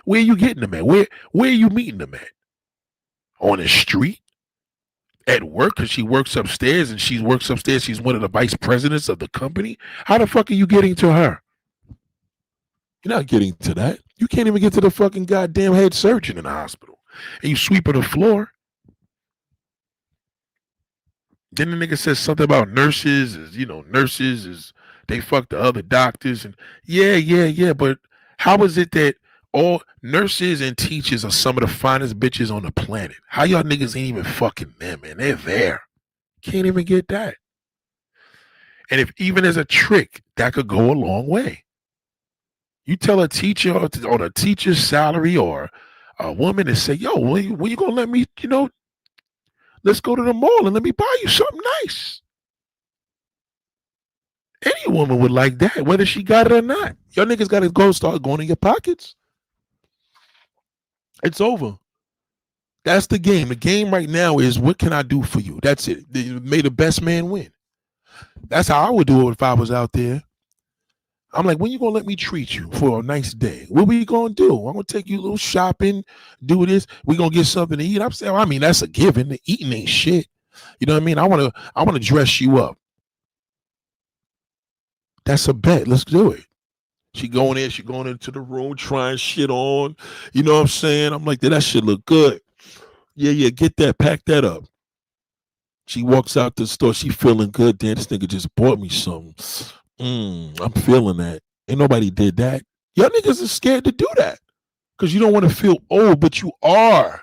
Where you getting them at? Where are you meeting them at? On the street? At work? Because she works upstairs and she's one of the vice presidents of the company. How the fuck are you getting to her? You're not getting to that. You can't even get to the fucking goddamn head surgeon in the hospital. And you sweeping the floor. Then the nigga says something about nurses they fuck the other doctors. And yeah. But how is it that all nurses and teachers are some of the finest bitches on the planet? How y'all niggas ain't even fucking them, man? They're there. Can't even get that. And if even as a trick, that could go a long way. You tell a teacher on a teacher's salary or a woman and say, yo, when you gonna let me, let's go to the mall and let me buy you something nice. Any woman would like that, whether she got it or not. Y'all niggas got to go start going in your pockets. It's over. That's the game. The game right now is, what can I do for you? That's it. May the best man win. That's how I would do it if I was out there. I'm like, when you gonna let me treat you for a nice day? What we gonna do? I'm gonna take you a little shopping, do this. We gonna get something to eat. I'm saying, I mean, that's a given. The eating ain't shit. You know what I mean? I wanna dress you up. That's a bet. Let's do it. She going into the room, trying shit on. You know what I'm saying? I'm like, that shit look good. Yeah, get that, pack that up. She walks out the store. She feeling good. Damn, this nigga just bought me something. I'm feeling that. Ain't nobody did that. Y'all niggas are scared to do that. because you don't want to feel old, but you are.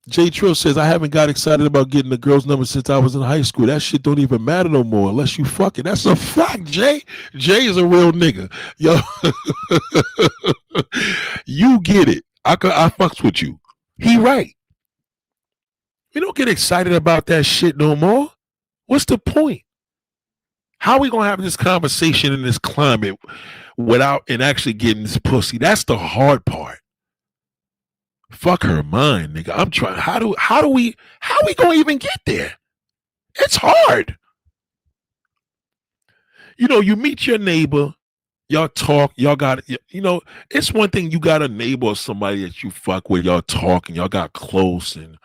Jay Trill says, I haven't got excited about getting the girl's number since I was in high school. That shit don't even matter no more unless you fuck it. That's a fact, Jay. Jay is a real nigga. Yo, you get it. I fucks with you. He right. We don't get excited about that shit no more. What's the point? How are we going to have this conversation in this climate without and actually getting this pussy? That's the hard part. Fuck her mind, nigga. I'm trying. How we gonna even get there? It's hard. You know, you meet your neighbor, y'all talk, y'all got, you know, it's one thing you got a neighbor or somebody that you fuck with, y'all talk and y'all got close and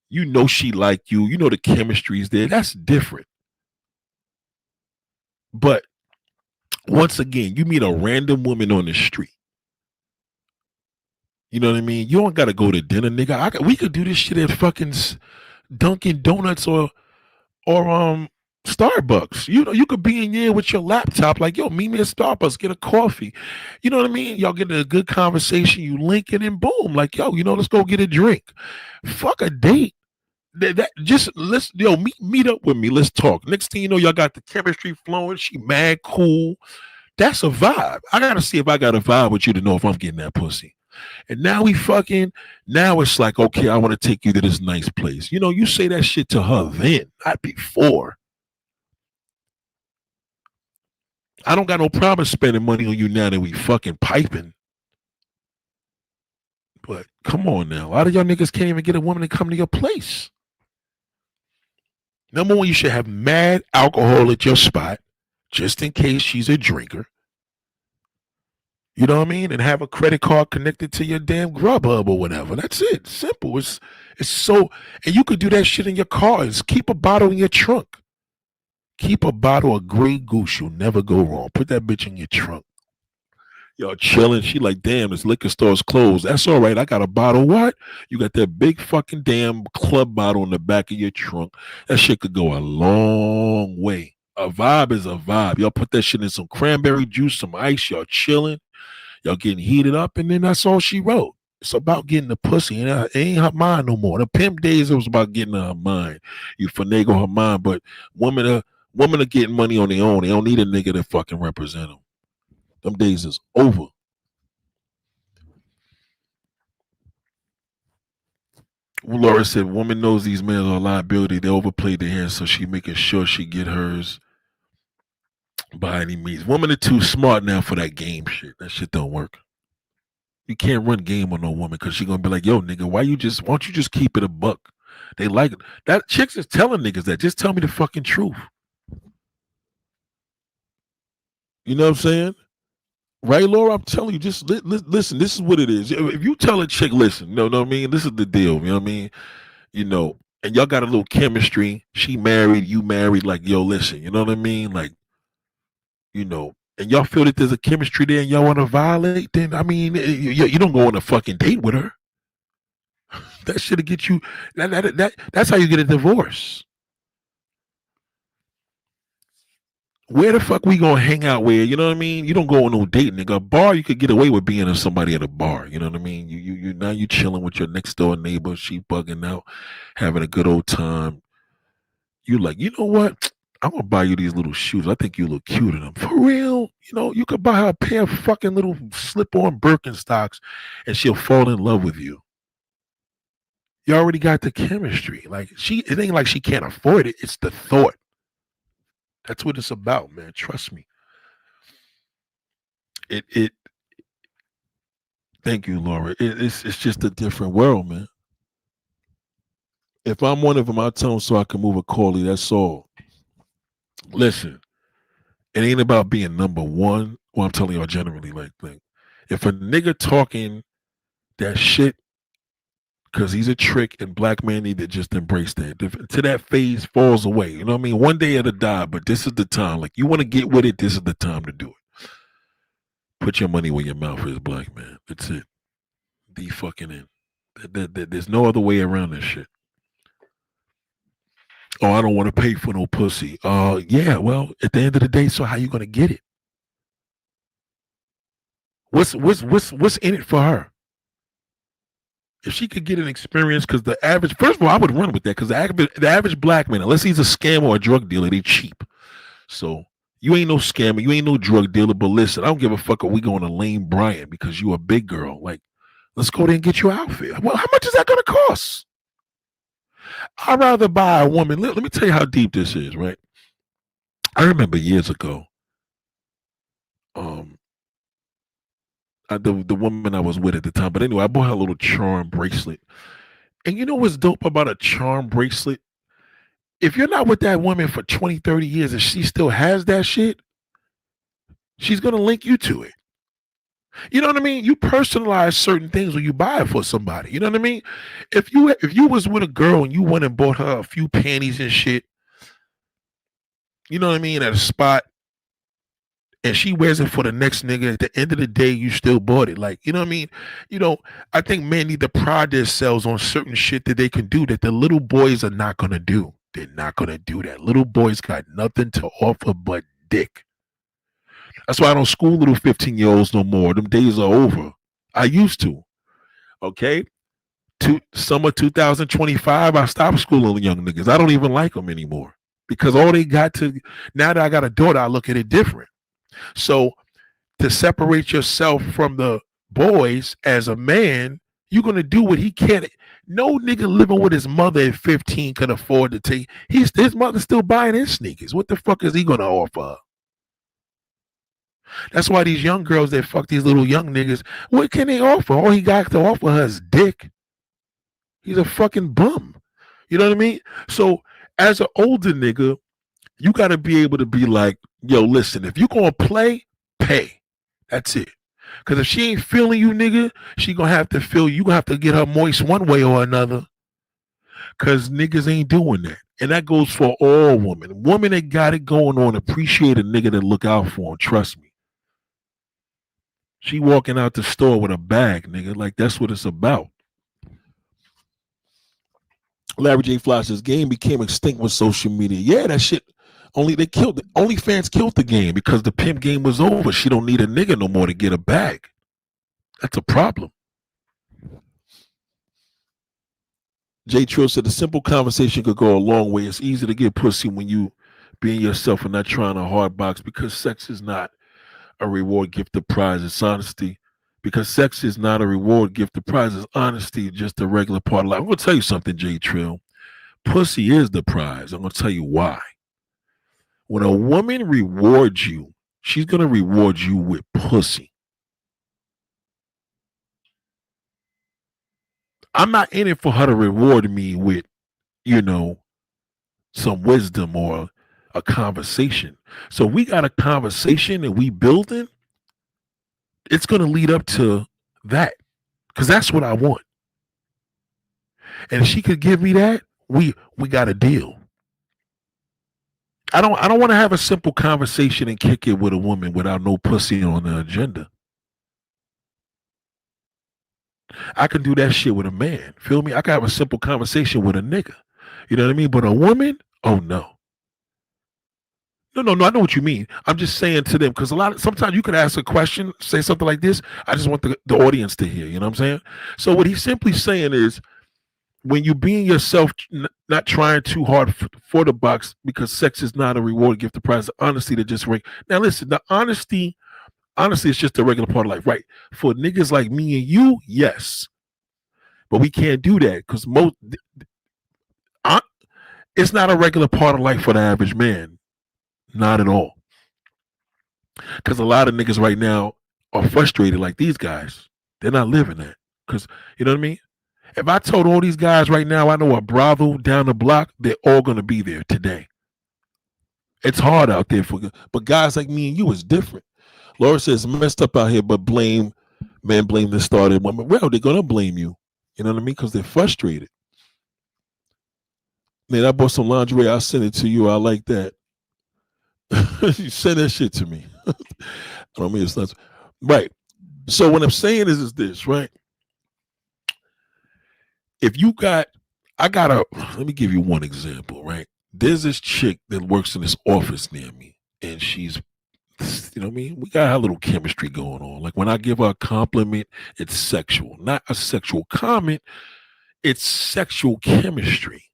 you know she like you know the chemistry's there. That's different. But once again, you meet a random woman on the street. You know what I mean? You don't got to go to dinner, nigga. We could do this shit at fucking Dunkin' Donuts or Starbucks. You know, you could be in here with your laptop, like, yo, meet me at Starbucks, get a coffee. You know what I mean? Y'all get a good conversation, you link it, and boom, like, yo, you know, let's go get a drink. Fuck a date. Just let's meet up with me. Let's talk. Next thing you know, y'all got the chemistry flowing. She mad cool. That's a vibe. I gotta see if I got a vibe with you to know if I'm getting that pussy. And now we fucking, now it's like, okay, I want to take you to this nice place. You know, you say that shit to her then, not before. I don't got no problem spending money on you now that we fucking piping. But come on now. A lot of y'all niggas can't even get a woman to come to your place. Number one, you should have mad alcohol at your spot, just in case she's a drinker. You know what I mean? And have a credit card connected to your damn Grubhub or whatever. That's it. Simple. It's so, and you could do that shit in your cars. Keep a bottle in your trunk. Keep a bottle of Grey Goose. You'll never go wrong. Put that bitch in your trunk. Y'all chilling. She like, damn, this liquor store's closed. That's all right. I got a bottle. What? You got that big fucking damn club bottle in the back of your trunk. That shit could go a long way. A vibe is a vibe. Y'all put that shit in some cranberry juice, some ice. Y'all chilling. Y'all getting heated up, and then that's all she wrote. It's about getting the pussy, and it ain't her mind no more. The pimp days, it was about getting her mind. You finagle her mind, but women are getting money on their own. They don't need a nigga to fucking represent them. Them days is over. Laura said, woman knows these men are a liability. They overplayed their hands, so she making sure she get hers by any means. Women are too smart now for that game shit. That shit don't work. You can't run game on no woman because she's gonna be like, yo, nigga, why don't you just keep it a buck? They like it. That chicks is telling niggas that. Just tell me the fucking truth. You know what I'm saying? Right, Laura? I'm telling you, just listen, this is what it is. If you tell a chick, listen, you know what I mean? This is the deal, you know what I mean? You know, and y'all got a little chemistry. She married, you married, like, yo, listen, you know what I mean? Like, you know, and y'all feel that there's a chemistry there and y'all want to violate, then, I mean, you don't go on a fucking date with her. That should get you, that's how you get a divorce. Where the fuck we gonna hang out where, you know what I mean? You don't go on no date, nigga. A bar, you could get away with being with somebody at a bar, you know what I mean? You now you chilling with your next door neighbor, she bugging out, having a good old time. You like, you know what? I'm gonna buy you these little shoes. I think you look cute in them. For real. You know, you could buy her a pair of fucking little slip-on Birkenstocks and she'll fall in love with you. You already got the chemistry. Like, it ain't like she can't afford it. It's the thought. That's what it's about, man. Trust me. It thank you, Laura. It's just a different world, man. If I'm one of them, I'll tell them so I can move accordingly. That's all. Listen, it ain't about being number one. Well, I'm telling y'all generally, like if a nigga talking that shit because he's a trick and black men need to just embrace that. To that phase falls away. You know what I mean? One day it'll die, but this is the time. Like, you want to get with it, this is the time to do it. Put your money where your mouth is, black man. That's it. Be fucking in. There's no other way around this shit. Oh, I don't want to pay for no pussy. Yeah, well, at the end of the day, so how you gonna get it? What's in it for her? If she could get an experience, because the average, first of all, I would run with that, because the average black man, unless he's a scammer or a drug dealer, they cheap. So you ain't no scammer, you ain't no drug dealer. But listen, I don't give a fuck if we going to Lane Bryant because you a big girl. Like, let's go there and get your outfit. Well, how much is that gonna cost? I'd rather buy a woman. Let me tell you how deep this is, right? I remember years ago, the woman I was with at the time. But anyway, I bought her a little charm bracelet. And you know what's dope about a charm bracelet? If you're not with that woman for 20, 30 years and she still has that shit, she's going to link you to it. You know what I mean? You personalize certain things when you buy it for somebody. You know what I mean? If you was with a girl and you went and bought her a few panties and shit, you know what I mean, at a spot, and she wears it for the next nigga, at the end of the day, you still bought it. Like, you know what I mean? You know, I think men need to pride themselves on certain shit that they can do that the little boys are not going to do. They're not going to do that. Little boys got nothing to offer but dick. That's why I don't school little 15-year-olds no more. Them days are over. I used to. Okay? Summer 2025, I stopped schooling young niggas. I don't even like them anymore. Because all they got to, now that I got a daughter, I look at it different. So to separate yourself from the boys as a man, you're going to do what he can't. No nigga living with his mother at 15 can afford to take. His mother's still buying his sneakers. What the fuck is he going to offer? That's why these young girls that fuck these little young niggas, what can they offer? All he got to offer her is dick. He's a fucking bum. You know what I mean? So as an older nigga, you got to be able to be like, yo, listen, if you going to play, pay. That's it. Because if she ain't feeling you, nigga, she going to have to feel you. Going to have to get her moist one way or another. Because niggas ain't doing that. And that goes for all women. Women that got it going on, appreciate a nigga that look out for them. Trust me. She walking out the store with a bag, nigga. Like, that's what it's about. Larry J. Flash's game became extinct with social media. Yeah, that shit. OnlyFans killed the game because the pimp game was over. She don't need a nigga no more to get a bag. That's a problem. Jay Trill said a simple conversation could go a long way. It's easy to get pussy when you being yourself and not trying to hard box, because sex is not a reward, gift, or prize. It's honesty. Because sex is not a reward, gift, or prize. It's honesty, just a regular part of life. I'm going to tell you something, Jay Trill. Pussy is the prize. I'm going to tell you why. When a woman rewards you, she's going to reward you with pussy. I'm not in it for her to reward me with, some wisdom or a conversation. So we got a conversation and we building, it's going to lead up to that, because that's what I want. And if she could give me that, we got a deal. I don't want to have a simple conversation and kick it with a woman without no pussy on the agenda. I can do that shit with a man. Feel me? I can have a simple conversation with a nigga. You know what I mean? But a woman, oh no. No, I know what you mean. I'm just saying to them, because sometimes you could ask a question, say something like this. I just want the audience to hear, you know what I'm saying? So what he's simply saying is, when you being yourself, not trying too hard for the box, because sex is not a reward, gift, or prize. Honesty to just ring. Now listen, the honesty is just a regular part of life, right? For niggas like me and you, yes. But we can't do that because it's not a regular part of life for the average man. Not at all. Because a lot of niggas right now are frustrated like these guys. They're not living that. Because, you know what I mean? If I told all these guys right now I know a brothel down the block, they're all going to be there today. It's hard out there but guys like me and you is different. Laura says, messed up out here, but blame the started woman. Well, they're going to blame you. You know what I mean? Because they're frustrated. Man, I bought some lingerie. I'll send it to you. I like that. You send that shit to me. I don't mean it's not. Right. So what I'm saying is this, right? If you let me give you one example, right? There's this chick that works in this office near me, and she's You know what I mean? We got a little chemistry going on. Like when I give her a compliment, it's sexual, not a sexual comment. It's sexual chemistry.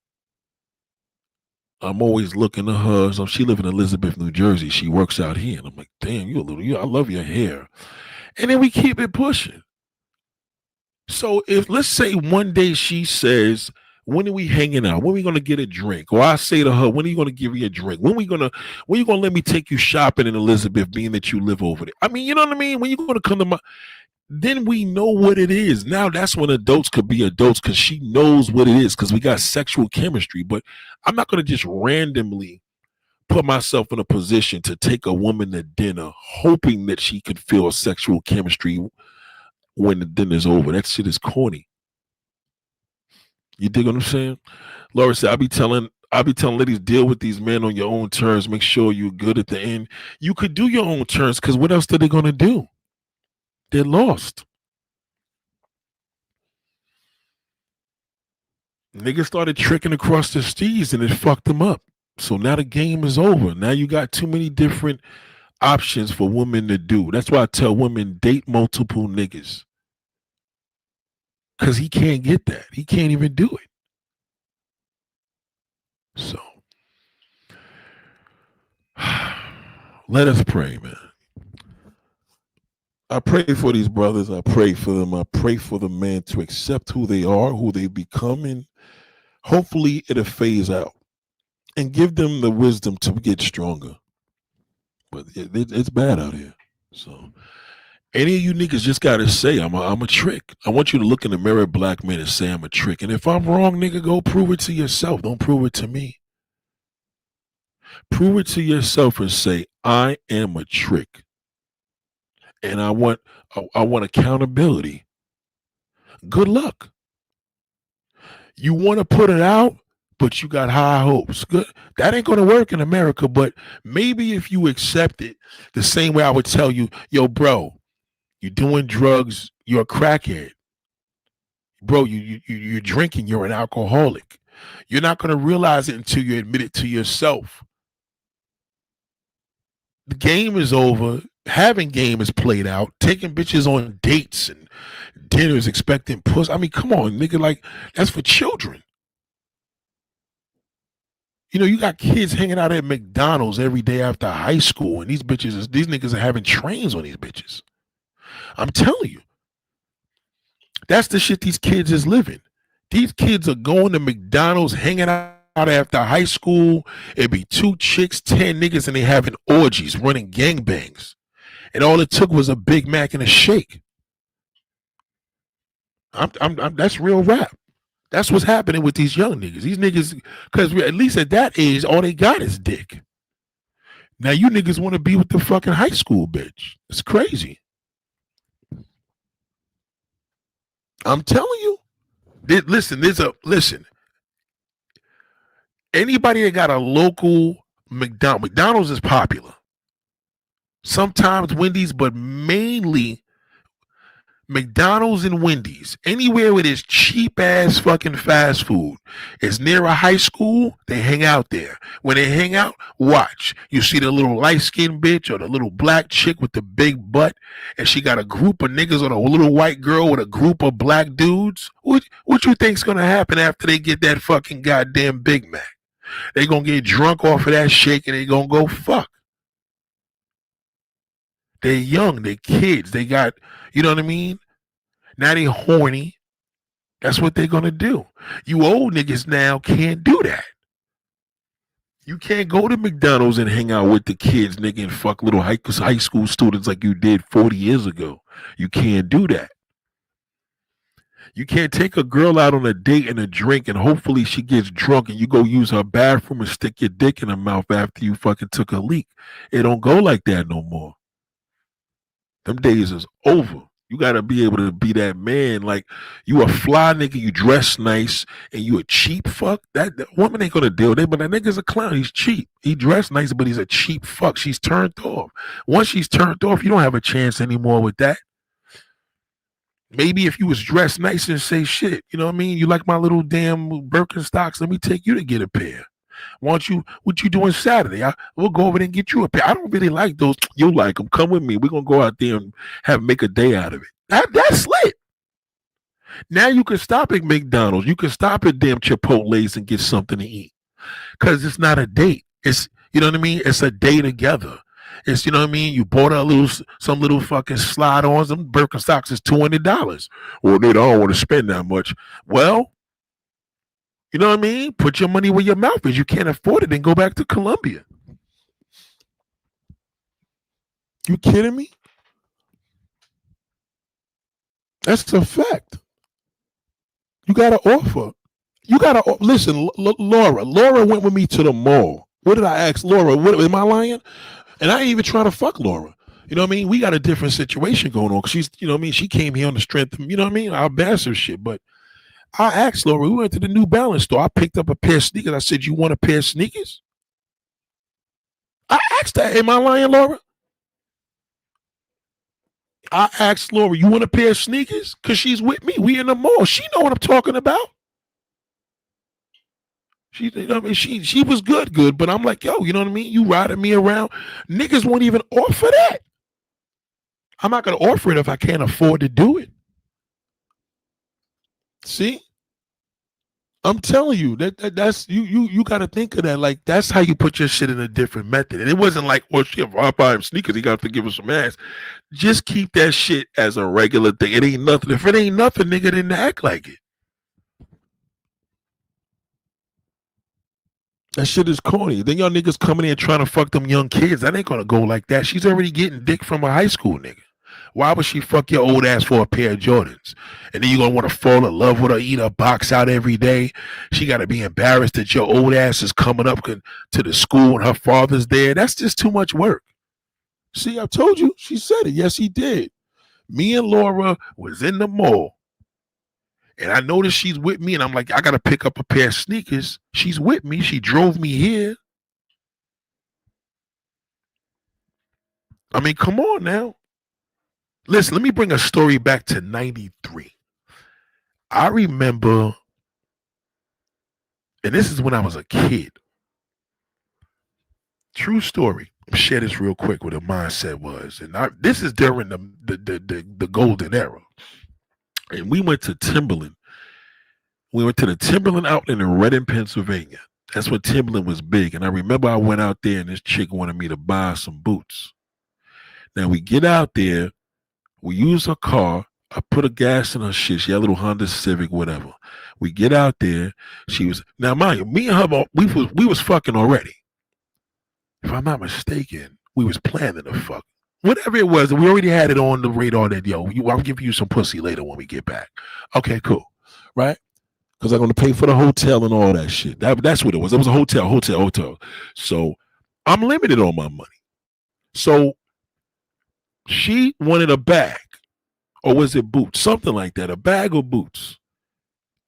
I'm always looking to her. So she lives in Elizabeth, New Jersey. She works out here. And I'm like, damn, I love your hair. And then we keep it pushing. So if let's say one day she says, when are we hanging out? When are we gonna get a drink? Or I say to her, when are you gonna give me a drink? When are you gonna let me take you shopping in Elizabeth, being that you live over there? I mean, you know what I mean? When you gonna come to my, then we know what it is. Now that's when adults could be adults because she knows what it is because we got sexual chemistry. But I'm not gonna just randomly put myself in a position to take a woman to dinner hoping that she could feel sexual chemistry when the dinner's over. That shit is corny. You dig what I'm saying? Laura said, I be telling ladies, deal with these men on your own terms. Make sure you're good at the end. You could do your own terms because what else are they gonna do? They're lost. Niggas started tricking across the seas and it fucked them up. So now the game is over. Now you got too many different options for women to do. That's why I tell women, date multiple niggas. Because he can't get that. He can't even do it. So let us pray, man. I pray for these brothers. I pray for them. I pray for the men to accept who they are, who they become, and hopefully it'll phase out and give them the wisdom to get stronger. But it's bad out here. So any of you niggas just gotta say I'm a trick. I want you to look in the mirror, black men, and say I'm a trick. And if I'm wrong, nigga, go prove it to yourself. Don't prove it to me. Prove it to yourself and say I am a trick. And I want accountability. Good luck. You want to put it out, but you got high hopes. Good. That ain't going to work in America, but maybe if you accept it the same way I would tell you, yo, bro, you're doing drugs, you're a crackhead. Bro, you're drinking, you're an alcoholic. You're not going to realize it until you admit it to yourself. The game is over. Having game is played out. Taking bitches on dates and dinners, expecting puss. I mean, come on, nigga. Like, that's for children. You know, you got kids hanging out at McDonald's every day after high school, and these niggas are having trains on these bitches. I'm telling you. That's the shit these kids is living. These kids are going to McDonald's, hanging out after high school. It'd be 2 chicks, 10 niggas, and they having orgies, running gangbangs. And all it took was a Big Mac and a shake. That's real rap. That's what's happening with these young niggas. These niggas, because at least at that age, all they got is dick. Now you niggas want to be with the fucking high school bitch. It's crazy. I'm telling you. Listen. Anybody that got a local McDonald's is popular. Sometimes Wendy's, but mainly McDonald's and Wendy's. Anywhere where there's cheap ass fucking fast food is near a high school, they hang out there. When they hang out, watch. You see the little light-skinned bitch or the little black chick with the big butt, and she got a group of niggas or a little white girl with a group of black dudes. What you think's gonna happen after they get that fucking goddamn Big Mac? They gonna get drunk off of that shake and they gonna go fuck. They're young, they're kids, they got, you know what I mean? Now they horny. That's what they're gonna do. You old niggas now can't do that. You can't go to McDonald's and hang out with the kids, nigga, and fuck little high school students like you did 40 years ago. You can't do that. You can't take a girl out on a date and a drink and hopefully she gets drunk and you go use her bathroom and stick your dick in her mouth after you fucking took a leak. It don't go like that no more. Them days is over. You got to be able to be that man. Like, you a fly nigga, you dress nice, and you a cheap fuck. That woman ain't going to deal with it, but that nigga's a clown. He's cheap. He dressed nice, but he's a cheap fuck. She's turned off. Once she's turned off, you don't have a chance anymore with that. Maybe if you was dressed nice and say shit, you know what I mean? You like my little damn Birkenstocks, let me take you to get a pair. What you doing Saturday? We'll go over there and get you a pair. I don't really like those. You like them. Come with me. We're going to go out there and make a day out of it. That's lit. Now you can stop at McDonald's. You can stop at damn Chipotle's and get something to eat. Because it's not a date. It's, you know what I mean? It's a day together. It's, you know what I mean? You bought some little fucking slide ons. Them Birkenstocks is $200. Well, they don't want to spend that much. Well, you know what I mean? Put your money where your mouth is. You can't afford it, then go back to Colombia. You kidding me? That's a fact. You got to offer. You got to listen, Laura. Laura went with me to the mall. What did I ask Laura? Am I lying? And I ain't even trying to fuck Laura. You know what I mean? We got a different situation going on. Cause she's, you know what I mean? She came here on the strength of, you know what I mean? Our bastard shit. But I asked Laura, we went to the New Balance store. I picked up a pair of sneakers. I said, you want a pair of sneakers? I asked her, am I lying, Laura? I asked Laura, you want a pair of sneakers? Because she's with me. We in the mall. She know what I'm talking about. She, you know what I mean? She was good, but I'm like, yo, you know what I mean? You riding me around. Niggas won't even offer that. I'm not going to offer it if I can't afford to do it. See? I'm telling you, that's you got to think of that. Like, that's how you put your shit in a different method. And it wasn't like, well, shit, if I buy him sneakers, he got to give him some ass. Just keep that shit as a regular thing. It ain't nothing. If it ain't nothing, nigga, then act like it. That shit is corny. Then y'all niggas coming in trying to fuck them young kids. That ain't gonna go like that. She's already getting dick from a high school nigga. Why would she fuck your old ass for a pair of Jordans? And then you gonna want to fall in love with her, eat her box out every day. She gotta be embarrassed that your old ass is coming up to the school and her father's there. That's just too much work. See, I told you. She said it. Yes, he did. Me and Laura was in the mall. And I noticed she's with me, and I'm like, I got to pick up a pair of sneakers. She's with me. She drove me here. I mean, come on now. Listen, let me bring a story back to 93. I remember, and this is when I was a kid. True story. Share this real quick what the mindset was. And this is during the golden era. And we went to Timberland. We went to the Timberland outlet in Reading, Pennsylvania. That's when Timberland was big. And I remember I went out there and this chick wanted me to buy some boots. Now we get out there. We use her car. I put a gas in her shit. She had a little Honda Civic, whatever. We get out there. She was, now mind you, me and her, we was fucking already. If I'm not mistaken, we was planning to fuck. Whatever it was, we already had it on the radar that, yo, I'll give you some pussy later when we get back. Okay, cool. Right? Because I'm going to pay for the hotel and all that shit. That's what it was. It was a hotel. So I'm limited on my money. So she wanted a bag. Or was it boots? Something like that. A bag of boots.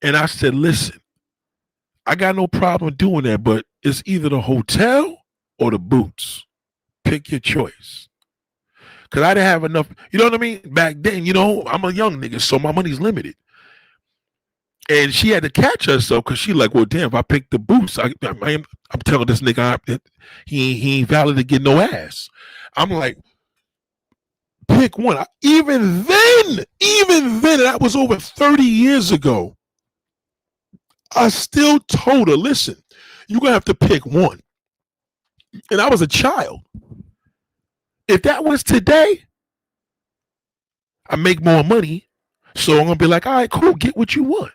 And I said, listen, I got no problem doing that, but it's either the hotel or the boots. Pick your choice. Because I didn't have enough, you know what I mean? Back then, you know, I'm a young nigga, so my money's limited. And she had to catch herself because she like, well, damn, if I pick the boots, I'm telling this nigga he ain't valid to get no ass. I'm like, pick one. Even then, that was over 30 years ago. I still told her, listen, you're going to have to pick one. And I was a child. If that was today, I make more money. So I'm going to be like, all right, cool, get what you want.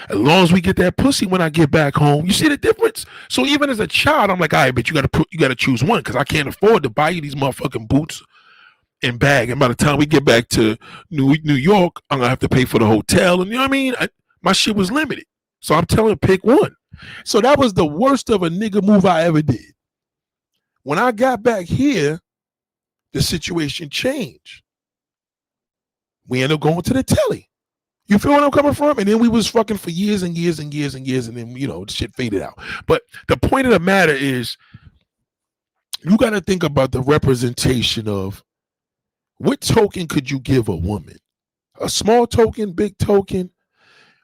As long as we get that pussy when I get back home. You see the difference? So even as a child, I'm like, all right, but you gotta choose one because I can't afford to buy you these motherfucking boots and bag. And by the time we get back to New York, I'm gonna have to pay for the hotel. And you know what I mean? My shit was limited. So I'm telling her, pick one. So that was the worst of a nigga move I ever did. When I got back here, the situation changed. We ended up going to the telly. You feel where I'm coming from? And then we was fucking for years and years and years and years, and then, you know, the shit faded out. But the point of the matter is, you got to think about the representation of what token could you give a woman? A small token, big token?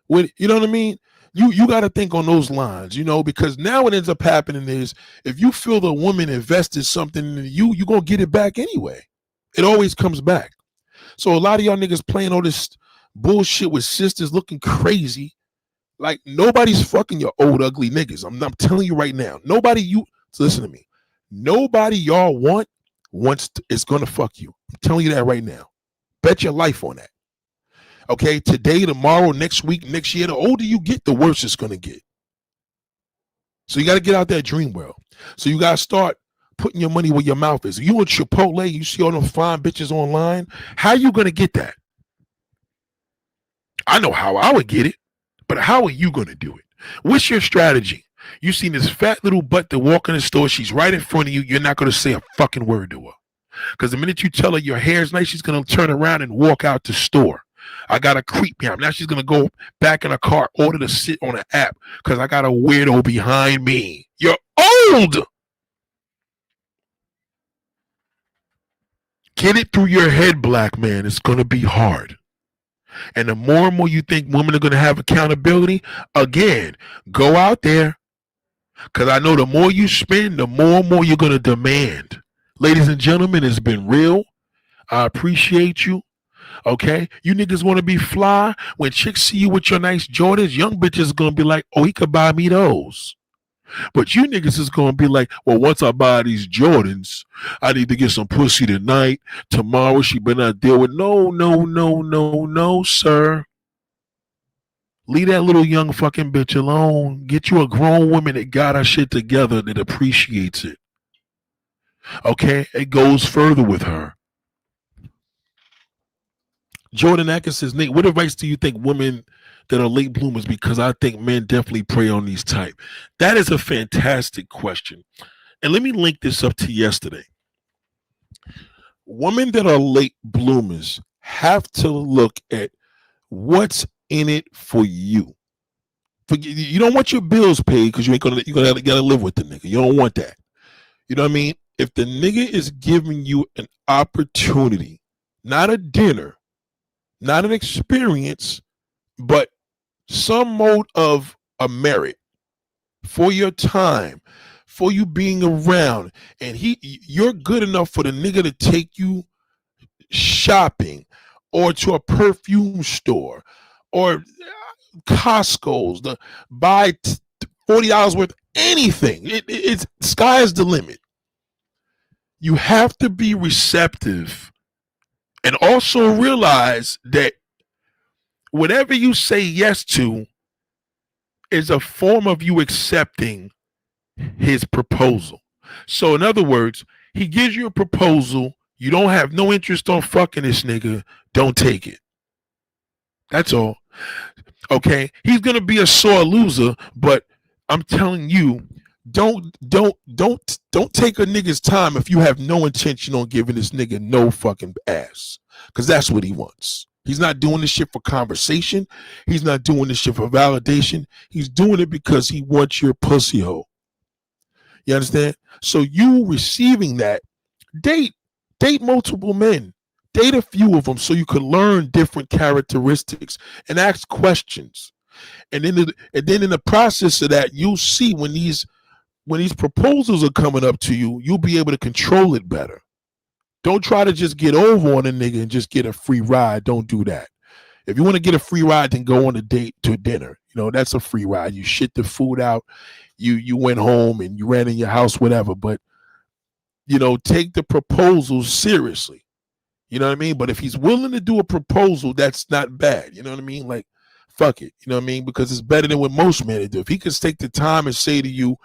What, you know what I mean? You got to think on those lines, because now what ends up happening is if you feel the woman invested something in you, you're going to get it back anyway. It always comes back. So a lot of y'all niggas playing all this bullshit with sisters looking crazy. Like nobody's fucking your old ugly niggas. I'm telling you right now. So listen to me. Nobody y'all is going to fuck you. I'm telling you that right now. Bet your life on that. Okay, today, tomorrow, next week, next year, the older you get, the worse it's going to get. So you got to get out that dream world. So you got to start putting your money where your mouth is. If you in Chipotle, you see all them fine bitches online, how you going to get that? I know how I would get it, but how are you going to do it? What's your strategy? You seen this fat little butt that walk in the store, she's right in front of you, you're not going to say a fucking word to her. Because the minute you tell her your hair's nice, she's going to turn around and walk out the store. I got a creep behind me. Now she's going to go back in her car, order to sit on an app because I got a weirdo behind me. You're old. Get it through your head, black man. It's going to be hard. And the more and more you think women are going to have accountability, again, go out there. Because I know the more you spend, the more and more you're going to demand. Ladies and gentlemen, it's been real. I appreciate you. Okay? You niggas want to be fly. When chicks see you with your nice Jordans, young bitches going to be like, oh, he could buy me those. But you niggas is going to be like, well, once I buy these Jordans, I need to get some pussy tonight. Tomorrow she better not deal with no, sir. Leave that little young fucking bitch alone. Get you a grown woman that got her shit together that appreciates it. Okay? It goes further with her. Jordan Atkins says, Nate, what advice do you think women that are late bloomers, because I think men definitely prey on these type? That is a fantastic question. And let me link this up to yesterday. Women that are late bloomers have to look at what's in it for you. You don't want your bills paid because you gotta live with the nigga. You don't want that. You know what I mean? If the nigga is giving you an opportunity, not a dinner, not an experience, but some mode of a merit for your time, for you being around, and you're good enough for the nigga to take you shopping or to a perfume store or Costco's to buy $40 worth anything. It's sky's the limit. You have to be receptive and also realize that whatever you say yes to is a form of you accepting his proposal. So in other words, he gives you a proposal, you don't have no interest on fucking this nigga, don't take it. That's all. Okay? He's gonna be a sore loser, but I'm telling you, don't take a nigga's time if you have no intention on giving this nigga no fucking ass. Because that's what he wants. He's not doing this shit for conversation. He's not doing this shit for validation. He's doing it because he wants your pussy hole. You understand? So you receiving that, date multiple men. Date a few of them so you can learn different characteristics and ask questions. And then in the process of that, you'll see when these proposals are coming up to you, you'll be able to control it better. Don't try to just get over on a nigga and just get a free ride. Don't do that. If you want to get a free ride, then go on a date to dinner. You know, that's a free ride. You shit the food out. You went home and you ran in your house, whatever. But, take the proposal seriously. You know what I mean? But if he's willing to do a proposal, that's not bad. You know what I mean? Like, fuck it. You know what I mean? Because it's better than what most men do. If he can take the time and say to you,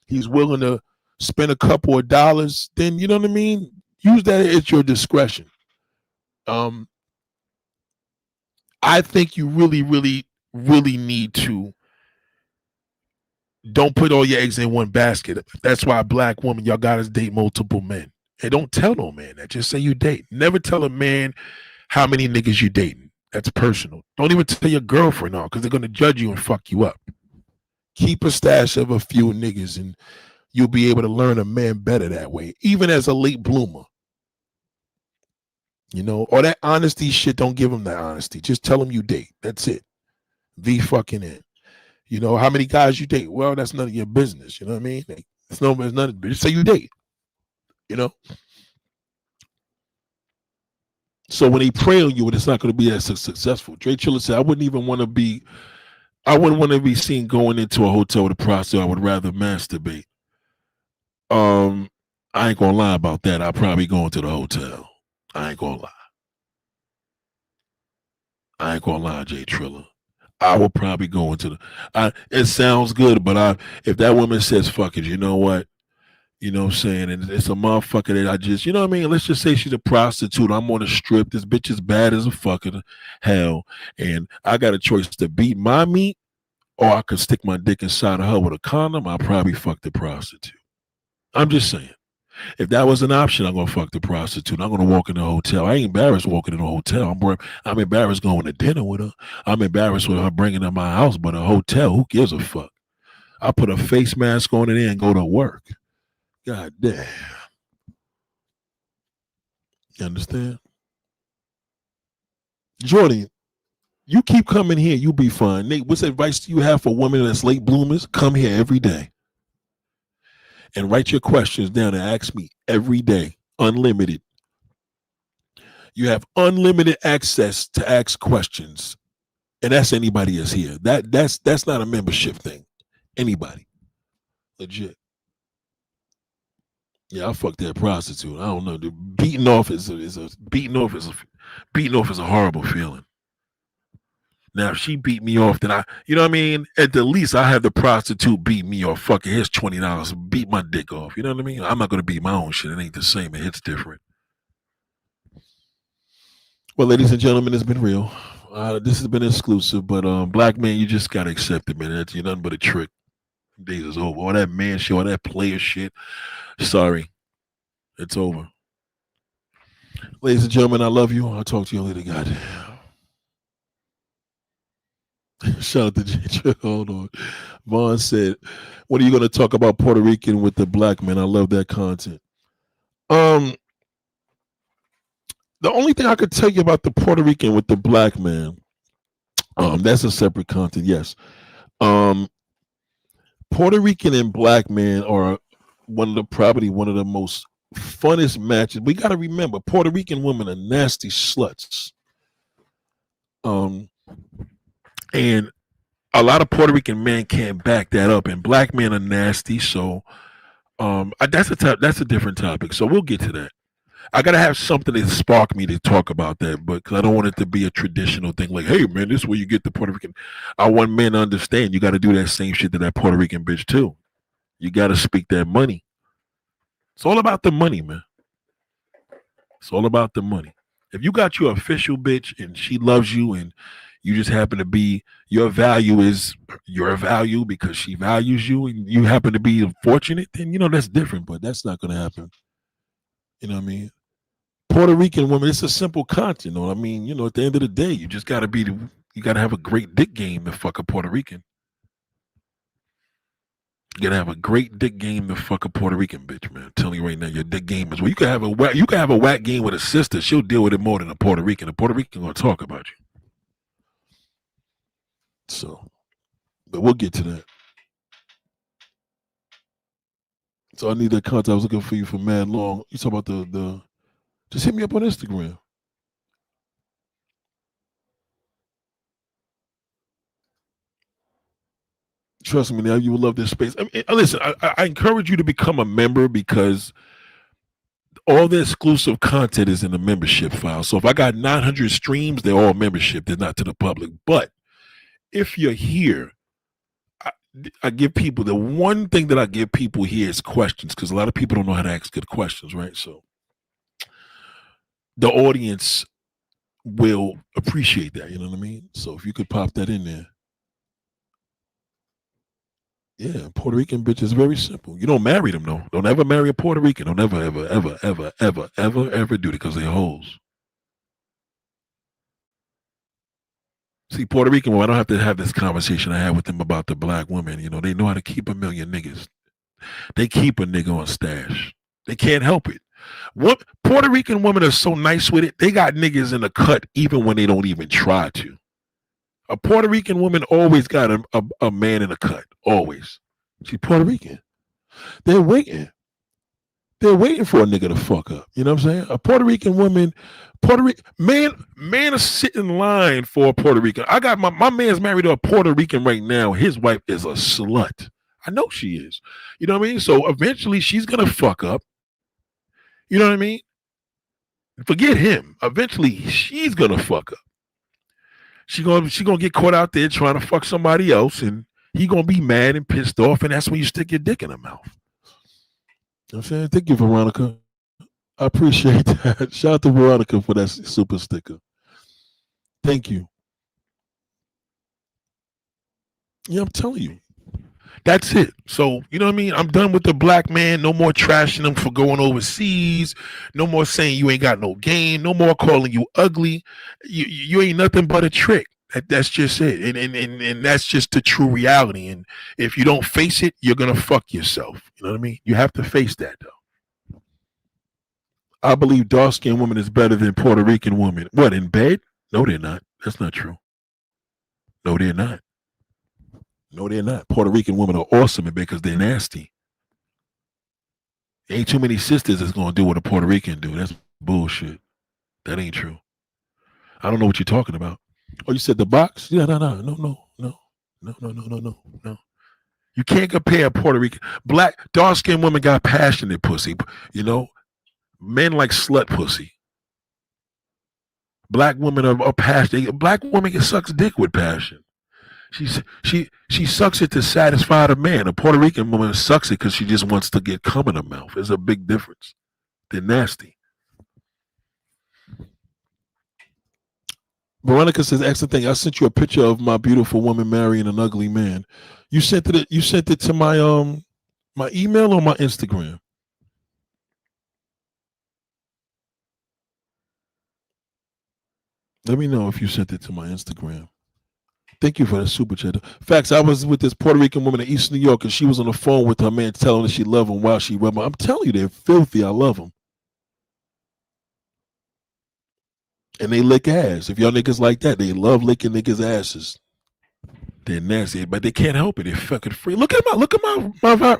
he's willing to spend a couple of dollars, then, you know what I mean? Use that at your discretion. I think you really, really, really need to don't put all your eggs in one basket. That's why, black woman, y'all got to date multiple men. And don't tell no man that. Just say you date. Never tell a man how many niggas you dating. That's personal. Don't even tell your girlfriend all because they're going to judge you and fuck you up. Keep a stash of a few niggas and you'll be able to learn a man better that way, even as a late bloomer. Or that honesty shit, don't give him that honesty. Just tell him you date. That's it. The fucking end. You know, how many guys you date? Well, that's none of your business. You know what I mean? Like, it's none. Just say you date. You know. So when they prey on you, it's not going to be as successful. Dre Chiller said, I wouldn't want to be seen going into a hotel with a prostitute. I would rather masturbate. I ain't gonna lie about that. I'll probably go into the hotel. I ain't gonna lie, Jay Triller. I will probably go into the. It sounds good, but if that woman says, "Fuck it," you know what? You know what I'm saying? And it's a motherfucker that I just, you know what I mean? Let's just say she's a prostitute. I'm on a strip. This bitch is bad as a fucking hell. And I got a choice to beat my meat or I could stick my dick inside of her with a condom. I'll probably fuck the prostitute. I'm just saying. If that was an option, I'm going to fuck the prostitute. I'm going to walk in the hotel. I ain't embarrassed walking in a hotel. I'm embarrassed going to dinner with her. I'm embarrassed with her bringing her to my house, but a hotel, who gives a fuck? I put a face mask on it and go to work. God damn. You understand? Jordan, you keep coming here, you'll be fine. Nate, what's advice do you have for women that's late bloomers? Come here every day. And write your questions down and ask me every day. Unlimited. You have unlimited access to ask questions. And that's anybody that's here. That's not a membership thing. Anybody. Legit. Yeah, I fucked that prostitute. I don't know. The beating off is a horrible feeling. Now, if she beat me off, then you know what I mean? At the least, I have the prostitute beat me off. Fuck it, here's $20. Beat my dick off. You know what I mean? I'm not going to beat my own shit. It ain't the same. It hits different. Well, ladies and gentlemen, it's been real. This has been exclusive, but black man, you just got to accept it, man. You're nothing but a trick. Days is over. All that man shit, all that player shit. Sorry. It's over. Ladies and gentlemen, I love you. I'll talk to you later. Goddamn. Shout out to J. Hold on. Vaughn said, what are you going to talk about Puerto Rican with the black man? I love that content. The only thing I could tell you about the Puerto Rican with the black man, that's a separate content, yes. Puerto Rican and black man are probably one of the most funnest matches. We got to remember, Puerto Rican women are nasty sluts. And a lot of Puerto Rican men can't back that up, and black men are nasty. So that's a different topic. So we'll get to that. I gotta have something that spark me to talk about that, but because I don't want it to be a traditional thing like, hey man, this is where you get the Puerto Rican. I want men to understand you got to do that same shit to that Puerto Rican bitch too. You got to speak that money. It's all about the money, man. It's all about the money. If you got your official bitch and she loves you and you just happen to be, your value is your value because she values you and you happen to be fortunate, then, you know, that's different, but that's not going to happen. You know what I mean? Puerto Rican women, it's a simple content, you know what I mean? You know, at the end of the day, you just got to you got to have a great dick game to fuck a Puerto Rican. You got to have a great dick game to fuck a Puerto Rican bitch, man. I'm telling you right now, your dick game is, well, you can have a whack game with a sister. She'll deal with it more than a Puerto Rican. A Puerto Rican going to talk about you. So, but we'll get to that. So I need that content. I was looking for you for mad long. You talk about the just hit me up on Instagram. Trust me, now you will love this space. I mean, listen, I encourage you to become a member because all the exclusive content is in the membership file. So if I got 900 streams, they're all membership. They're not to the public. But if you're here, I give people, the one thing that I give people here is questions, because a lot of people don't know how to ask good questions, right? So the audience will appreciate that, you know what I mean? So if you could pop that in there. Yeah, Puerto Rican bitch is very simple. You don't marry them, though. Don't ever marry a Puerto Rican. Don't ever, ever, ever, ever, ever, ever, ever do it because they're hoes. See, Puerto Rican women, I don't have to have this conversation I had with them about the black women. You know, they know how to keep a million niggas. They keep a nigga on stash. They can't help it. What Puerto Rican women are so nice with it, they got niggas in the cut even when they don't even try to. A Puerto Rican woman always got a man in a cut. Always. She's Puerto Rican. They're waiting. They're waiting for a nigga to fuck up. You know what I'm saying? A Puerto Rican woman, man is sitting in line for a Puerto Rican. I got my man's married to a Puerto Rican right now. His wife is a slut. I know she is. You know what I mean? So eventually she's gonna fuck up. You know what I mean? Forget him. Eventually she's gonna fuck up. She gonna get caught out there trying to fuck somebody else, and he gonna be mad and pissed off, and that's when you stick your dick in her mouth. You know what I'm saying? Thank you, Veronica. I appreciate that. Shout out to Veronica for that super sticker. Thank you. Yeah, I'm telling you. That's it. So, you know what I mean? I'm done with the black man. No more trashing him for going overseas. No more saying you ain't got no game. No more calling you ugly. You ain't nothing but a trick. That's just it. And that's just the true reality. And if you don't face it, you're going to fuck yourself. You know what I mean? You have to face that, though. I believe dark-skinned women is better than Puerto Rican women. What, in bed? No, they're not. That's not true. No, they're not. No, they're not. Puerto Rican women are awesome because they're nasty. Ain't too many sisters that's going to do what a Puerto Rican do. That's bullshit. That ain't true. I don't know what you're talking about. Oh, you said the box? Yeah, no. You can't compare Puerto Rican. Black, dark-skinned women got passionate pussy. You know, men like slut pussy. Black women are passionate. Black woman can suck dick with passion. She sucks it to satisfy the man. A Puerto Rican woman sucks it because she just wants to get cum in her mouth. There's a big difference. They're nasty. Veronica says, excellent thing. I sent you a picture of my beautiful woman marrying an ugly man. You sent it to my my email or my Instagram? Let me know if you sent it to my Instagram. Thank you for the super chat. Facts, I was with this Puerto Rican woman in East New York, and she was on the phone with her man telling her she loved him while she rubbed him. I'm telling you, they're filthy. I love them. And they lick ass. If y'all niggas like that, they love licking niggas' asses. They're nasty, but they can't help it. They're fucking free. Look at my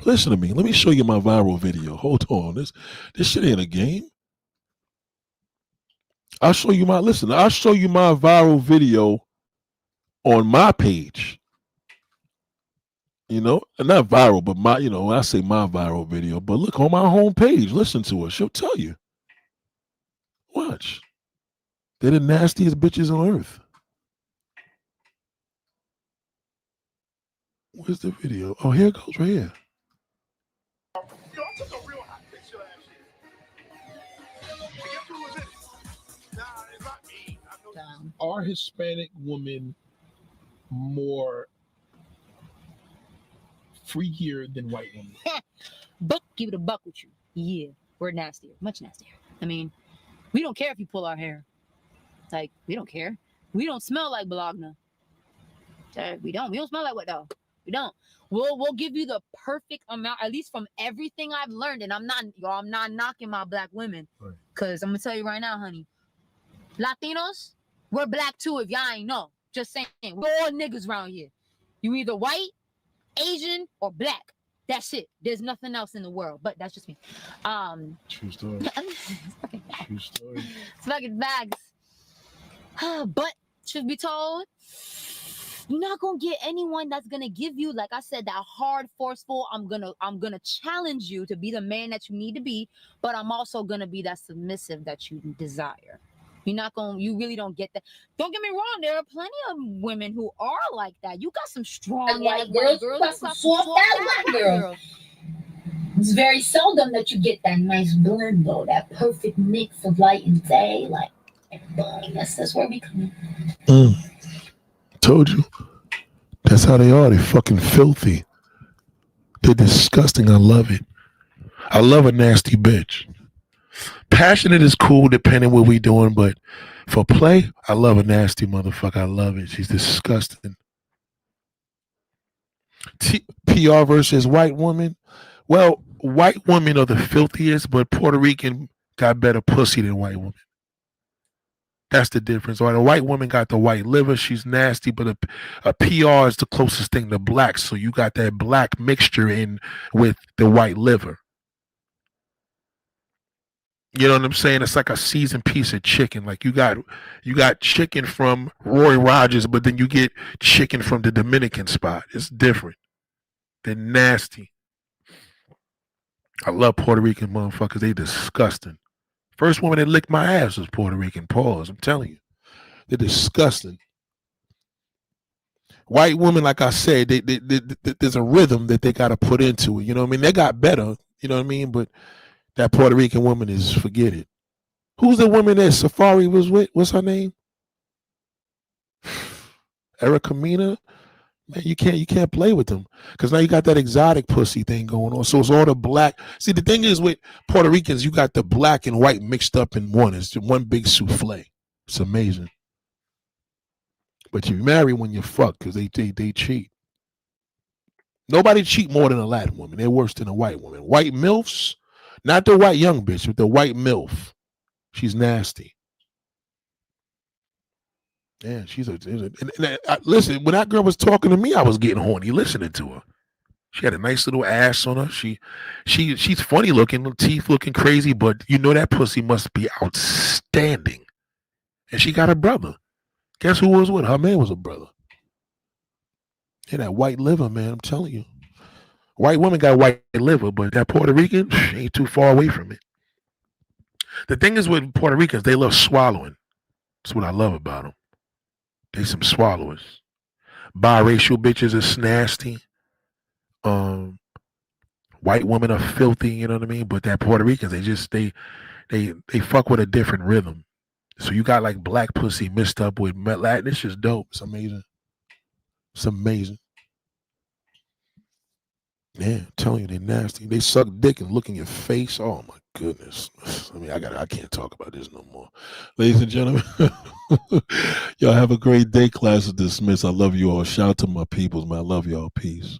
listen to me. Let me show you my viral video. Hold on. This shit ain't a game. I'll show you my viral video on my page. You know, and not viral, but my, you know, when I say my viral video, but look on my home page. Listen to her. She'll tell you. Watch. They're the nastiest bitches on earth. Where's the video? Oh, here it goes right here. Are Hispanic women more freakier than white women? Buck, give it a buck with you. Yeah, we're nastier, much nastier. I mean, we don't care if you pull our hair. Like, we don't care. We don't smell like Bologna. We don't smell like what though? We don't. We'll give you the perfect amount, at least from everything I've learned. And I'm not knocking my black women, because I'm gonna tell you right now, honey, Latinos, we're black too. If y'all ain't know, just saying, we're all niggas around here. You either white, Asian, or black. That's it. There's nothing else in the world. But that's just me. True story. True story. It's fucking bags. But truth be told, you're not gonna get anyone that's gonna give you, like I said, that hard, forceful. I'm gonna challenge you to be the man that you need to be, but I'm also gonna be that submissive that you desire. You really don't get that. Don't get me wrong, there are plenty of women who are like that. You got some strong white girls, you got some soft ass black girls. It's very seldom that you get that nice blend though, that perfect mix of light and day. Like, that's where we come in. Told you. That's how they are. They're fucking filthy. They're disgusting. I love it. I love a nasty bitch. Passionate is cool depending what we doing, but for play, I love a nasty motherfucker. I love it. She's disgusting. PR versus white woman. Well, white women are the filthiest, but Puerto Rican got better pussy than white women. That's the difference. Or the white woman got the white liver, she's nasty, but a PR is the closest thing to black. So you got that black mixture in with the white liver. You know what I'm saying? It's like a seasoned piece of chicken. Like you got chicken from Roy Rogers, but then you get chicken from the Dominican spot. It's different. They're nasty. I love Puerto Rican motherfuckers. They disgusting. First woman that licked my ass was Puerto Rican. Pause. I'm telling you. They're disgusting. White women, like I said, there's a rhythm that they got to put into it. You know what I mean? They got better. You know what I mean? But that Puerto Rican woman is, forget it. Who's the woman that Safari was with? What's her name? Erica Mina? Man, you can't play with them because now you got that exotic pussy thing going on. So it's all the black. See, the thing is with Puerto Ricans, you got the black and white mixed up in one. It's one big souffle. It's amazing. But you marry when you fuck because they cheat. Nobody cheat more than a Latin woman. They're worse than a white woman. White MILFs, not the white young bitch, but the white MILF. She's nasty. Yeah, listen, when that girl was talking to me, I was getting horny listening to her. She had a nice little ass on her. She's funny looking, teeth looking crazy, but you know that pussy must be outstanding. And she got a brother. Guess who was with her? Her man was a brother. Yeah, that white liver, man, I'm telling you. White woman got white liver, but that Puerto Rican ain't too far away from it. The thing is with Puerto Ricans, they love swallowing. That's what I love about them. They some swallowers. Biracial bitches is nasty. White women are filthy, you know what I mean? But that Puerto Ricans, they fuck with a different rhythm. So you got like black pussy mixed up with Latin. It's just dope. It's amazing. It's amazing. Yeah, I'm telling you, they're nasty. They suck dick and look in your face. Oh my goodness. I mean, I can't talk about this no more. Ladies and gentlemen, y'all have a great day. Class is dismissed. I love you all. Shout out to my peoples, man. I love y'all. Peace.